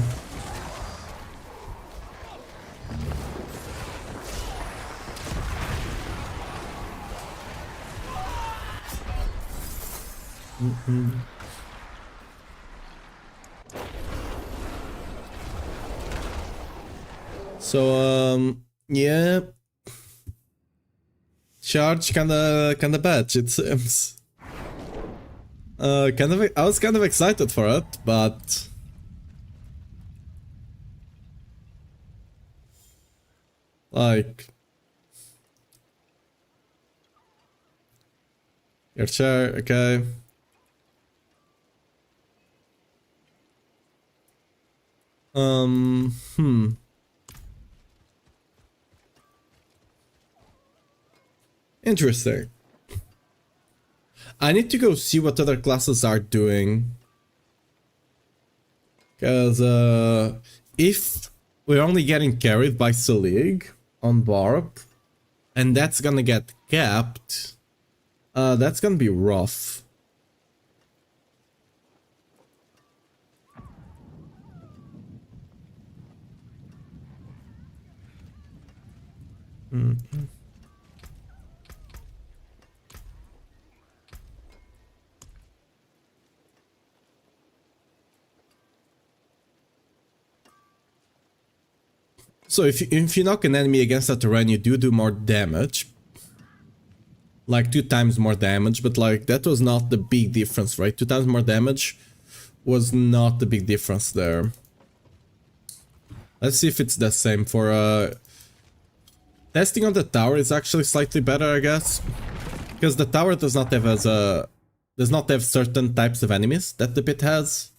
So, yeah. Charge kinda bad, it seems. I was kind of excited for it, but... Like... Your chair, okay. Interesting. I need to go see what other classes are doing. Because, if we're only getting carried by Selig on Barb, and that's gonna get capped, that's gonna be rough. So if you knock an enemy against a terrain, you do more damage. Like 2 times more damage, but like that was not the big difference, right? 2 times more damage was not the big difference there. Let's see if it's the same for testing on the tower is actually slightly better, I guess. Because the tower does not have certain types of enemies that the pit has.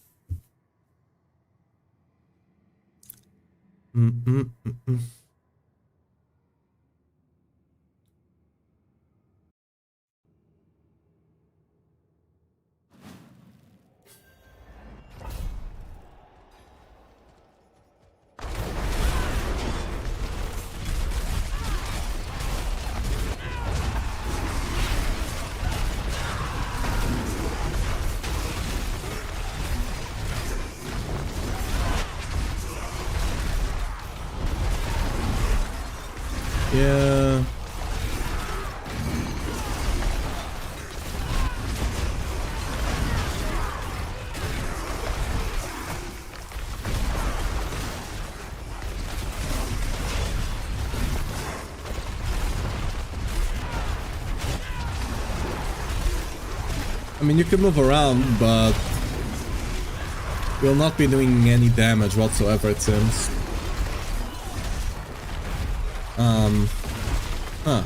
Yeah. I mean, you can move around, but you'll not be doing any damage whatsoever, it seems. Huh.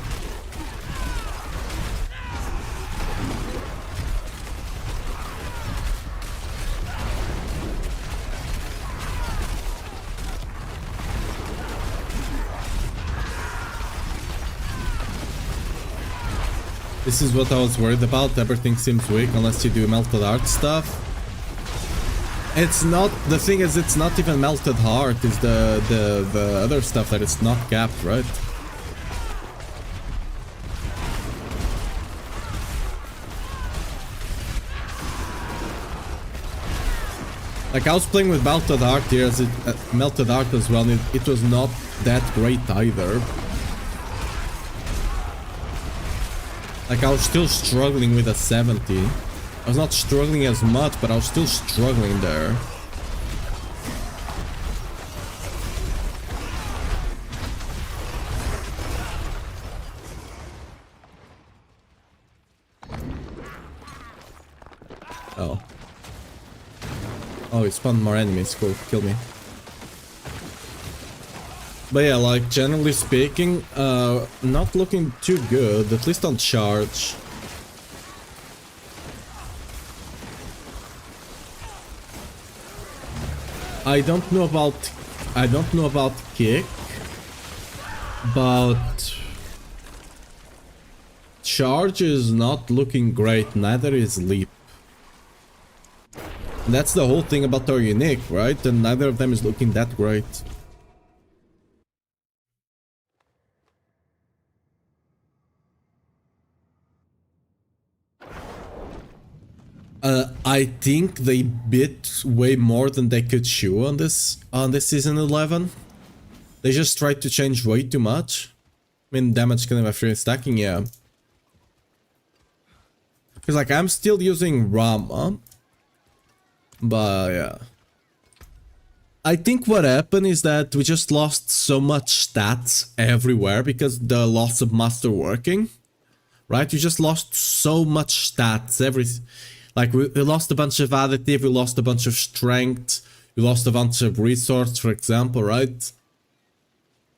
This is what I was worried about. Everything seems weak unless you do melted art stuff. It's not, the thing is, it's not even melted heart, it's the other stuff that it's not capped, right? Like, I was playing with melted heart here, as melted heart as well, and it was not that great either. Like, I was still struggling with a 70. I was not struggling as much, but I was still struggling there. Oh. Oh, it spawned more enemies. Cool. Kill me. But yeah, like, generally speaking, not looking too good, at least on charge. I don't know about kick, but charge is not looking great, neither is leap. That's the whole thing about our unique, right? And neither of them is looking that great. I think they bit way more than they could chew on this season 11. They just tried to change way too much. I mean, damage kind of after stacking, yeah. Because, like, I'm still using Rama. But, yeah. I think what happened is that we just lost so much stats everywhere because the loss of masterworking. Right? We just lost so much stats. Like, we lost a bunch of additive, we lost a bunch of strength, we lost a bunch of resource, for example, right?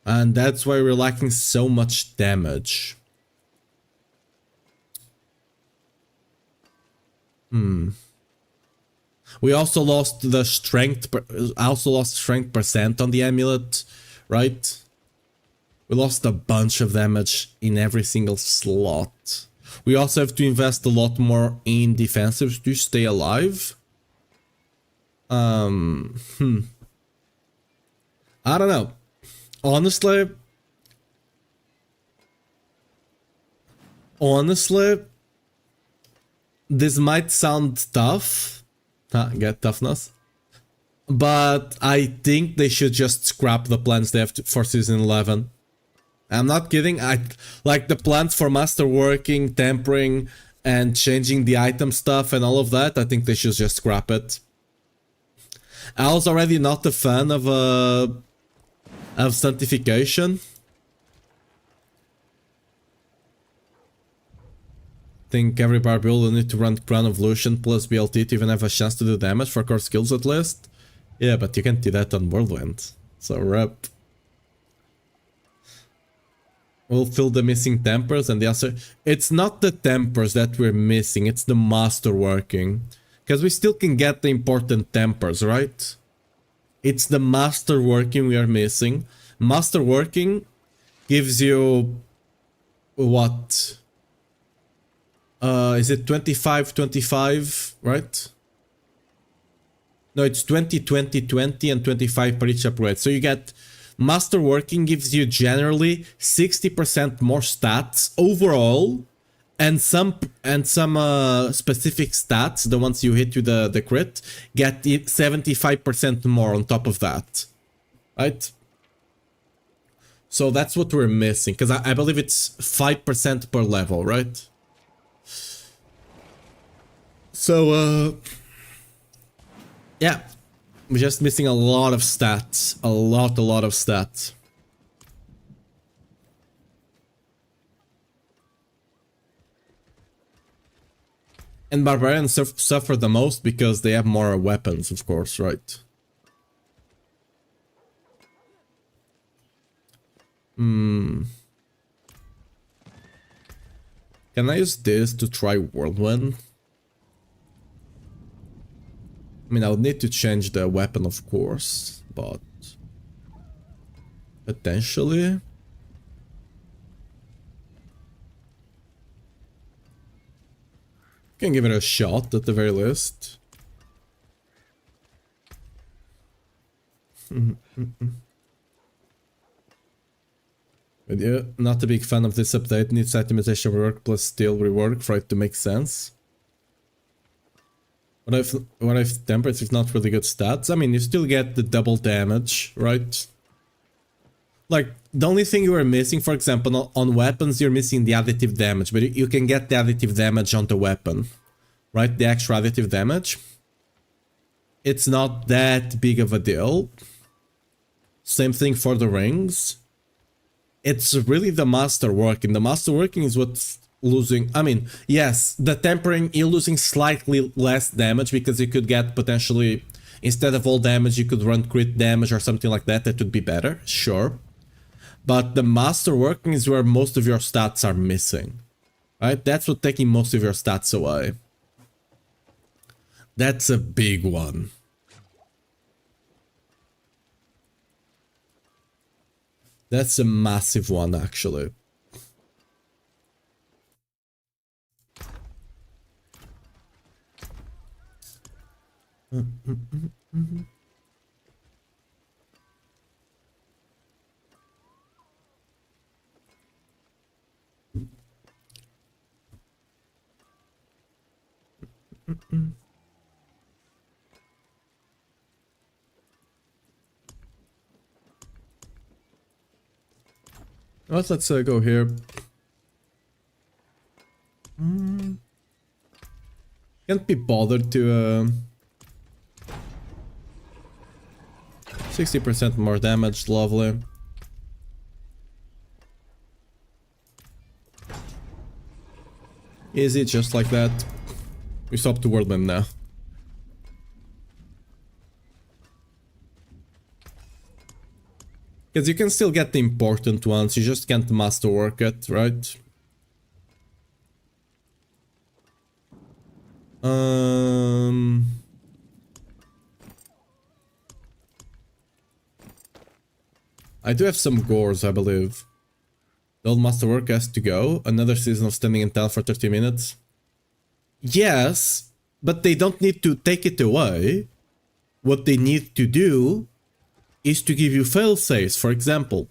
And that's why we're lacking so much damage. We also lost the strength, strength percent on the amulet, right? We lost a bunch of damage in every single slot. We also have to invest a lot more in defensives to stay alive. I don't know. Honestly, this might sound tough. Get toughness. But I think they should just scrap the plans they have for season 11. I'm not kidding. I like the plans for masterworking, tempering, and changing the item stuff and all of that. I think they should just scrap it. I was already not a fan of sanctification. Think every Barb will need to run Crown of Lucian plus BLT to even have a chance to do damage for core skills at least. Yeah, but you can't do that on Whirlwind. So rep. We'll fill the missing tempers, and the answer... It's not the tempers that we're missing, it's the masterworking. Because we still can get the important tempers, right? It's the masterworking we are missing. Masterworking gives you... What? Is it 25-25, right? No, it's 20-20-20 and 25 per each upgrade. So you get... Masterworking gives you generally 60% more stats overall, and some specific stats, the ones you hit with the crit, get 75% more on top of that, right? So that's what we're missing, because I believe it's 5% per level, right? So, yeah. We're just missing a lot of stats. A lot of stats. And barbarians suffer the most because they have more weapons, of course, right? Can I use this to try Whirlwind? I mean, I would need to change the weapon, of course, but potentially. Can give it a shot at the very least. But yeah, not a big fan of this update. Needs itemization rework plus steel rework for it to make sense. What if tempers is not really good stats? I mean, you still get the double damage, right? Like, the only thing you are missing, for example, on weapons, you're missing the additive damage, but you can get the additive damage on the weapon, right? The extra additive damage. It's not that big of a deal. Same thing for the rings. It's really the masterworking. The masterworking is what's losing. I mean, yes, the tempering, you're losing slightly less damage because you could get potentially, instead of all damage, you could run crit damage or something like that. That would be better, sure. But the masterworking is where most of your stats are missing, right? That's what's taking most of your stats away. That's a big one. That's a massive one, actually. Well, let's go here. Can't be bothered to 60% more damage, lovely. Easy, just like that. We stop to Worldman now. Because you can still get the important ones, you just can't masterwork it, right? I do have some gores, I believe. The old masterwork has to go. Another season of standing in town for 30 minutes. Yes, but they don't need to take it away. What they need to do is to give you failsafes. For example,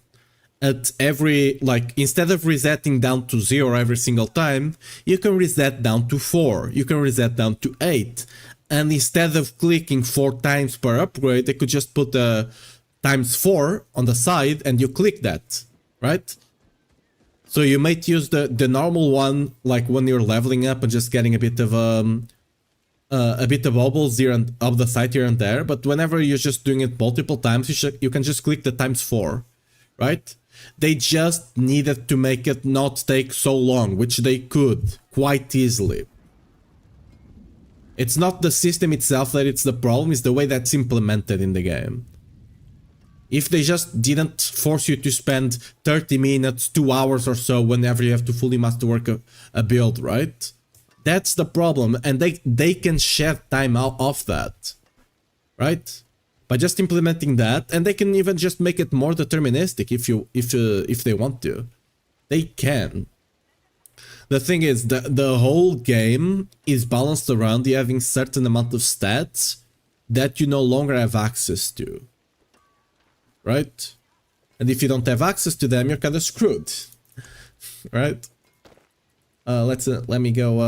at every, like, instead of resetting down to 0 every single time, you can reset down to 4, you can reset down to 8, and instead of clicking 4 times per upgrade, they could just put a ×4 on the side and you click that, right? So you might use the normal one, like when you're leveling up and just getting a bit of bubbles here and up the side here and there, but whenever you're just doing it multiple times, you can just click the ×4, right? They just needed to make it not take so long, which they could quite easily. It's not the system itself that it's the problem, it's the way that's implemented in the game. If they just didn't force you to spend 30 minutes, 2 hours or so whenever you have to fully masterwork a build, right? That's the problem, and they can shed time out of that, right? By just implementing that, and they can even just make it more deterministic if they want to. They can. The thing is, the whole game is balanced around you having certain amount of stats that you no longer have access to, right? And if you don't have access to them, you're kind of screwed, right? Let me go.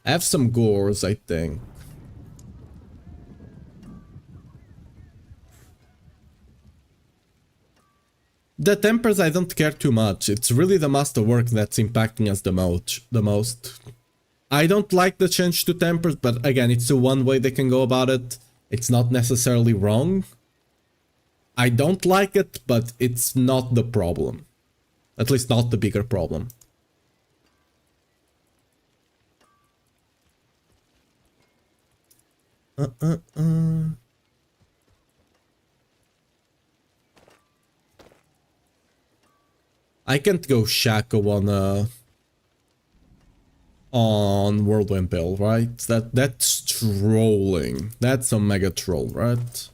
I have some gores, I think. The tempers I don't care too much. It's really the masterwork that's impacting us the most. I don't like the change to tempers, but again, it's the one way they can go about it. It's not necessarily wrong. I don't like it, but it's not the problem. At least not the bigger problem. I can't go Shaco on Whirlwind Bill, right? That's trolling. That's a mega troll, right?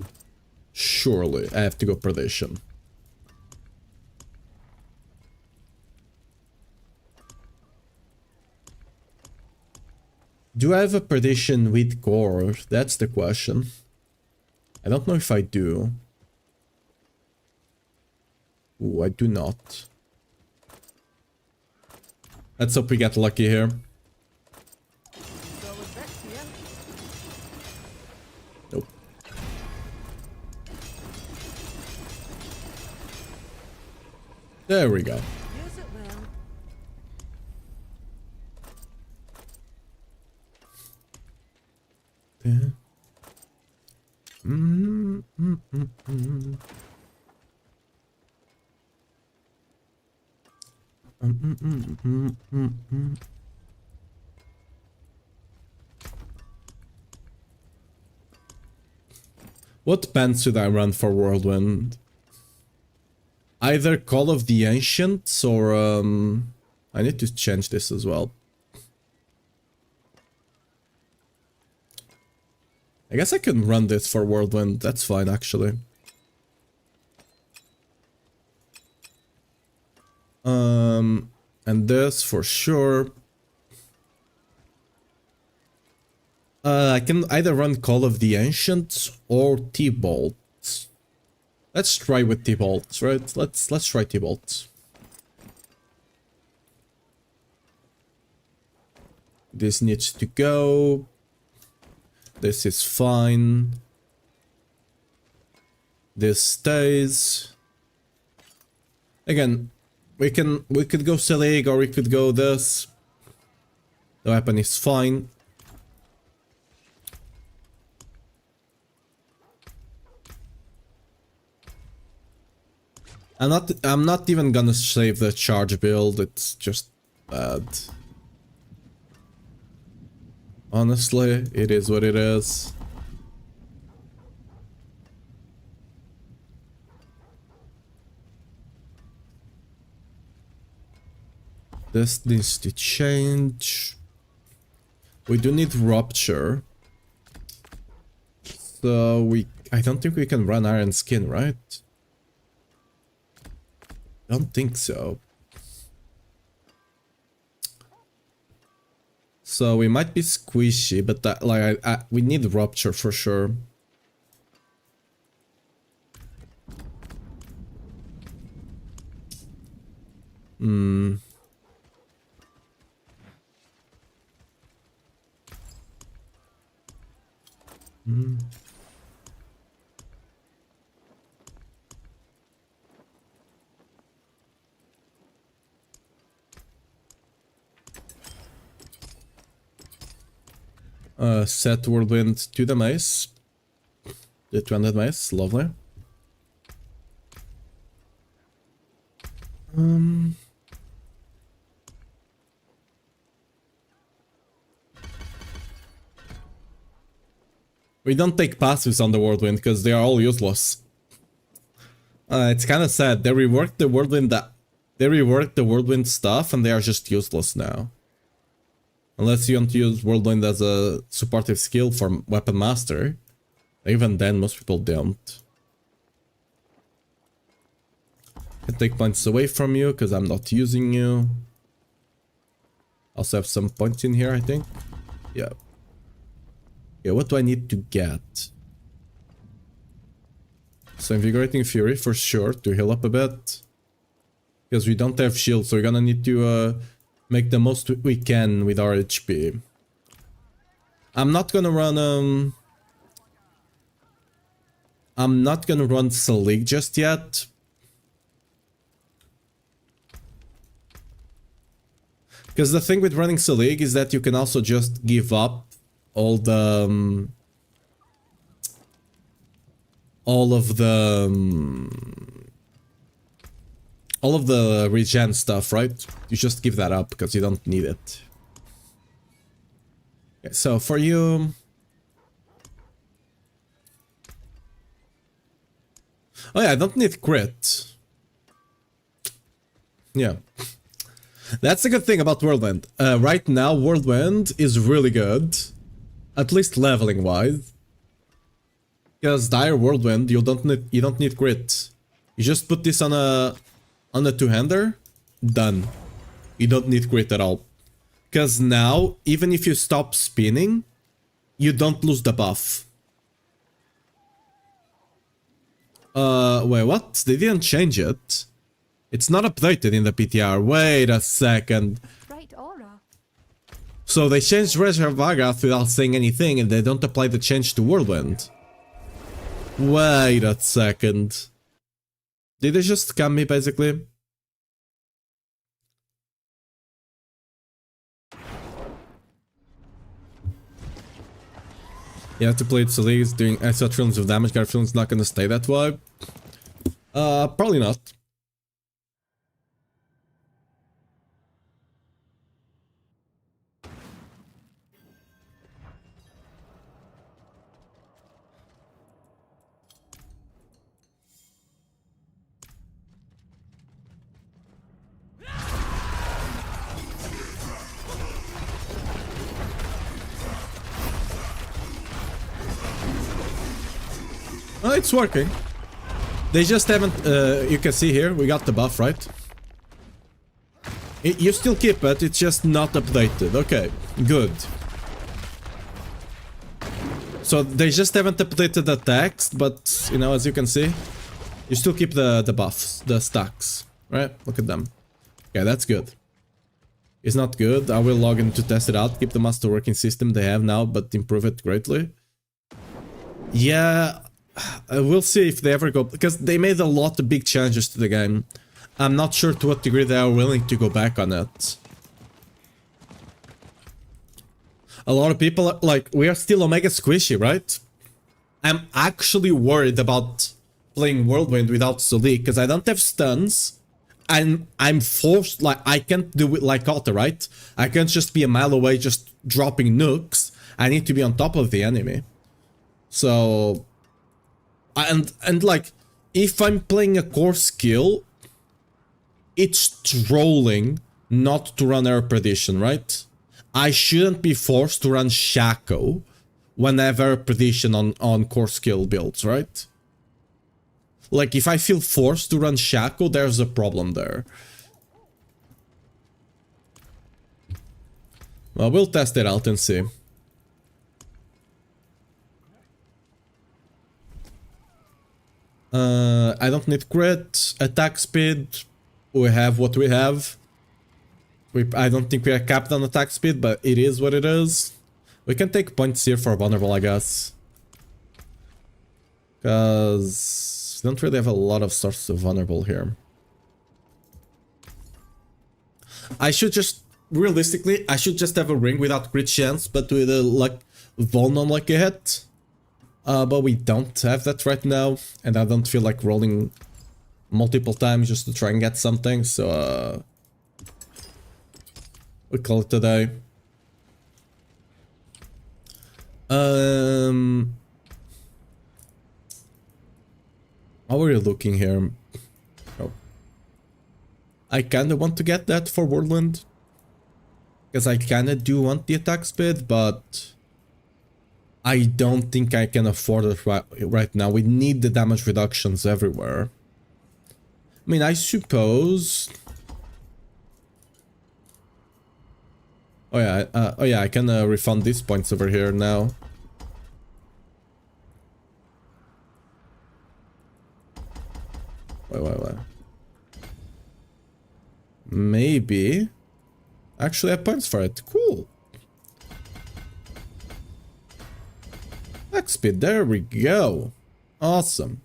Surely I have to go Perdition. Do I have a perdition with core? That's the question. I don't know if I do. Ooh, I do not. Let's hope we get lucky here. So with Bex here. Nope. There we go. Use it well. There. What band should I run for Whirlwind? Either Call of the Ancients or I need to change this as well. I guess I can run this for Whirlwind, that's fine actually. And this for sure. I can either run Call of the Ancients or T-Bolt. Let's try with T-Bolt, right? Let's try T-Bolt. This needs to go. This is fine. This stays. Again, we could go Selig or we could go this. The weapon is fine. I'm not even gonna save the charge build, it's just bad. Honestly, it is what it is. This needs to change. We do need Rupture. So I don't think we can run Iron Skin, right? Don't think so. So we might be squishy, but that, like we need Rupture for sure. Hmm. Hmm. Set Whirlwind to the mace. The 200 mace, lovely. We don't take passives on the Whirlwind because they are all useless. It's kind of sad. They reworked the Whirlwind stuff and they are just useless now. Unless you want to use Whirlwind as a supportive skill for Weapon Master. Even then, most people don't. Can take points away from you, because I'm not using you. Also have some points in here, I think. Yeah. Yeah, what do I need to get? So Invigorating Fury, for sure, to heal up a bit. Because we don't have shield, so we're gonna need to... make the most we can with our HP. I'm not gonna run Selig just yet. Because the thing with running Selig is that you can also just give up all the all of the regen stuff, right? You just give that up because you don't need it. Okay, so for you... Oh yeah, I don't need crit. Yeah. That's the good thing about Whirlwind. Right now, Whirlwind is really good. At least leveling wise. Because Dire Whirlwind, you don't need crit. You just put this on a two-hander, done. You don't need crit at all. Because now, even if you stop spinning, you don't lose the buff. Wait, what? They didn't change it. It's not updated in the PTR. Wait a second. Bright aura. So they changed Reservoir Vargoth without saying anything, and they don't apply the change to Whirlwind. Wait a second. Did they just scam me, basically? You have to play it so he's doing extra trillions of damage. Got a feeling it's not gonna stay that way. Probably not. Oh, it's working. They just haven't, you can see here, we got the buff, right? You still keep it, it's just not updated. Okay, good. So they just haven't updated the text, but, you know, as you can see, you still keep the buffs, the stacks, right? Look at them. Okay, that's good. It's not good. I will log in to test it out, keep the master working system they have now, but improve it greatly. Yeah, we'll see if they ever go, because they made a lot of big changes to the game. I'm not sure to what degree they are willing to go back on it. A lot of people are like, we are still Omega Squishy, right? I'm actually worried about playing Whirlwind without Soli, because I don't have stuns. And I'm forced, like, I can't do it like Otter, right? I can't just be a mile away just dropping nukes. I need to be on top of the enemy. So... And like, if I'm playing a core skill, it's trolling not to run Air Perdition, right? I shouldn't be forced to run Shaco when I have Air Perdition on core skill builds, right? Like, if I feel forced to run Shaco, there's a problem there. Well, we'll test it out and see. I don't need crit, attack speed, we have what we have. I don't think we are capped on attack speed, but it is what it is. We can take points here for vulnerable, I guess. Because we don't really have a lot of sources of vulnerable here. I should just, realistically, I should just have a ring without crit chance, but with a like vuln on like a hit. But we don't have that right now, and I don't feel like rolling multiple times just to try and get something, so we call it today. How are you looking here? Oh. I kinda want to get that for Whirlwind, because I kinda do want the attack speed, but I don't think I can afford it right now. We need the damage reductions everywhere. I mean, I suppose... Oh yeah, I can refund these points over here now. Wait. Maybe. Actually, I have points for it. Cool. Attack speed, there we go. Awesome.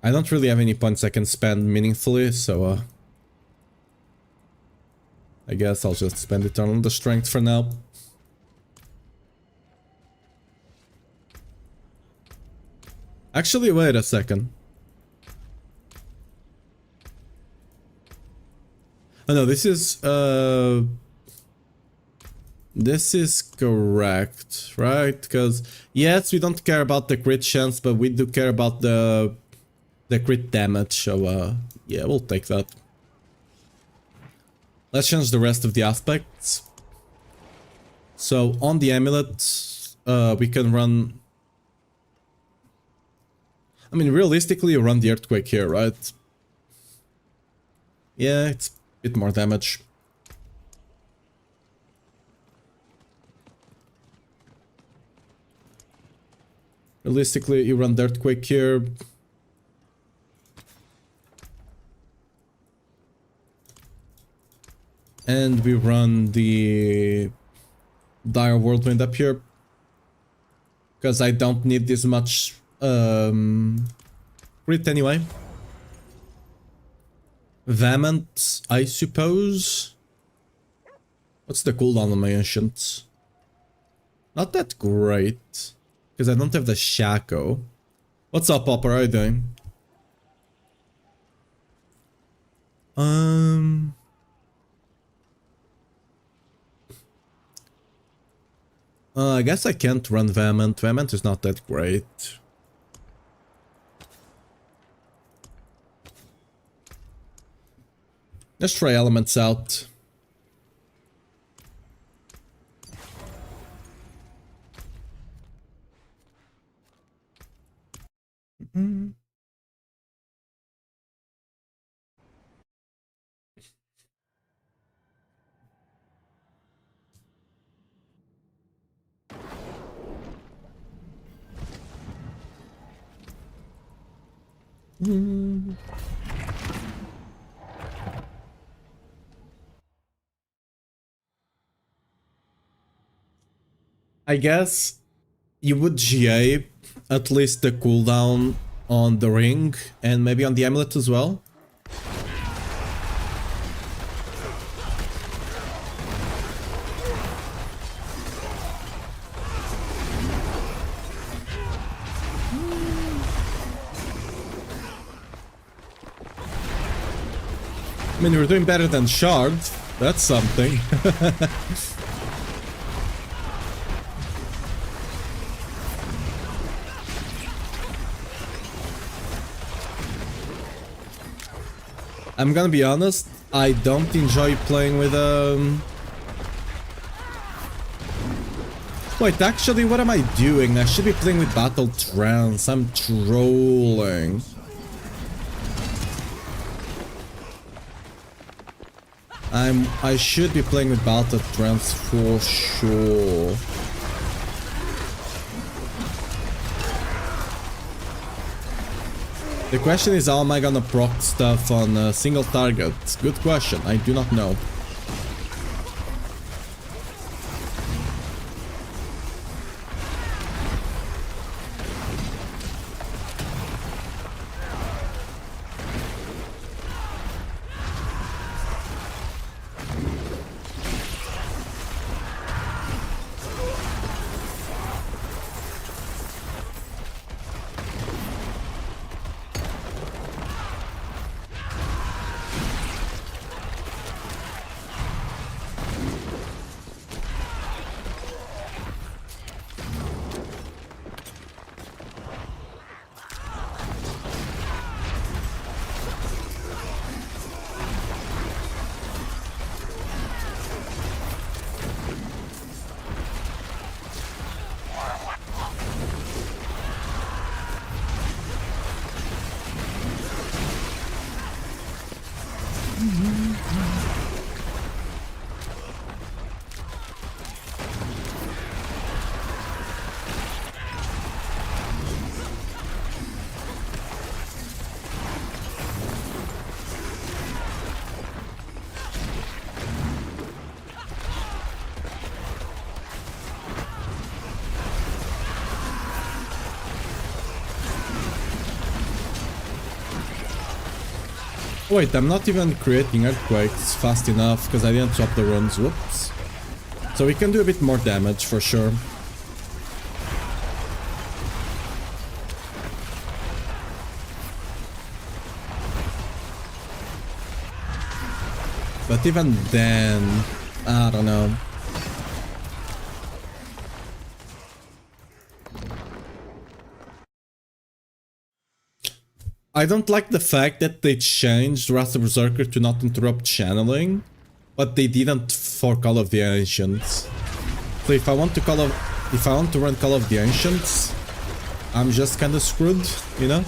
I don't really have any points I can spend meaningfully, so I guess I'll just spend it on the strength for now. Actually, wait a second. Oh no, this is correct, right? Because yes, we don't care about the crit chance, but we do care about the crit damage. So yeah, we'll take that. Let's change the rest of the aspects. So on the amulet, we can run. I mean, realistically, you run the Earthquake here, right? Yeah, it's a bit more damage. Realistically, you run the Earthquake here. And we run the Dire Whirlwind up here. Because I don't need this much crit anyway. Vehement, I suppose. What's the cooldown on my Ancient? Not that great. Because I don't have the Shaco. What's up, Popper? How are you doing? I guess I can't run Vehement. Vehement is not that great. Let's try Elements out. I guess you would GA at least the cooldown on the ring and maybe on the amulet as well. I mean, you're doing better than Shard. That's something. I'm gonna be honest, I don't enjoy playing with Wait, actually, what am I doing? I should be playing with Battle Trance. I'm trolling. I should be playing with Battle Trance for sure. The question is, how am I gonna proc stuff on a single target? Good question, I do not know. Wait, I'm not even creating earthquakes fast enough because I didn't swap the runes. Whoops. So we can do a bit more damage for sure. But even then, I don't know. I don't like the fact that they changed Wrath of Berserker to not interrupt channeling, but they didn't for Call of the Ancients. So if I want to run Call of the Ancients, I'm just kind of screwed, you know?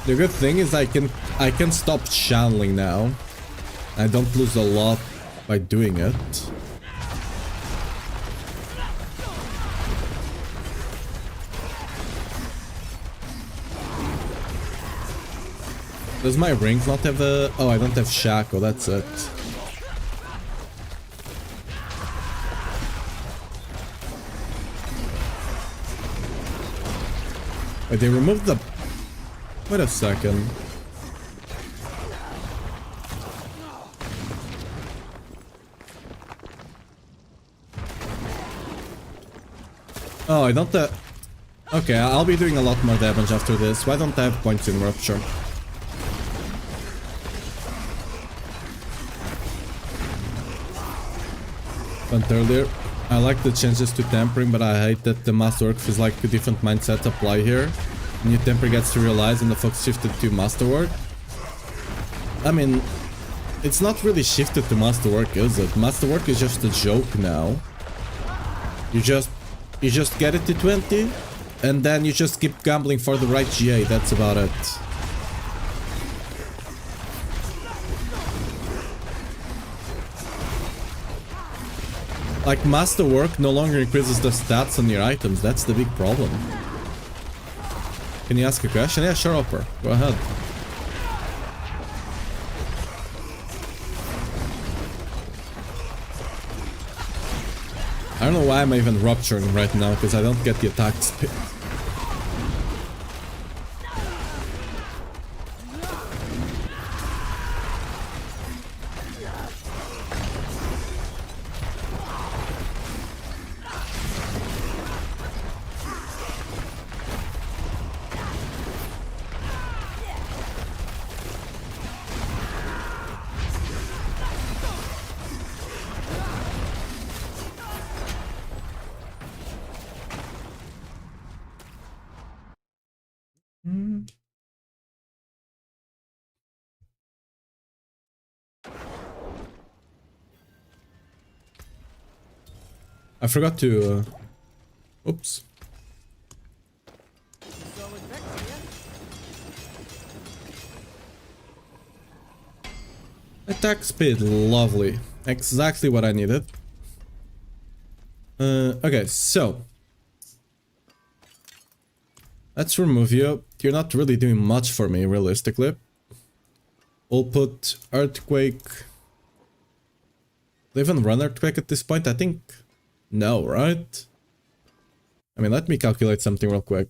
The good thing is I can stop channeling now. I don't lose a lot by doing it. Does my ring not have a... Oh, I don't have Shackle, that's it. Wait, they removed the... Wait a second. Oh, I don't have... Okay, I'll be doing a lot more damage after this. Why don't I have points in Rupture? Went earlier. I like the changes to Tempering, but I hate that the Masterwork feels like a different mindset apply here. New Temper gets to realize and the focus shifted to Masterwork. I mean, it's not really shifted to Masterwork, is it? Masterwork is just a joke now. You just get it to 20, and then you just keep gambling for the right GA, that's about it. Like, Masterwork no longer increases the stats on your items, that's the big problem. Can you ask a question? Yeah, sure, Hopper. Go ahead. I don't know why I'm even rupturing right now, because I don't get the attack speed. I forgot to... Oops. Solid victory, eh? Attack speed, lovely. Exactly what I needed. Okay, so... Let's remove you. You're not really doing much for me, realistically. We'll put Earthquake... Do they even run Earthquake at this point? I think... No, right? I mean, let me calculate something real quick.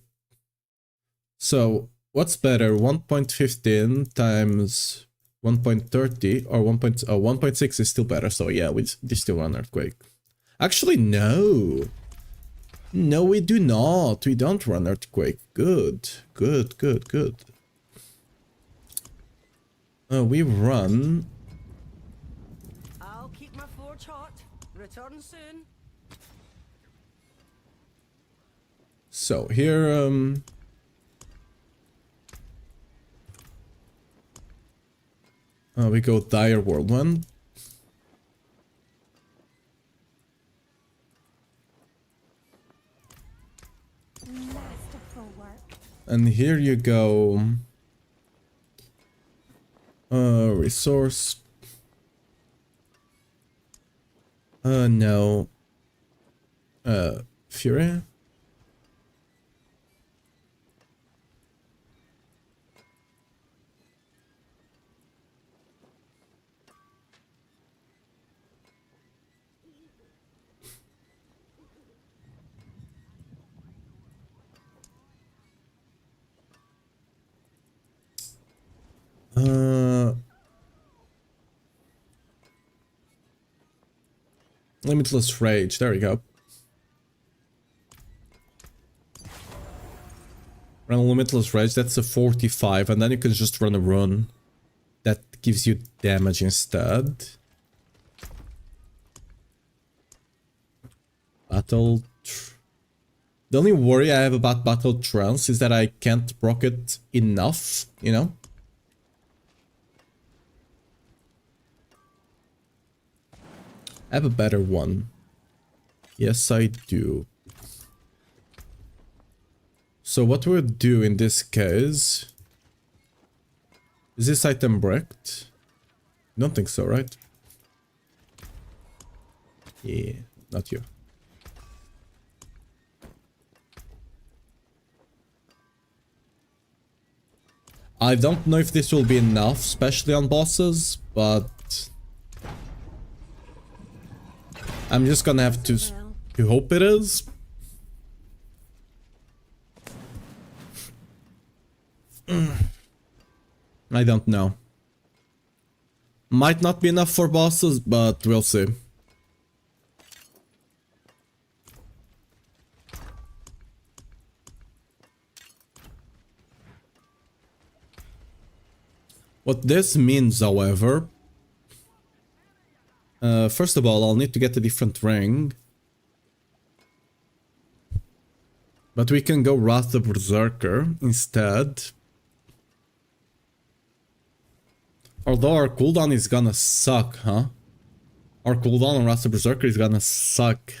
So, what's better? 1.15 times 1.30 or 1.6 is still better. So yeah, we still run Earthquake. Actually, no. No, we do not. We don't run Earthquake. Good. Good, good, good. We run... I'll keep my forge hot. Return soon. So, here, we go Dire Whirlwind. Masterful work. And here you go... Resource... no. Fury? Limitless Rage, there we go. Run a Limitless Rage, that's a 45, and then you can just run a run. That gives you damage instead. Battle... The only worry I have about Battle Trance is that I can't proc it enough, you know? I have a better one. Yes, I do. So what we'll do in this case... Is this item bricked? Don't think so, right? Yeah, not you. I don't know if this will be enough, especially on bosses, but... I'm just gonna have to hope it is. I don't know. Might not be enough for bosses, but we'll see. What this means, however... first of all, I'll need to get a different ring. But we can go Wrath of Berserker instead. Although our cooldown is gonna suck, huh? Our cooldown on Wrath of Berserker is gonna suck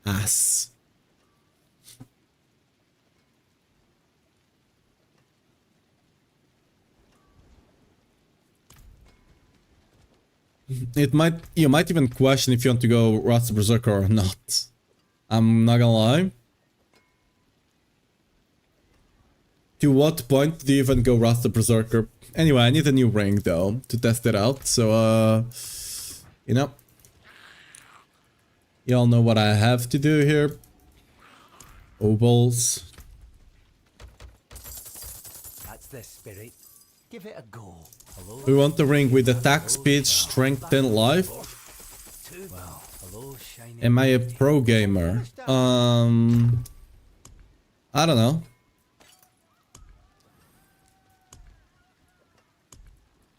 ass. You might even question if you want to go Wrath of Berserker or not. I'm not gonna lie. To what point do you even go Wrath of Berserker? Anyway, I need a new ring though to test it out, so you know. Y'all know what I have to do here. Ovals. That's the spirit. Give it a go. Hello? We want the ring with attack, speed, strength, and life. Well, hello, shiny. Am I a pro gamer? I don't know.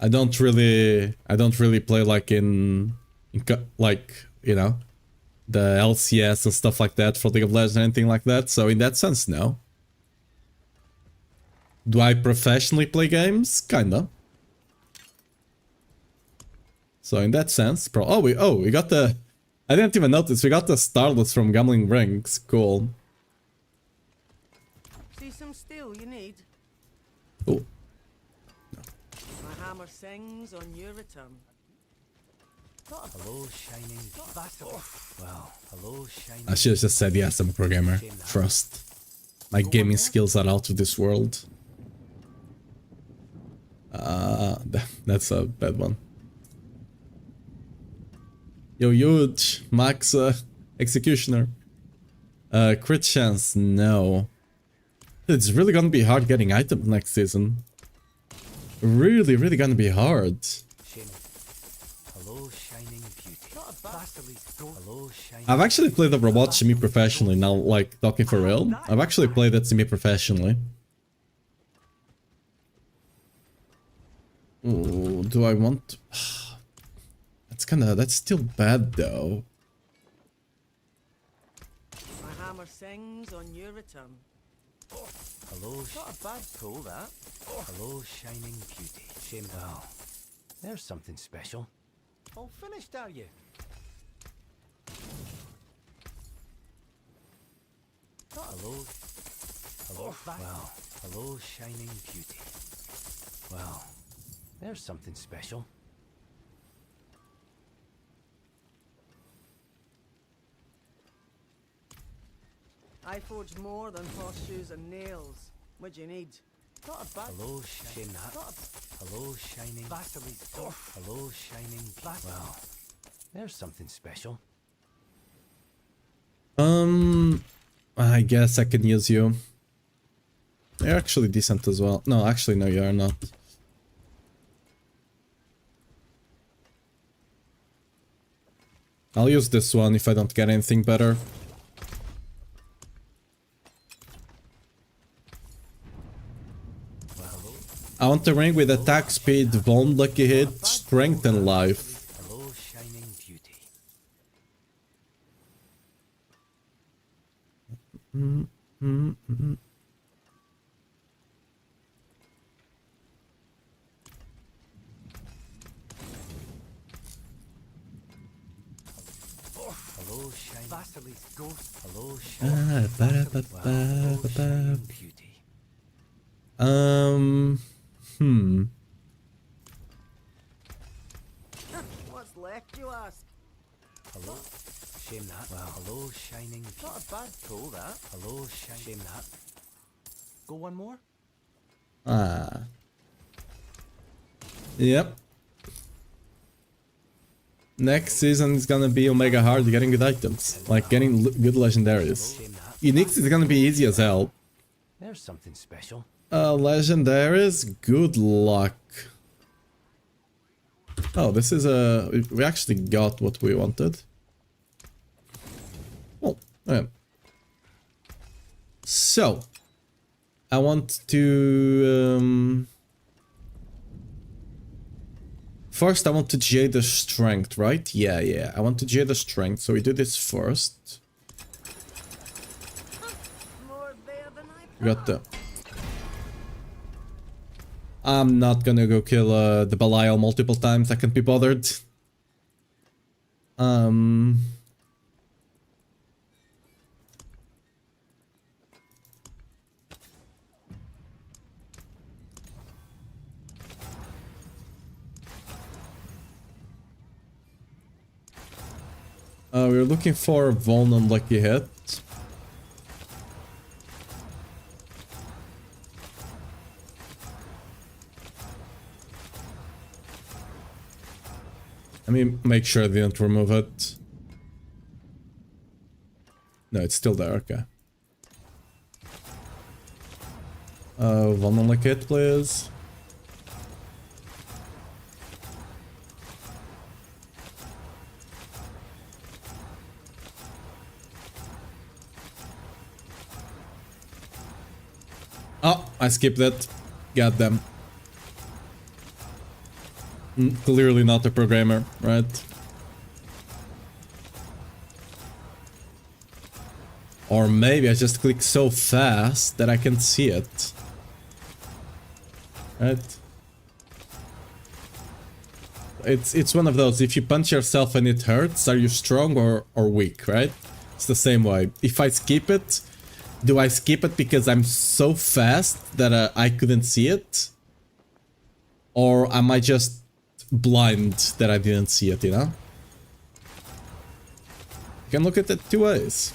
I don't really play like like, you know, the LCS and stuff like that for League of Legends or anything like that. So in that sense, no. Do I professionally play games? Kinda. So in that sense, we got the... I didn't even notice, we got the Starlets from Gambling Rings. Cool. See some steel you need? Cool. My hammer sings on your return. Hello, shining. Well, hello, shining. I should have just said yes, I'm a pro gamer. First. My gaming skills are out of this world. That's a bad one. Yo, huge! Max, Executioner. Crit chance, no. It's really gonna be hard getting items next season. Really gonna be hard. Hello, shining beauty. Hello, shining. I've actually played Overwatch semi-professionally now, like, talking for real. I've actually played that semi-professionally. Ooh, do I want... That's still bad though. My hammer sings on your return. Hello, not a bad pull, that. Hello, shining beauty. Shame. Oh, there's something special. All finished, are you? Hello. Hello. Well, hello, shining beauty. Well, there's something special. I forge more than horseshoes and nails. What do you need? Not a bad. Hello, shining. Hello, shining. Hello, shining. Well, there's something special. I guess I can use you. You're actually decent as well. No, actually, no, you are not. I'll use this one if I don't get anything better. I want the ring with attack, speed, bone, lucky hit, strength, and life. Hello, shining beauty. Hello, shining. Vasily's ghost. Hello, Ah, shining. ba-da-ba-ba-ba-ba. Hello, shining beauty. Hmm. What's left, you ask? Hello. Shame that. Well, hello, shining beauty. Not a bad pull, that. Hello, shame that. Go one more? Ah. Yep. Next season is gonna be Omega hard getting good items. Like getting good legendaries. Shame that. Uniques is gonna be easy as hell. There's something special. Legendaries, good luck. Oh, this is a... We actually got what we wanted. Oh, yeah. So, I want to... First, I want to J the strength, right? Yeah. I want to J the strength, so we do this first. More there than I We got the... I'm not gonna go kill the Belial multiple times, I can't be bothered. We're looking for Von unlucky hit. Let me make sure I didn't remove it. No, it's still there, okay. One unlucky hit, please. Oh, I skipped that. Got them. Clearly not a programmer, right? Or maybe I just click so fast that I can see it. Right? It's one of those, if you punch yourself and it hurts, are you strong or weak, right? It's the same way. If I skip it, do I skip it because I'm so fast that I couldn't see it? Or am I just blind that I didn't see it, you know? You can look at it two ways.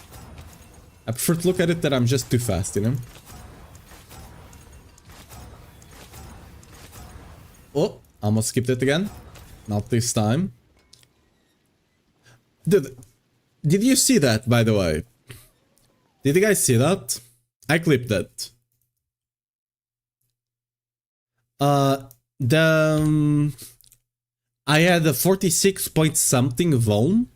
I prefer to look at it that I'm just too fast, you know? Oh, almost skipped it again. Not this time. Did you see that, by the way? Did you guys see that? I clipped it. I had a 46 point something Vone,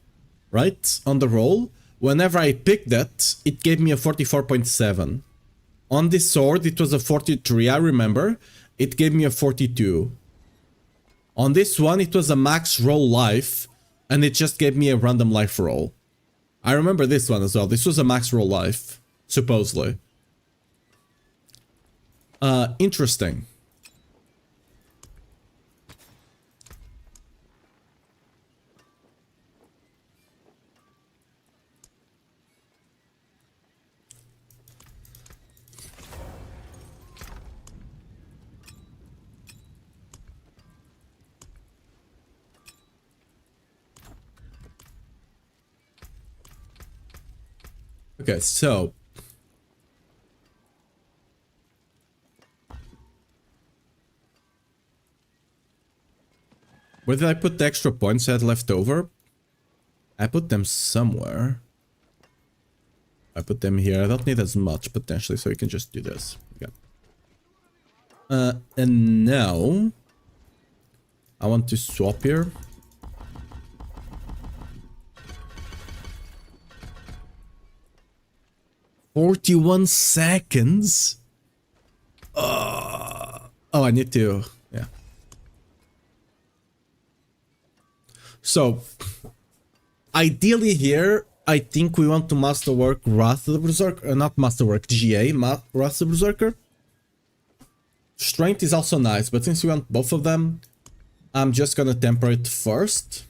right, on the roll. Whenever I picked it, it gave me a 44.7. On this sword, it was a 43, I remember. It gave me a 42. On this one, it was a max roll life, and it just gave me a random life roll. I remember this one as well. This was a max roll life, supposedly. Interesting. Okay, so... where did I put the extra points I had left over? I put them somewhere. I put them here. I don't need as much, potentially, so we can just do this. Okay. And now... I want to swap here. "41 seconds? Oh, I need to... yeah. So, ideally here, I think we want to masterwork Wrath of the Berserker, not masterwork, GA, Wrath of the Berserker. Strength is also nice, but since we want both of them, I'm just gonna temper it first.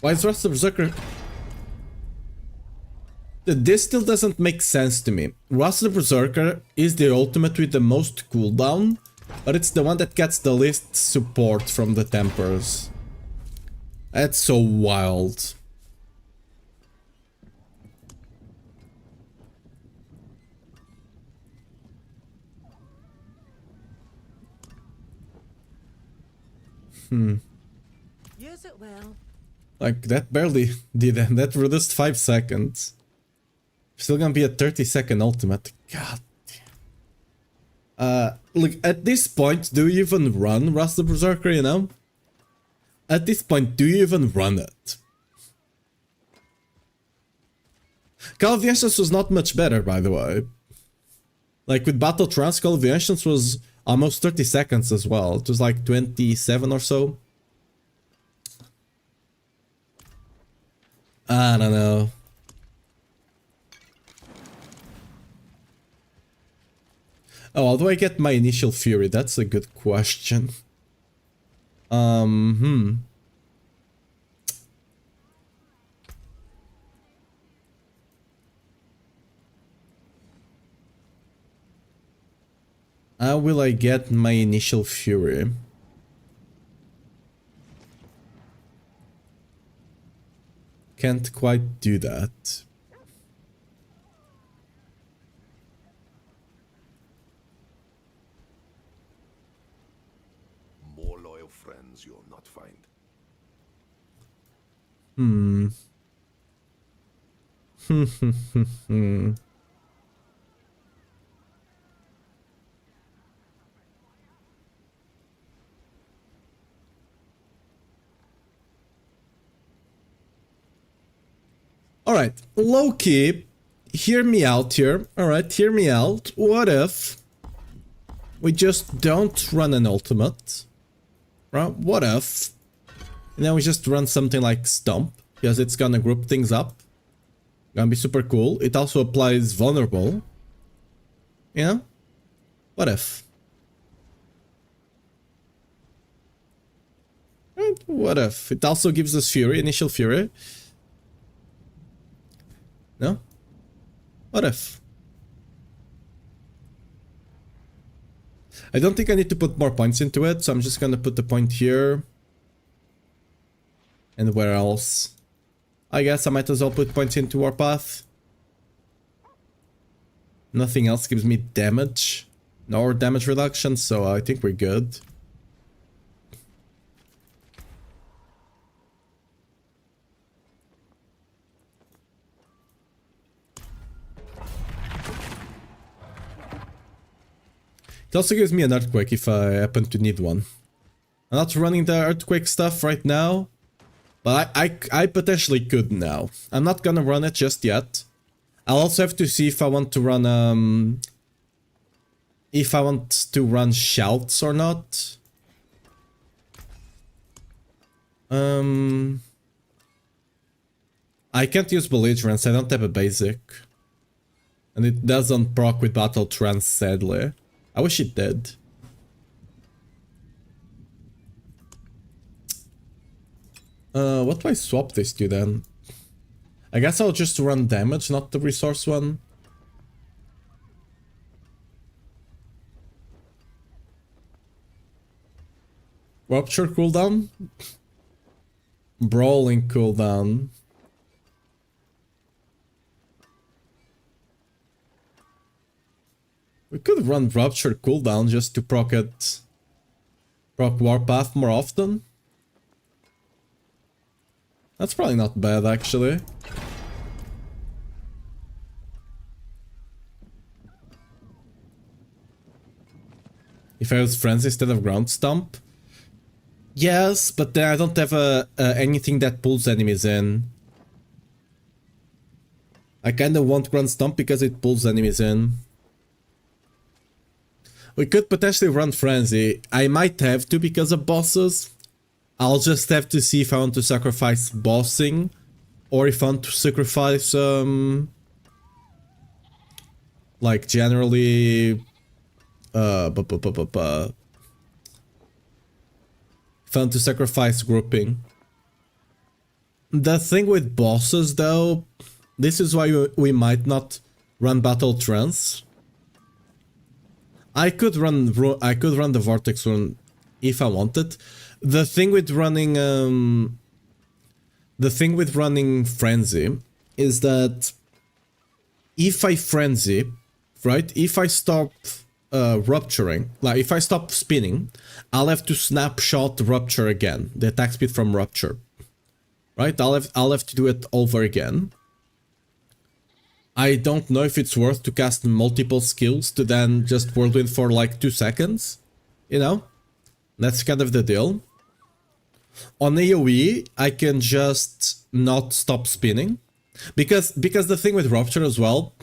Why is Wrath of the Berserker? This still doesn't make sense to me. Wrath of the Berserker is the ultimate with the most cooldown, but it's the one that gets the least support from the tempers. That's so wild. Use it well. Like, that barely did that. That reduced 5 seconds. Still gonna be a 30-second ultimate. God damn. Look, at this point, do you even run Wrath of the Berserker, you know? At this point, do you even run it? Call of the Ancients was not much better, by the way. Like, with Battle Trance, Call of the Ancients was almost 30 seconds as well. It was like 27 or so. I don't know. Oh, how do I get my initial fury? That's a good question. How will I get my initial fury? Can't quite do that. More loyal friends you'll not find. Alright, low-key, hear me out here. Alright, hear me out. What if we just don't run an ultimate? Right? What if? And then we just run something like Stomp, because it's gonna group things up. Gonna be super cool. It also applies Vulnerable. Yeah? What if? Right, what if? It also gives us Fury, initial Fury. No? What if? I don't think I need to put more points into it, so I'm just gonna put the point here. And where else? I guess I might as well put points into Warpath. Nothing else gives me damage. Nor damage reduction, so I think we're good. It also gives me an earthquake if I happen to need one. I'm not running the earthquake stuff right now, but I potentially could now. I'm not gonna run it just yet. I'll also have to see if I want to run shouts or not. I can't use belligerence, I don't have a basic. And it doesn't proc with battle trance, sadly. I wish it did. What do I swap this to then? I guess I'll just run damage, not the resource one. Rupture cooldown? Brawling cooldown. We could run Rupture cooldown just to proc Warpath more often. That's probably not bad, actually. If I use Frenzy instead of Ground Stomp? Yes, but then I don't have anything that pulls enemies in. I kinda want Ground Stomp because it pulls enemies in. We could potentially run Frenzy. I might have to because of bosses. I'll just have to see if I want to sacrifice bossing or if I want to sacrifice like generally if I want to sacrifice grouping. The thing with bosses though, this is why we might not run battle trance. I could run the vortex rune if I wanted. The thing with running frenzy is that if I frenzy, right? If I stop rupturing, like if I stop spinning, I'll have to snapshot rupture again, the attack speed from rupture. Right? I'll have to do it over again. I don't know if it's worth to cast multiple skills to then just whirlwind for like 2 seconds. You know? That's kind of the deal. On AoE, I can just not stop spinning. Because the thing with Rupture as well,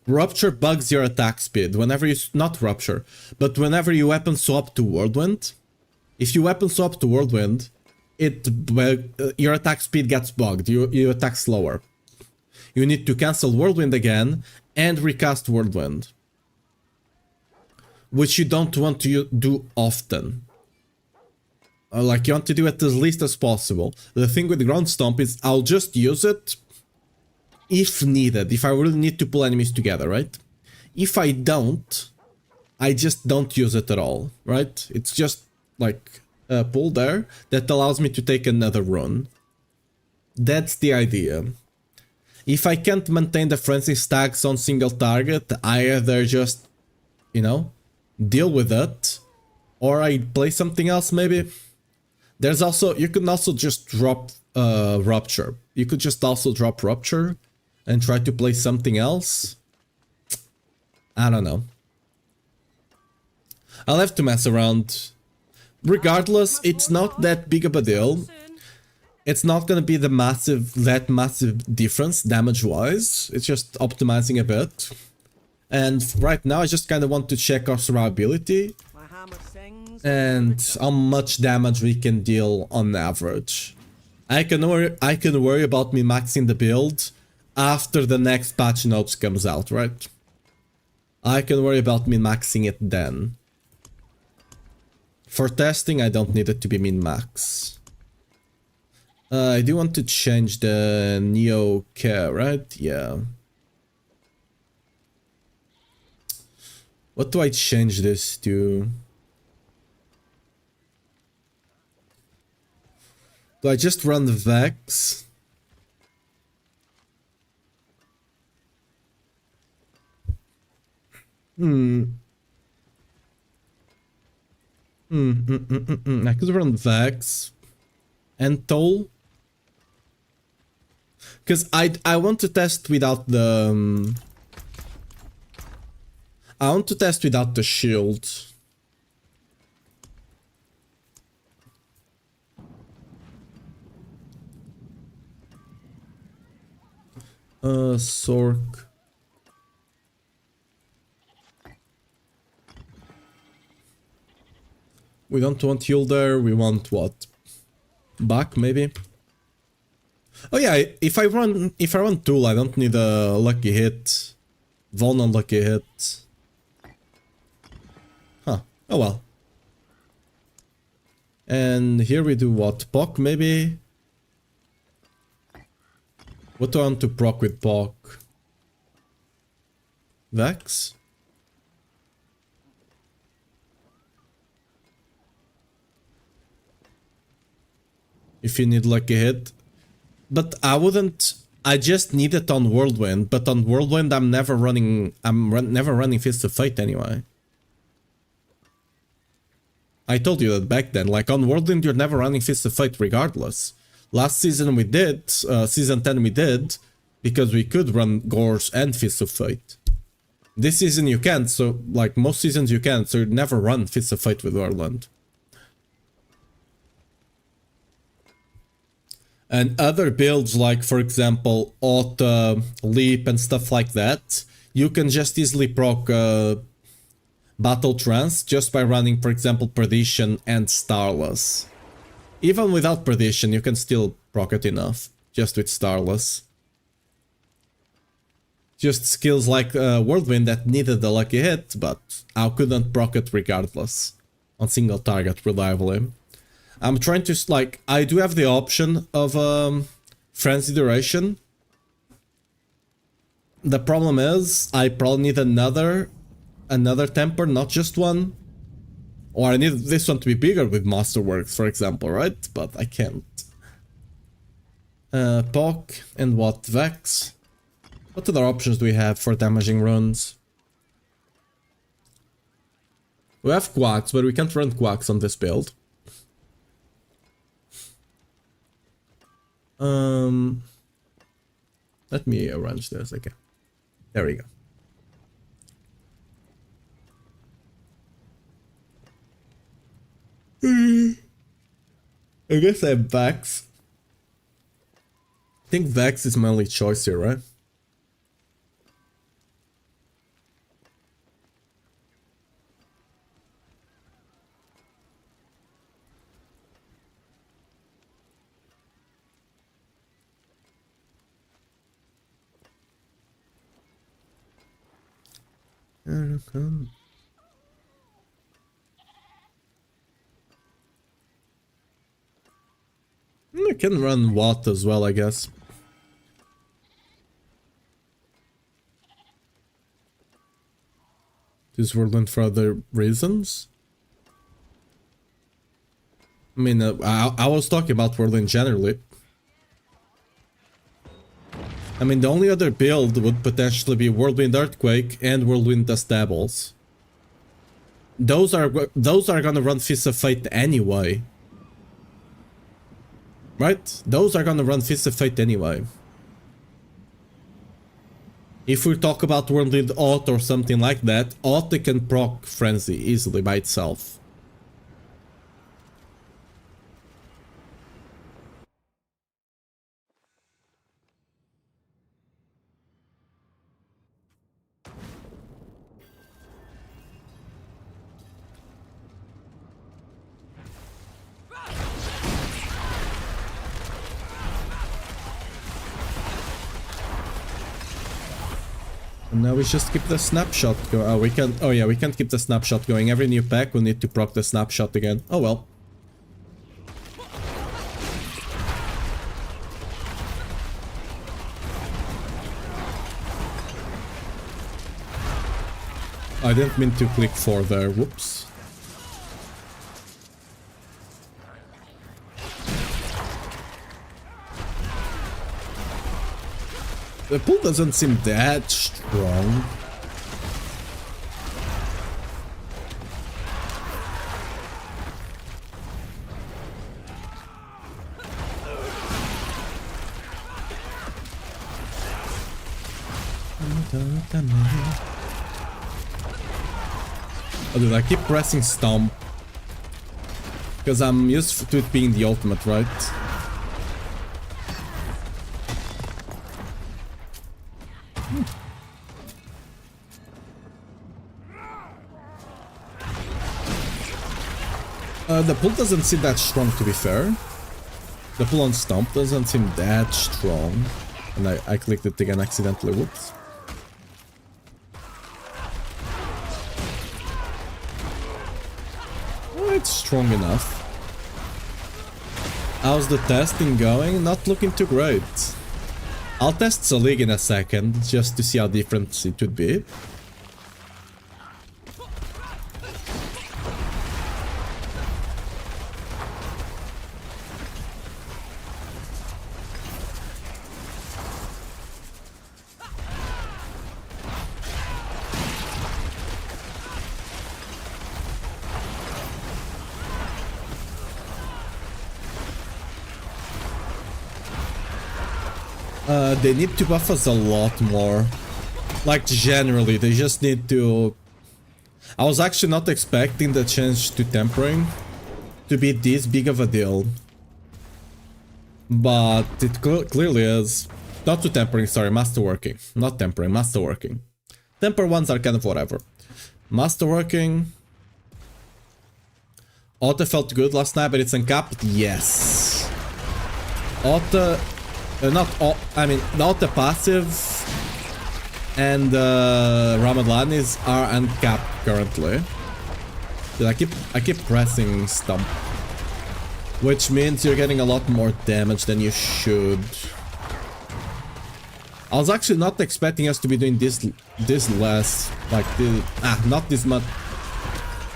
Rupture bugs your attack speed whenever you... Not Rupture, but whenever you weapon swap to Whirlwind. If you weapon swap to Whirlwind, your attack speed gets bugged. You attack slower. You need to cancel Whirlwind again and recast Whirlwind, which you don't want to do often. Like you want to do it as least as possible. The thing with Ground Stomp is I'll just use it if needed, if I really need to pull enemies together, right? If I don't, I just don't use it at all, right? It's just like a pull there that allows me to take another run. That's the idea. If I can't maintain the frenzy stacks on single target, I either just, you know, deal with it, or I play something else maybe. There's also, you can also just drop Rupture. You could just also drop Rupture and try to play something else. I don't know. I'll have to mess around. Regardless, it's not that big of a deal. It's not gonna be that massive difference damage-wise. It's just optimizing a bit. And right now I just kind of want to check our survivability and how much damage we can deal on average. I can worry about me maxing the build after the next patch notes comes out, right? I can worry about min maxing it then. For testing, I don't need it to be min max. I do want to change the Neo Care, right? Yeah. What do I change this to? Do I just run the Vex? I could run Vex and Toll. Because I want to test without the... I want to test without the shield. Sork. We don't want heal there, we want what? Back maybe? Oh yeah, if I run Tool, I don't need a lucky hit. Von unlucky hit. Huh. Oh well. And here we do what? Pock maybe? What do I want to proc with Pock? Vex? If you need lucky hit. But I wouldn't... I just need it on Whirlwind, but on Whirlwind I'm never running... never running Fist of Fate anyway. I told you that back then, like on Whirlwind you're never running Fist of Fate regardless. Last season we did, season 10 we did, because we could run Gores and Fist of Fate. This season you can't, so like most seasons you can't, so you never run Fist of Fate with Whirlwind. And other builds like, for example, Auto, Leap and stuff like that, you can just easily proc Battle Trance just by running, for example, Perdition and Starless. Even without Perdition, you can still proc it enough, just with Starless. Just skills like Whirlwind that needed a lucky hit, but I couldn't proc it regardless, on single target reliably. I'm trying to, like, I do have the option of Frenzy Duration. The problem is, I probably need another temper, not just one. Or I need this one to be bigger with Masterworks, for example, right? But I can't. POC and what? Vex? What other options do we have for damaging runes? We have Quacks, but we can't run Quacks on this build. Let me arrange this again. There we go. I guess I have Vex. I think Vex is my only choice here, right? I can run Watt as well, I guess. This Whirlwind for other reasons? I mean, I was talking about Whirlwind generally. I mean, the only other build would potentially be Whirlwind Earthquake and Whirlwind Dust Devils. Those are gonna run Fist of Fate anyway. Right? Those are gonna run Fist of Fate anyway. If we talk about Whirlwind Aught or something like that, Aught can proc Frenzy easily by itself. And now we just keep the snapshot going. We can. Oh yeah, we can't keep the snapshot going. Every new pack we need to proc the snapshot again. Oh well. I didn't mean to click 4 there. Whoops. The pull doesn't seem that strong. Oh dude, I keep pressing stomp. Because I'm used to it being the ultimate, right? The pull doesn't seem that strong, to be fair. The pull on stomp doesn't seem that strong. And I clicked it again accidentally, whoops. Oh, it's strong enough. How's the testing going? Not looking too great. I'll test Zalig in a second, just to see how different it would be. They need to buff us a lot more. Like, generally, they just need to... I was actually not expecting the change to tempering to be this big of a deal. But it clearly is. Not to tempering, sorry, masterworking. Not tempering, masterworking. Temper ones are kind of whatever. Masterworking... Auto felt good last night, but it's uncapped? Yes. Auto... not all... I mean, the auto passive and Ramadanis are uncapped currently. Dude, I keep pressing stump. Which means you're getting a lot more damage than you should. I was actually not expecting us to be doing this less, like this, not this much,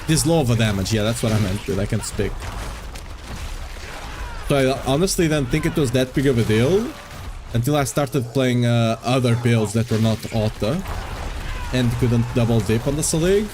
this low of a damage. Yeah, that's what I meant, dude. I can speak. So I honestly didn't think it was that big of a deal until I started playing other builds that were not auto and couldn't double dip on the Salig.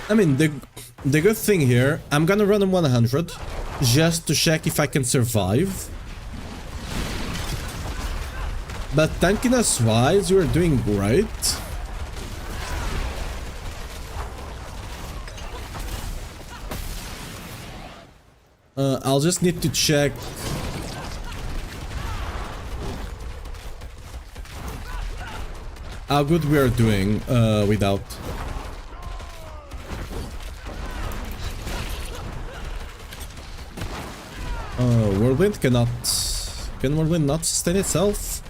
I mean, the good thing here, I'm gonna run him 100 just to check if I can survive. But tankiness wise, you're doing great. I'll just need to check. How good we are doing without. Whirlwind cannot... Can Whirlwind not sustain itself?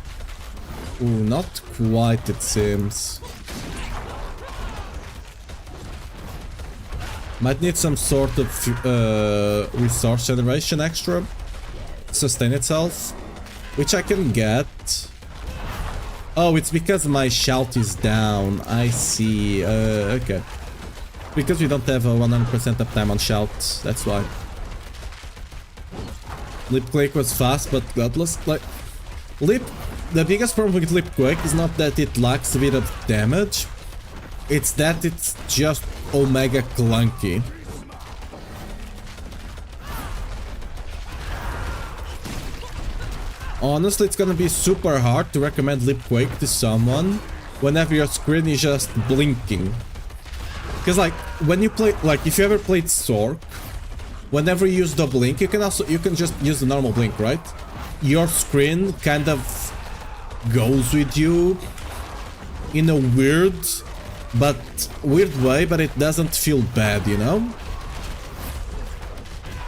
Ooh, not quite, it seems. Might need some sort of resource generation extra to sustain itself, which I can get. Oh, it's because my shout is down. I see. Okay. Because we don't have a 100% uptime on shout, that's why. Lip Quake was fast, but godless. Like, the biggest problem with Lip Quake is not that it lacks a bit of damage, it's that it's just omega clunky. Honestly, it's gonna be super hard to recommend Lip Quake to someone whenever your screen is just blinking. Because like, when you play, like if you ever played Sork, whenever you use the blink, you can just use the normal blink, right? Your screen kind of goes with you in a weird way, but it doesn't feel bad, you know?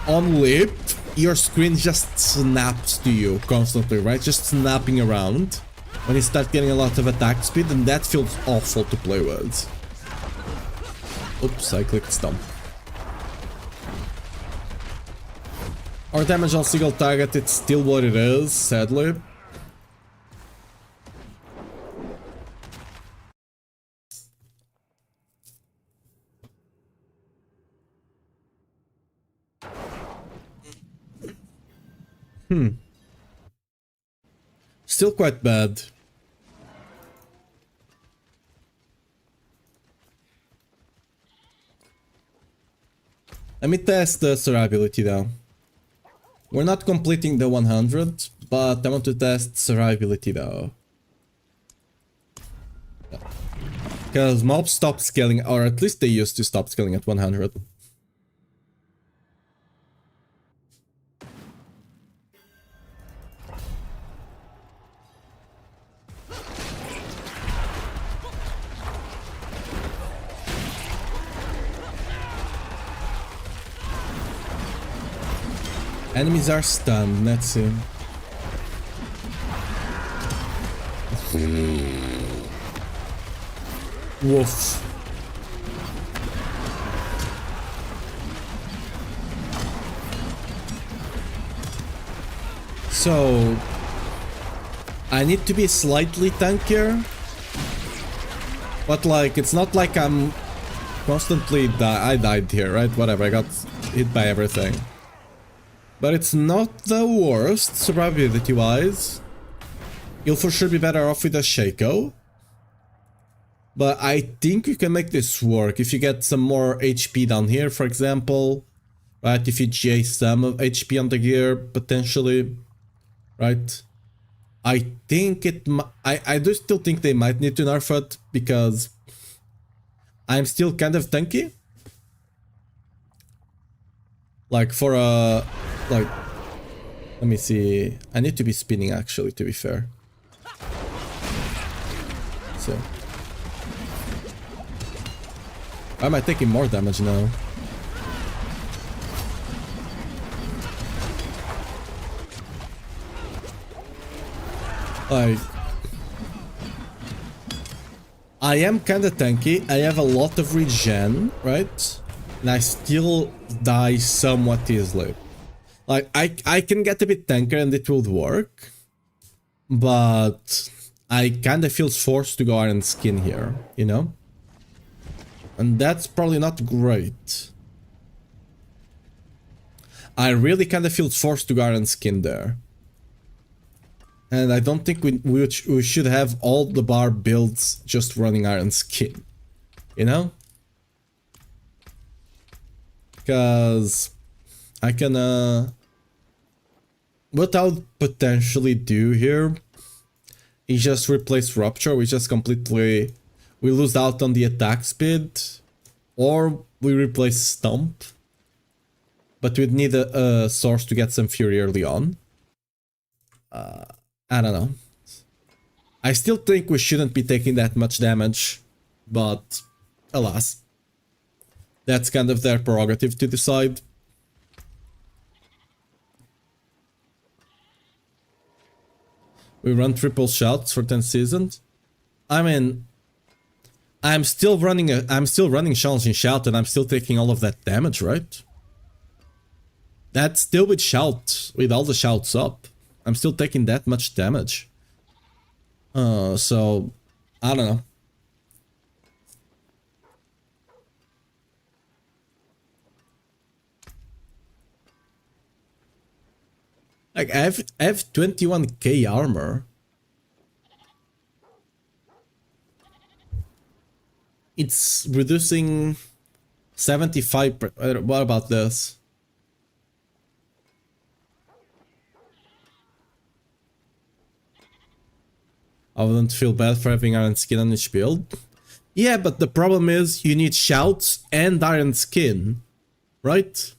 On Lip, your screen just snaps to you constantly, right? Just snapping around when you start getting a lot of attack speed, and that feels awful to play with. Oops, I clicked stomp. Our damage on single target, it's still what it is, sadly. Still quite bad. Let me test the survivability though. We're not completing the 100, but I want to test survivability though. Because mobs stop scaling, or at least they used to stop scaling at 100. Enemies are stunned, let's see. Woof. So I need to be slightly tankier, but like it's not like I'm constantly I died here, right? Whatever, I got hit by everything. But it's not the worst, survivability-wise. You'll for sure be better off with a Shaco. But I think you can make this work if you get some more HP down here, for example. Right, if you GA some of HP on the gear, potentially. Right? I think I do still think they might need to nerf it because I'm still kind of tanky. Like for a like, let me see. I need to be spinning actually, to be fair. So why am I taking more damage now? Like, I am kinda tanky, I have a lot of regen, right? And I still die somewhat easily. Like, I can get a bit tankier and it will work. But I kinda feel forced to go Iron Skin here, you know? And that's probably not great. I really kinda feel forced to go Iron Skin there. And I don't think we should have all the Barb builds just running Iron Skin. You know? Because I can what I'll potentially do here is just replace Rupture. We just completely, we lose out on the attack speed, or we replace Stomp. But we'd need a source to get some Fury early on. I don't know. I still think we shouldn't be taking that much damage, but alas. That's kind of their prerogative to decide. We run triple shouts for 10 seasons. I mean, I'm still running challenging shout and I'm still taking all of that damage, right? That's still with shout, with all the shouts up. I'm still taking that much damage. So I don't know. Like I have 21k armor. It's reducing 75. What about this? I wouldn't feel bad for having Iron Skin on each build. Yeah, but the problem is you need shouts and Iron Skin, right?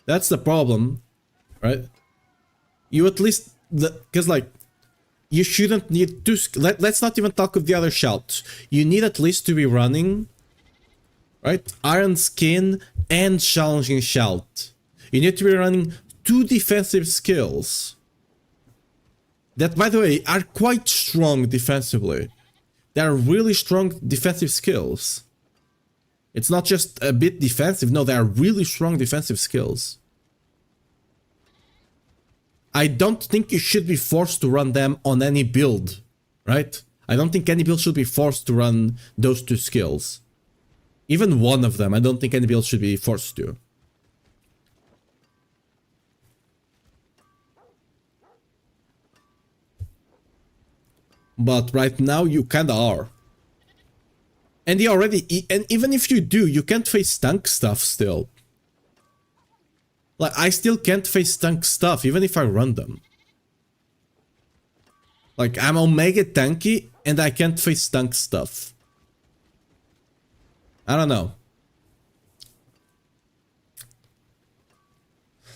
That's the problem, right? You at least, because like, you shouldn't need to, let's not even talk of the other shouts. You need at least to be running, right? Iron Skin and Challenging Shout. You need to be running 2 defensive skills. That, by the way, are quite strong defensively. They are really strong defensive skills. It's not just a bit defensive, no, they are really strong defensive skills. I don't think you should be forced to run them on any build, right? I don't think any build should be forced to run those 2 skills. Even one of them, I don't think any build should be forced to. But right now you kinda are. And you already, and even if you do, you can't face tank stuff still. Like, I still can't face tank stuff, even if I run them. Like, I'm Omega tanky, and I can't face tank stuff. I don't know.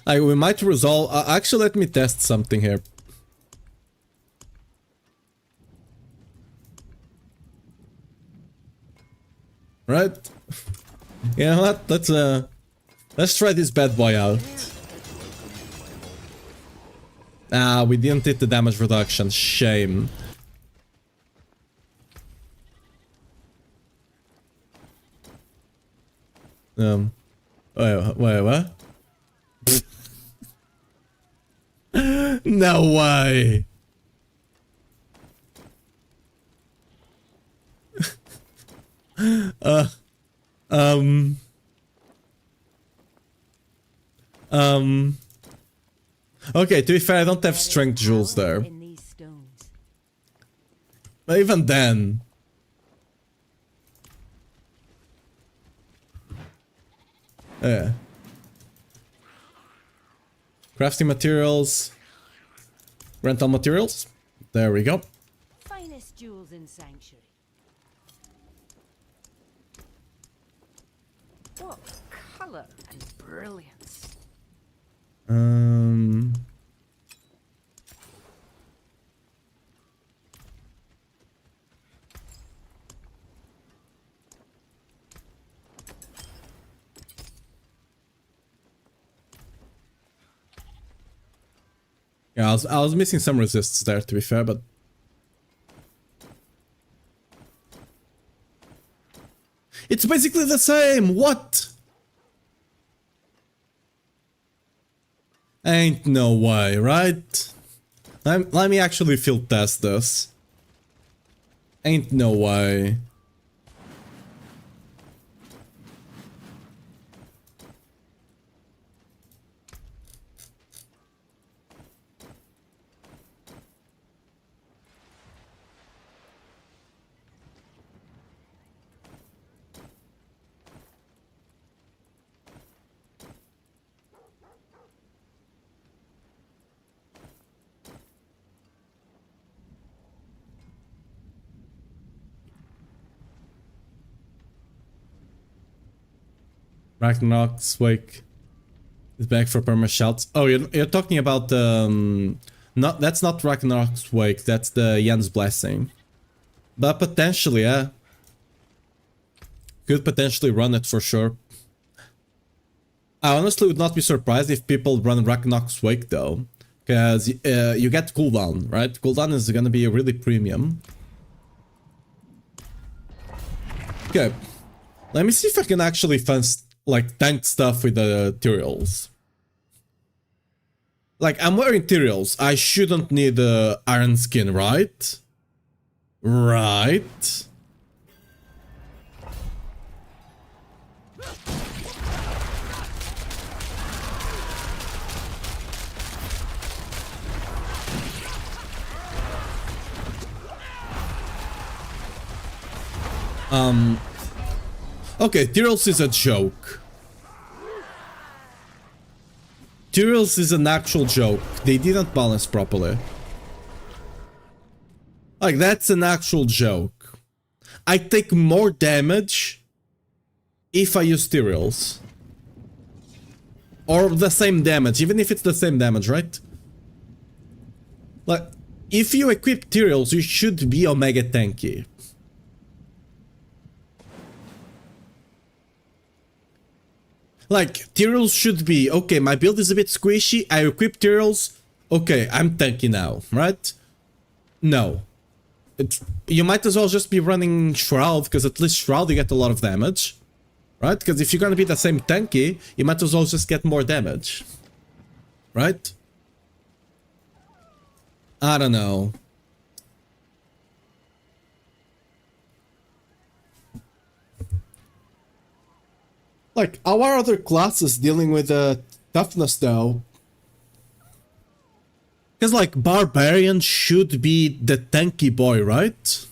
Like, we might resolve... actually, let me test something here. Right? You know what? Let's try this bad boy out. Ah, we didn't hit the damage reduction. Shame. Wait, what? No way! Okay, to be fair, I don't have strength jewels there. But even then... Yeah. Crafting materials. Rental materials. There we go. Finest jewels in Sanctuary. What color and brilliance. Yeah, I was missing some resists there, to be fair, but it's basically the same. What? Ain't no way, right? Let me actually field test this. Ain't no way. Ragnarok's Wake is back for perma shouts. Oh, you're talking about not that's not Ragnarok's Wake, that's the Jan's Blessing. But potentially, yeah. Could potentially run it for sure. I honestly would not be surprised if people run Ragnarok's Wake though. Because you get cooldown, right? Cooldown is gonna be really premium. Okay. Let me see if I can actually like tank stuff with the Tyraels. Like, I'm wearing Tyraels. I shouldn't need iron skin, right? Right. Okay, Tyraels is a joke. Tyraels is an actual joke. They didn't balance properly. Like, that's an actual joke. I take more damage if I use Tyraels. Or the same damage, even if it's the same damage, right? Like, if you equip Tyraels, you should be Omega tanky. Like, Tyraels should be, okay, my build is a bit squishy, I equip Tyraels, okay, I'm tanky now, right? No. You might as well just be running Shroud, because at least Shroud you get a lot of damage. Right? Because if you're gonna be the same tanky, you might as well just get more damage. Right? I don't know. Like, how are other classes dealing with toughness though? Because like, Barbarian should be the tanky boy, right?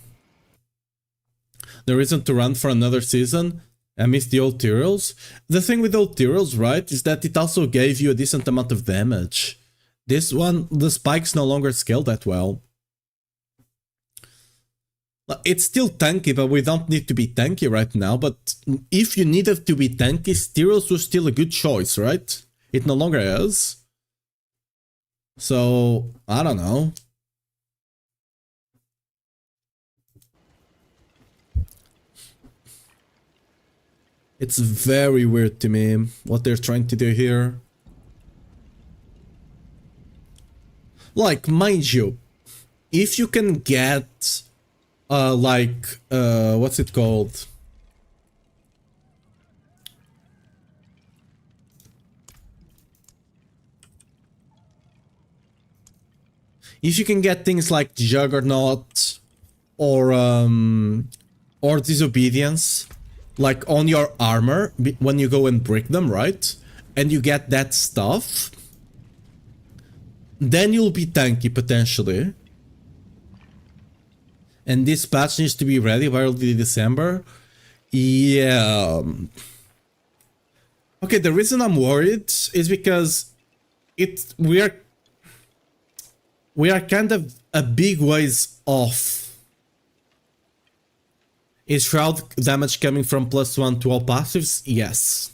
The reason to run for another season? I missed the old Tyraels. The thing with old Tyraels, right, is that it also gave you a decent amount of damage. This one, the spikes no longer scale that well. It's still tanky, but we don't need to be tanky right now. But if you needed to be tanky, Tyraels was still a good choice, right? It no longer is. So, I don't know. It's very weird to me what they're trying to do here. Like, mind you, if you can get what's it called? If you can get things like Juggernaut or Disobedience, like on your armor when you go and break them, right? And you get that stuff, then you'll be tanky potentially. And this patch needs to be ready by early December. Yeah. Okay, the reason I'm worried is because we are kind of a big ways off. Is Shroud damage coming from +1 to all passives? Yes.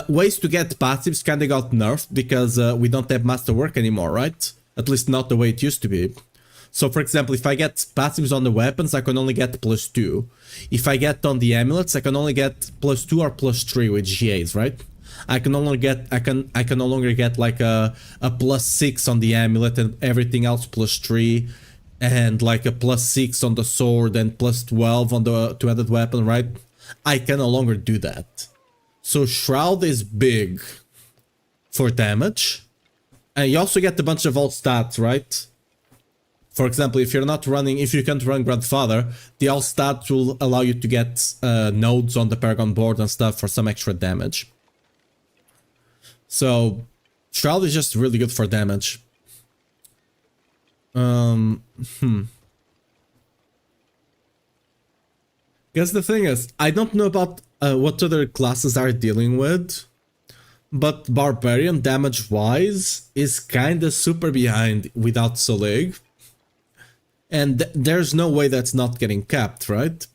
Ways to get passives kinda got nerfed because we don't have masterwork anymore, right? At least not the way it used to be. So for example, if I get passives on the weapons, I can only get +2. If I get on the amulets, I can only get +2 or +3 with GAs, right? I can no longer get like a +6 on the amulet and everything else +3, and like a +6 on the sword and +12 on the two-handed weapon, right? I can no longer do that. So Shroud is big for damage. And you also get a bunch of alt stats, right? For example, if you can't run Grandfather, the alt stats will allow you to get nodes on the Paragon board and stuff for some extra damage. So Shroud is just really good for damage. Because the thing is, I don't know about what other classes are dealing with, but Barbarian damage-wise is kinda super behind without Selig. And there's no way that's not getting capped, right?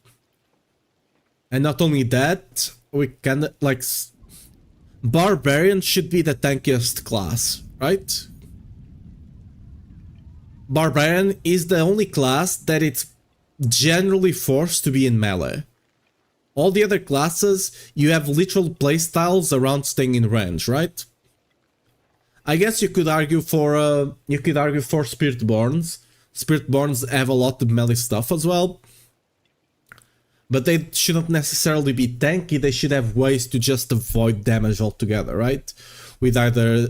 And not only that, we can like... Barbarian should be the tankiest class, right? Barbarian is the only class that it's generally forced to be in melee. All the other classes, you have literal playstyles around staying in range, right? I guess you could argue for Spiritborns. Spiritborns have a lot of melee stuff as well. But they shouldn't necessarily be tanky, they should have ways to just avoid damage altogether, right? With either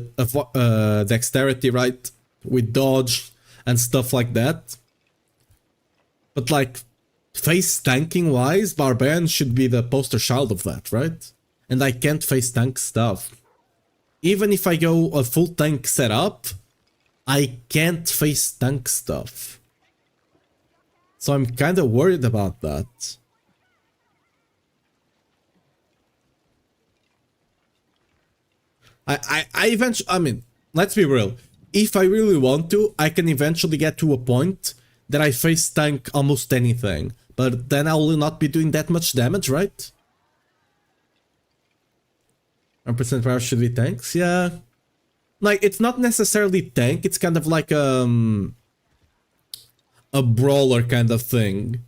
dexterity, right? With dodge and stuff like that. But like, face tanking wise, Barbarian should be the poster child of that, right? And I can't face tank stuff. Even if I go a full tank setup, I can't face tank stuff. So I'm kinda worried about that. I mean, let's be real. If I really want to, I can eventually get to a point that I face tank almost anything. But then I will not be doing that much damage, right? 1% power should be tanks, yeah. Like, it's not necessarily tank, it's kind of like a brawler kind of thing.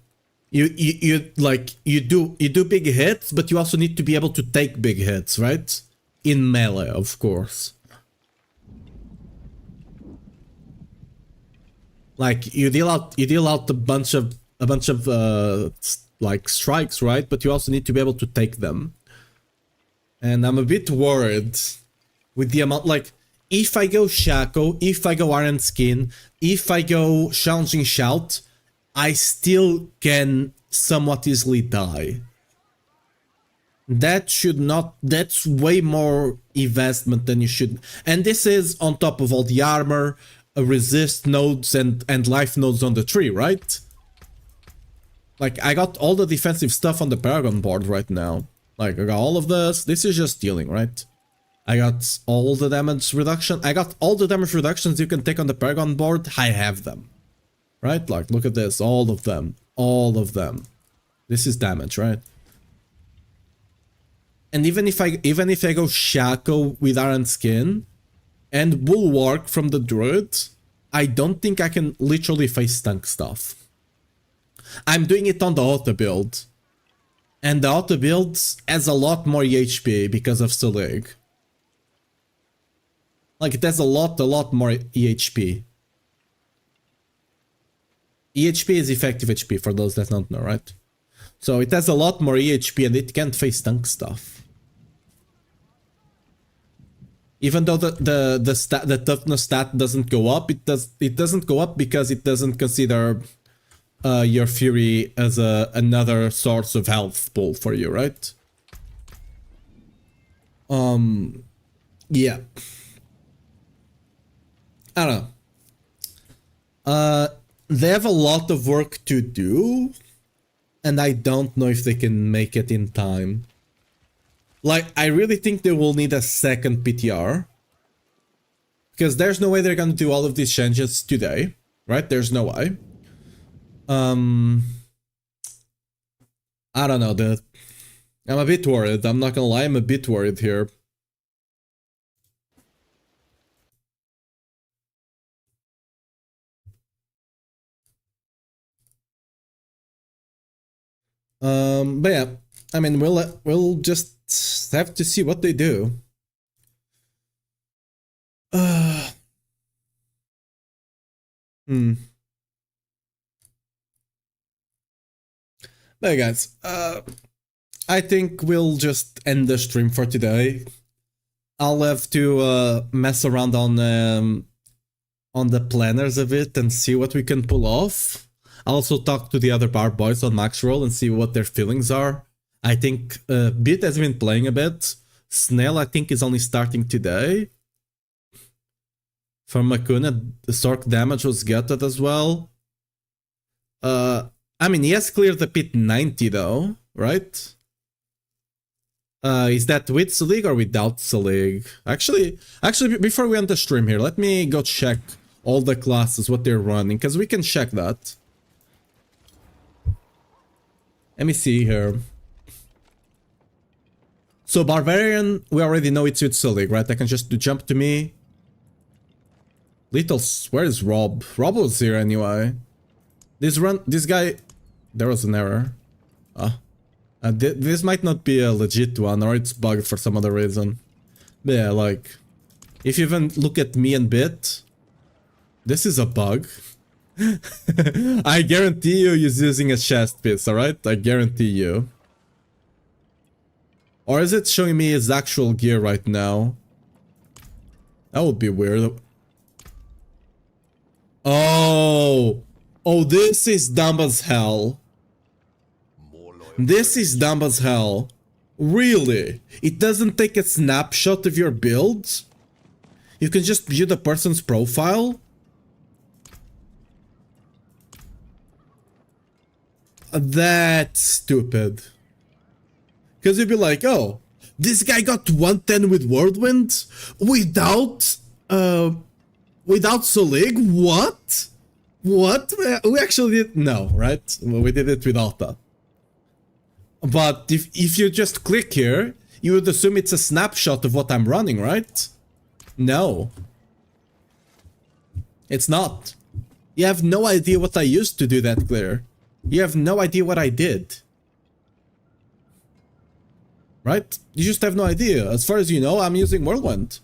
You do big hits, but you also need to be able to take big hits, right? In melee, of course. Like you deal out a bunch of like strikes, right? But you also need to be able to take them. And I'm a bit worried with the amount, like, if I go Shaco, if I go Iron Skin, if I go Challenging Shout, I still can somewhat easily die. That should not, that's way more investment than you should. And this is on top of all the armor, resist nodes and life nodes on the tree, right? Like, I got all the defensive stuff on the Paragon board right now. Like, I got all of this. This is just healing, right? I got all the damage reduction. I got all the damage reductions you can take on the Paragon board. I have them. Right? Like, look at this. All of them. All of them. This is damage, right? And even if I go Shaco with Iron Skin and Bulwark from the Druid, I don't think I can literally face tank stuff. I'm doing it on the auto build. And the auto build has a lot more EHP because of Selig. Like, it has a lot more EHP. EHP is effective HP for those that don't know, right? So it has a lot more EHP and it can't face tank stuff. Even though the toughness stat doesn't go up, it doesn't go up because it doesn't consider your fury as another source of health pool for you, right? Yeah. I don't know. They have a lot of work to do, and I don't know if they can make it in time. Like, I really think they will need a second PTR. Because there's no way they're gonna do all of these changes today, right? There's no way. I don't know, dude. I'm a bit worried. I'm not gonna lie, I'm a bit worried here. But yeah, I mean, we'll just have to see what they do. But guys, I think we'll just end the stream for today. I'll have to mess around on the planners a bit and see what we can pull off. I'll also talk to the other Barb boys on Max Roll and see what their feelings are. I think Bit has been playing a bit. Snail, I think, is only starting today. For Makuna, the Sork damage was gutted as well. I mean, he has cleared the pit 90 though, right? Is that with Selig or without Selig? Actually, before we end the stream here, let me go check all the classes, what they're running, because we can check that. Let me see here. So Barbarian, we already know it's with Selig, right? I can just do jump to me. Little, where is Rob? Rob was here anyway. This guy, there was an error. This might not be a legit one, or it's bugged for some other reason. But yeah, like, if you even look at me and Bit, this is a bug. I guarantee you he's using a chest piece, alright? I guarantee you. Or is it showing me his actual gear right now? That would be weird. Oh! Oh, this is dumb as hell. This is dumb as hell. Really? It doesn't take a snapshot of your build? You can just view the person's profile? That's stupid. Because you'd be like, oh, this guy got 110 with Whirlwind? Without Selig? What? What? We actually did... No, right? We did it without that. But if you just click here, you would assume it's a snapshot of what I'm running, right? No. It's not. You have no idea what I used to do that clear. You have no idea what I did. Right? You just have no idea. As far as you know, I'm using Whirlwind.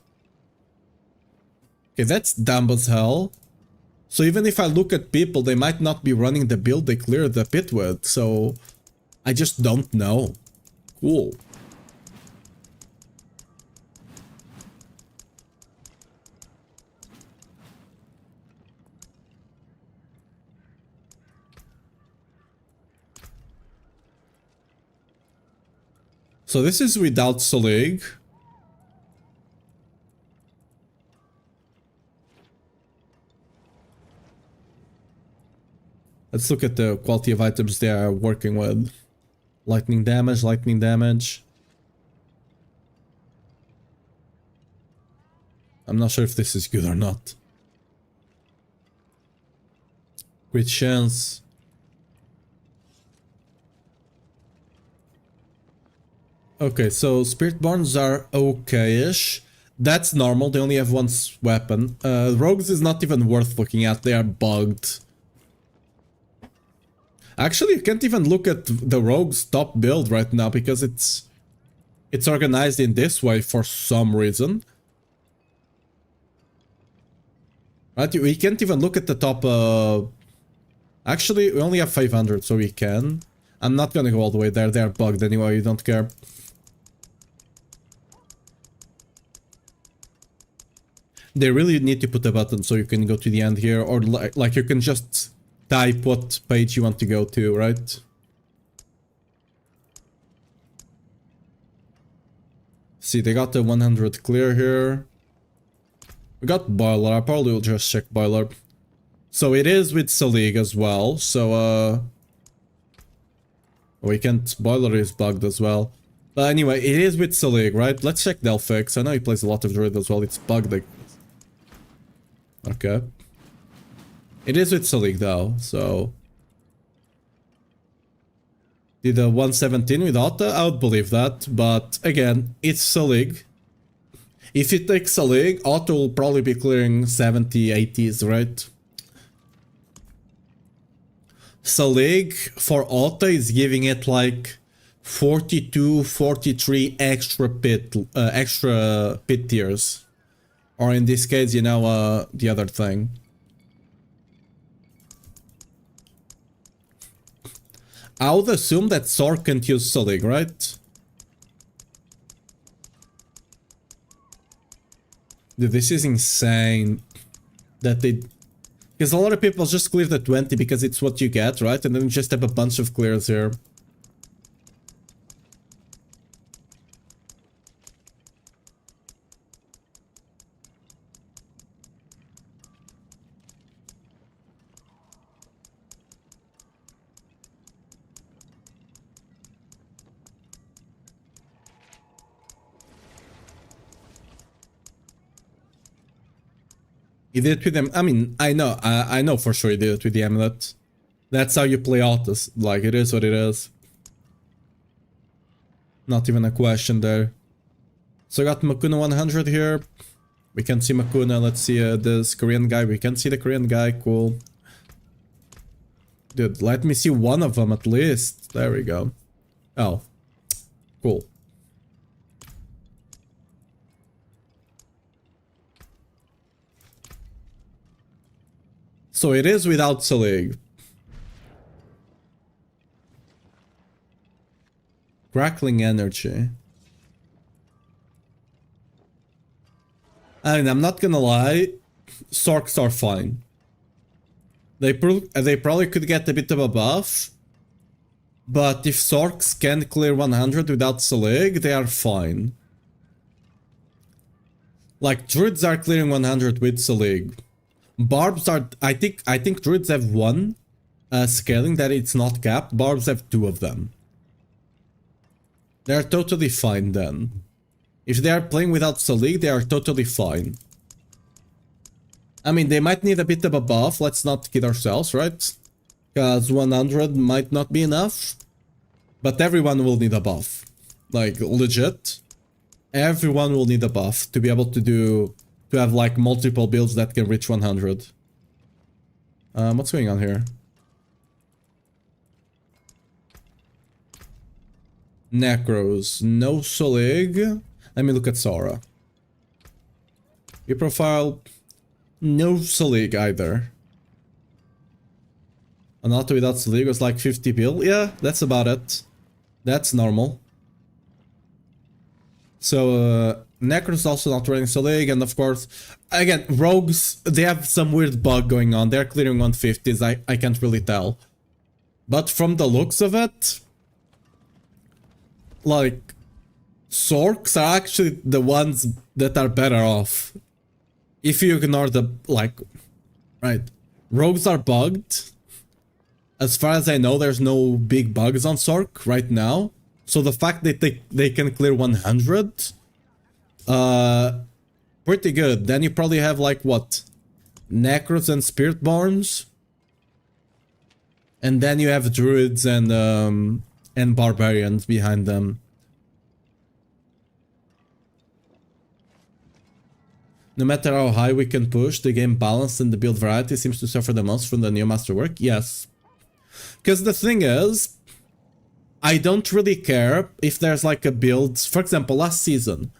Okay, that's dumb as hell. So even if I look at people, they might not be running the build they cleared the pit with, so... I just don't know. Cool. So this is without Selig. Let's look at the quality of items they are working with. Lightning damage, lightning damage. I'm not sure if this is good or not. Great chance. Okay, so Spiritborns are okay-ish. That's normal, they only have one weapon. Rogues is not even worth looking at, they are bugged. Actually, you can't even look at the Rogue's top build right now because it's organized in this way for some reason. Right, we can't even look at the top, actually, we only have 500, so we can. I'm not gonna go all the way there, they're bugged anyway, you don't care. They really need to put a button so you can go to the end here, or like you can just type what page you want to go to, right? See, they got the 100 clear here. We got Boiler, I probably will just check Boiler. So it is with Selig as well, so we can't... Boiler is bugged as well. But anyway, it is with Selig, right? Let's check Delphix. I know he plays a lot of Druid as well, it's bugged. Okay. It is with Selig though, so... Did a 117 with auto? I would believe that, but again, it's Selig. If it takes Selig, auto will probably be clearing 70, 80s, right? Selig for auto is giving it like 42, 43 extra pit tiers. Or in this case, you know, the other thing. I would assume that Sork can't use Selig, right? Dude, this is insane. That they... Because a lot of people just clear the 20 because it's what you get, right? And then you just have a bunch of clears here. He did it with them. I mean, I know for sure he did it with the amulet. That's how you play autos. Like, it is what it is. Not even a question there. So I got Makuna 100 here. We can see Makuna. Let's see this Korean guy. We can see the Korean guy. Cool. Dude, let me see one of them at least. There we go. Oh. Cool. So it is without Selig. Crackling energy. I mean, I'm not gonna lie, Sorks are fine. They probably could get a bit of a buff, but if Sorks can clear 100 without Selig, they are fine. Like, Druids are clearing 100 with Selig. Barbs are... I think Druids have one scaling that it's not capped. Barbs have two of them. They're totally fine then. If they are playing without Selig, they are totally fine. I mean, they might need a bit of a buff. Let's not kid ourselves, right? Because 100 might not be enough. But everyone will need a buff. Like, legit. Everyone will need a buff to be able to do... To have like multiple builds that can reach 100. What's going on here? Necros, no Selig. Let me look at Sora. Your profile, no Selig either. An auto without Selig was like 50 bill. Yeah, that's about it. That's normal. So, Necros also not running Selig, and of course, again, Rogues, they have some weird bug going on. They're clearing 150s, I can't really tell. But from the looks of it, like, Sorks are actually the ones that are better off. If you ignore the, like, right, Rogues are bugged. As far as I know, there's no big bugs on Sork right now. So the fact that they can clear 100, pretty good. Then you probably have like what? Necros and Spiritborns. And then you have Druids and Barbarians behind them. No matter how high we can push, the game balance and the build variety seems to suffer the most from the new masterwork. Yes. Because the thing is, I don't really care if there's like a build. For example, last season,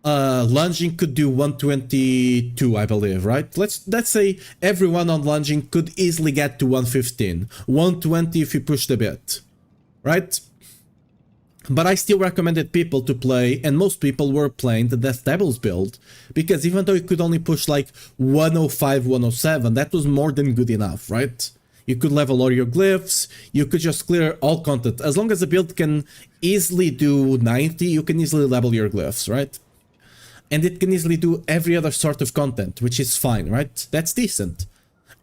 lunging could do 122, I believe, right? Let's say everyone on lunging could easily get to 115, 120 if you pushed a bit, right? But I still recommended people to play, and most people were playing the Death Devils build, because even though you could only push like 105, 107, that was more than good enough, right? You could level all your glyphs, you could just clear all content. As long as the build can easily do 90, you can easily level your glyphs, right? And it can easily do every other sort of content, which is fine, right? That's decent.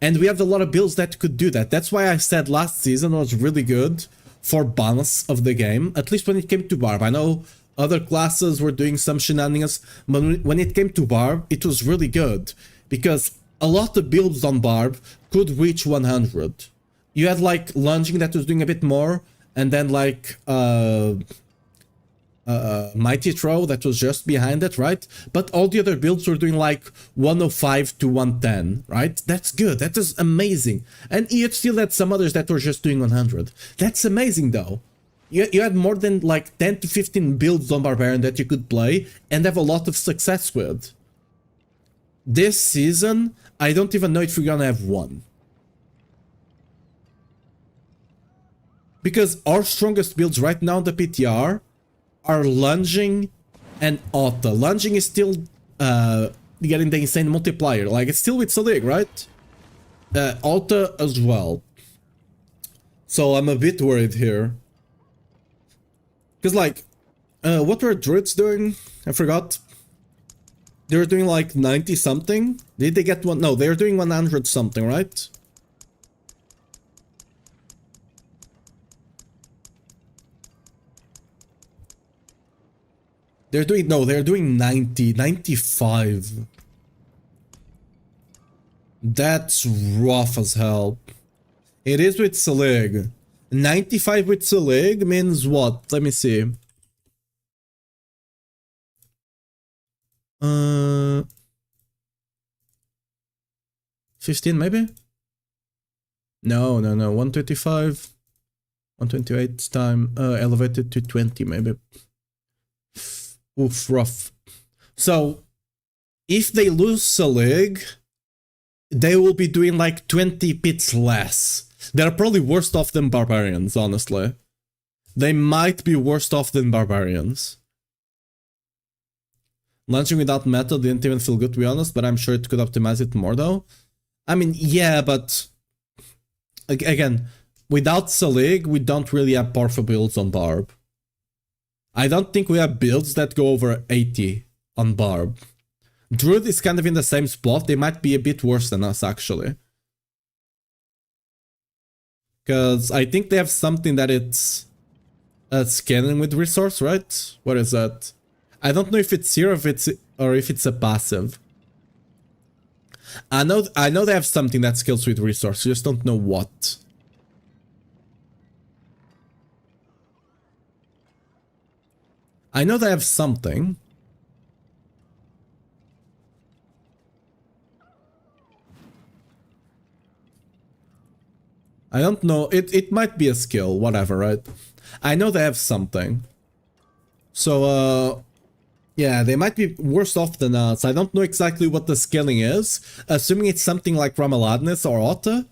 And we have a lot of builds that could do that. That's why I said last season was really good for balance of the game, at least when it came to Barb. I know other classes were doing some shenanigans, but when it came to Barb, it was really good. Because a lot of builds on Barb could reach 100. You had like lunging that was doing a bit more, and then like Mighty Throw that was just behind it, right? But all the other builds were doing like 105 to 110, right? That's good. That is amazing. And you still had some others that were just doing 100. That's amazing though. You had more than like 10 to 15 builds on Barbarian that you could play and have a lot of success with. This season, I don't even know if we're gonna have one. Because our strongest builds right now in the PTR are lunging and auto. Lunging is still getting the insane multiplier. Like, it's still with Salig, right? Auto as well. So I'm a bit worried here. Because, like, what were Druids doing? I forgot. They were doing like 90 something. Did they get one? No, they were doing 100 something, right? They're doing, no, they're doing 90, 95. That's rough as hell. It is with Salig. 95 with Salig means what? Let me see. 15 maybe? No. 125. 128 time elevated to 20 maybe. Oof, rough. So, if they lose Salig, they will be doing like 20 pits less. They're probably worse off than Barbarians, honestly. They might be worse off than Barbarians. Launching without meta didn't even feel good, to be honest, but I'm sure it could optimize it more though. I mean, yeah, but again, without Salig, we don't really have powerful builds on Barb. I don't think we have builds that go over 80 on Barb. Druid is kind of in the same spot. They might be a bit worse than us, actually. Because I think they have something that it's scanning with resource, right? What is that? I don't know if it's here or if it's a passive. I know they have something that scales with resource. I just don't know what. I know they have something. I don't know. It might be a skill, whatever, right? I know they have something. So, yeah, they might be worse off than us. I don't know exactly what the scaling is. Assuming it's something like Ramaladness or Otta,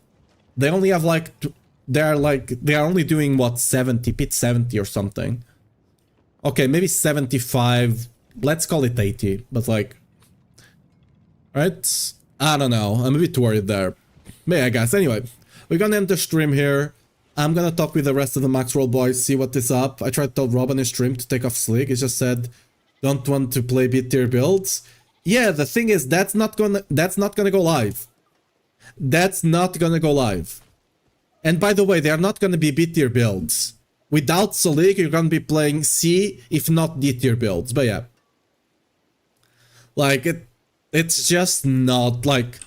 they only have like, they are only doing what, 70, pit 70 or something. Okay, maybe 75, let's call it 80, but like, right? I don't know, I'm a bit worried there. But yeah, guys, anyway, we're gonna end the stream here. I'm gonna talk with the rest of the Max Roll boys, see what is up. I tried to tell Rob on his stream to take off Slick, he just said, don't want to play B-tier builds. Yeah, the thing is, that's not gonna go live. That's not gonna go live. And by the way, they are not gonna be B-tier builds. Without Salig, you're gonna be playing C, if not D-tier builds. But yeah. Like, it's just not, like...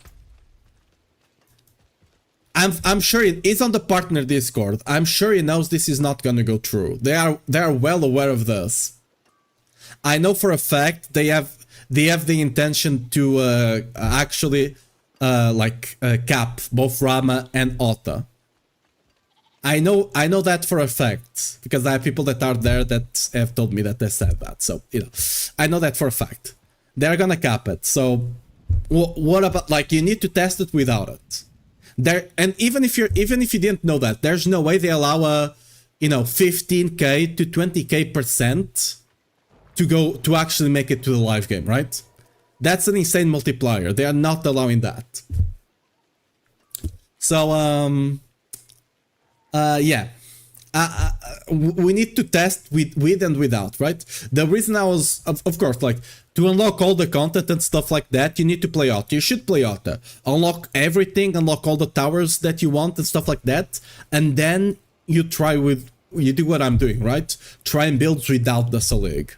I'm sure it's on the partner Discord. I'm sure he knows this is not gonna go through. They are well aware of this. I know for a fact they have the intention to actually cap both Rama and Otta. I know that for a fact, because I have people that are there that have told me that they said that. So, you know, I know that for a fact. They're gonna cap it. So, what about, like, you need to test it without it. And even if you didn't know that, there's no way they allow a, you know, 15k to 20k % to actually make it to the live game, right? That's an insane multiplier. They are not allowing that. So, yeah, we need to test with and without, right? The reason I was, of course, like, to unlock all the content and stuff like that, you need to play Otta. You should play Otta. Unlock everything, unlock all the towers that you want and stuff like that, and then you do what I'm doing, right? Try and build without the Salig.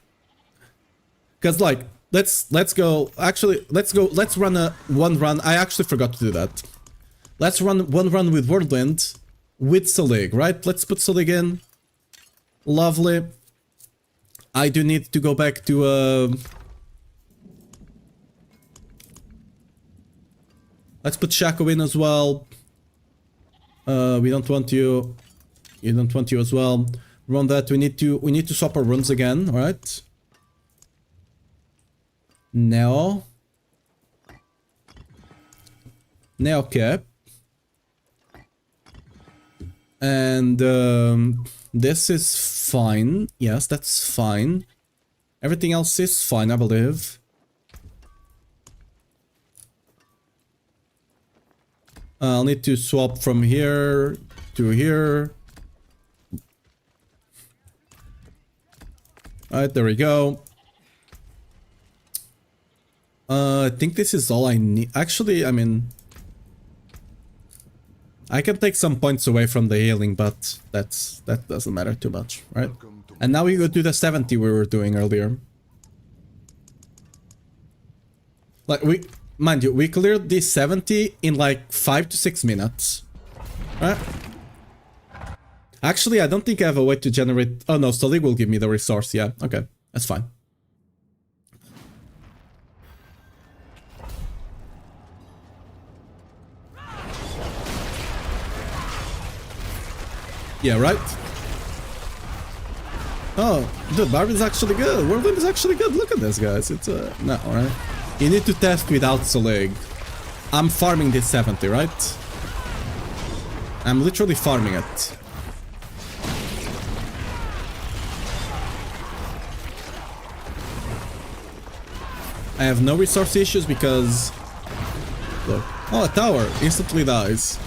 Because, like, let's go. Actually, let's go. Let's run one run. I actually forgot to do that. Let's run one run with Whirlwind with Selig, right? Let's put Selig in. Lovely. I do need to go back to let's put Shaco in as well. We don't want you. You don't want you as well. Run that. We need to swap our runs again, alright? Now. Now cap. And this is fine. Yes, that's fine. Everything else is fine, I believe. I'll need to swap from here to here. Alright, there we go. I think this is all I need. Actually, I mean, I can take some points away from the healing, but that doesn't matter too much, right? And now we go to the 70 we were doing earlier. Like, mind you, we cleared this 70 in like 5 to 6 minutes. Right? Actually, I don't think I have a way to generate... Oh no, Selig will give me the resource, yeah. Okay, that's fine. Yeah, right? Oh, dude, Barb is actually good. Whirlwind is actually good. Look at this, guys. It's no, alright. You need to test without Selig. I'm farming this 70, right? I'm literally farming it. I have no resource issues because... Look. Oh, a tower instantly dies.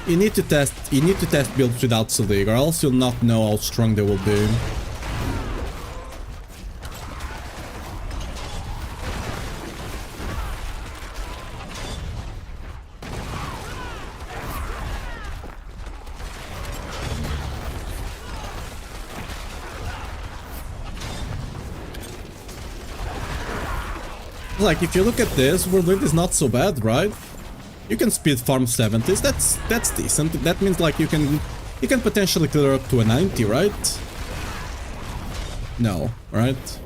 You need to test builds without Selig, or else you'll not know how strong they will be. Like, if you look at this, Whirlwind is not so bad, right? You can speed farm 70s, that's decent. That means like you can potentially clear up to a 90, right? No, right?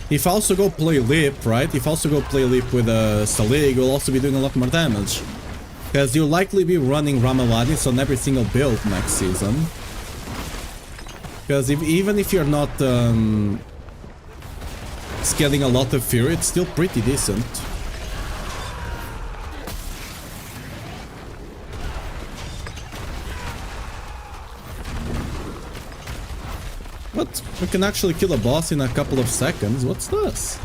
If I also go play Leap, right? If I also go play Leap with Selig, we'll also be doing a lot more damage. Because you'll likely be running Ramalanis on every single build next season. Because even if you're not scaling a lot of Fury, it's still pretty decent. What? We can actually kill a boss in a couple of seconds. What's this?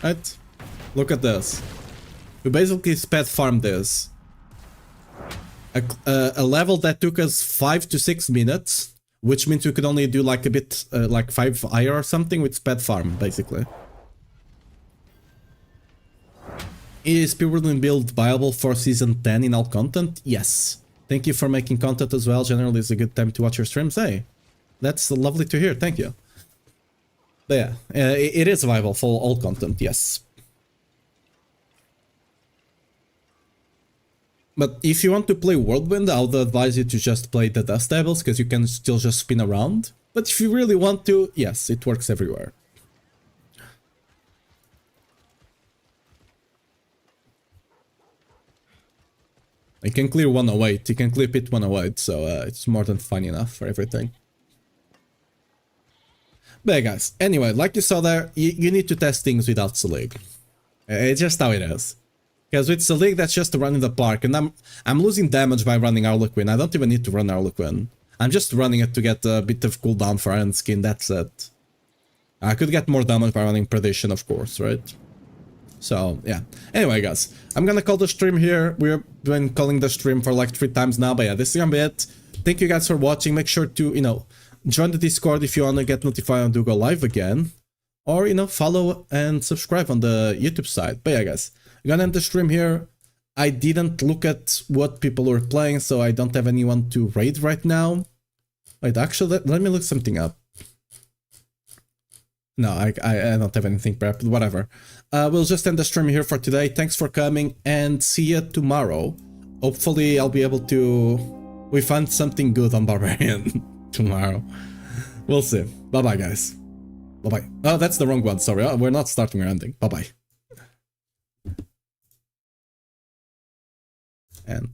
Right? Look at this. We basically sped farmed this. A level that took us 5 to 6 minutes, which means we could only do like a bit, like 5 IR or something with sped farm, basically. Is Whirlwind build viable for Season 10 in all content? Yes. Thank you for making content as well. Generally, it's a good time to watch your streams. Hey, that's lovely to hear. Thank you. But yeah, it is viable for all content, yes. But if you want to play Whirlwind, I would advise you to just play the Dust Devils, because you can still just spin around. But if you really want to, yes, it works everywhere. You can clear 108, you can clear pit 108, so it's more than fine enough for everything. But yeah, guys, anyway, like you saw there, you need to test things without Selig. It's just how it is. Because it's a league that's just to run in the park, and I'm losing damage by running Harlequin. I don't even need to run Harlequin. I'm just running it to get a bit of cooldown for Iron Skin, that's it. I could get more damage by running Perdition, of course, right? So, yeah. Anyway, guys, I'm gonna call the stream here. We've been calling the stream for like 3 times now, but yeah, this is gonna be it. Thank you guys for watching. Make sure to, you know, join the Discord if you wanna get notified when I do go live again. Or, you know, follow and subscribe on the YouTube side. But yeah, guys, I'm gonna end the stream here. I didn't look at what people were playing, so I don't have anyone to raid right now. Wait, actually, let me look something up. No, I don't have anything prepped, whatever. We'll just end the stream here for today. Thanks for coming, and see you tomorrow. Hopefully, I'll be able to... We find something good on Barbarian tomorrow. We'll see. Bye-bye, guys. Bye-bye. Oh, that's the wrong one, sorry. We're not starting or ending. Bye-bye. And...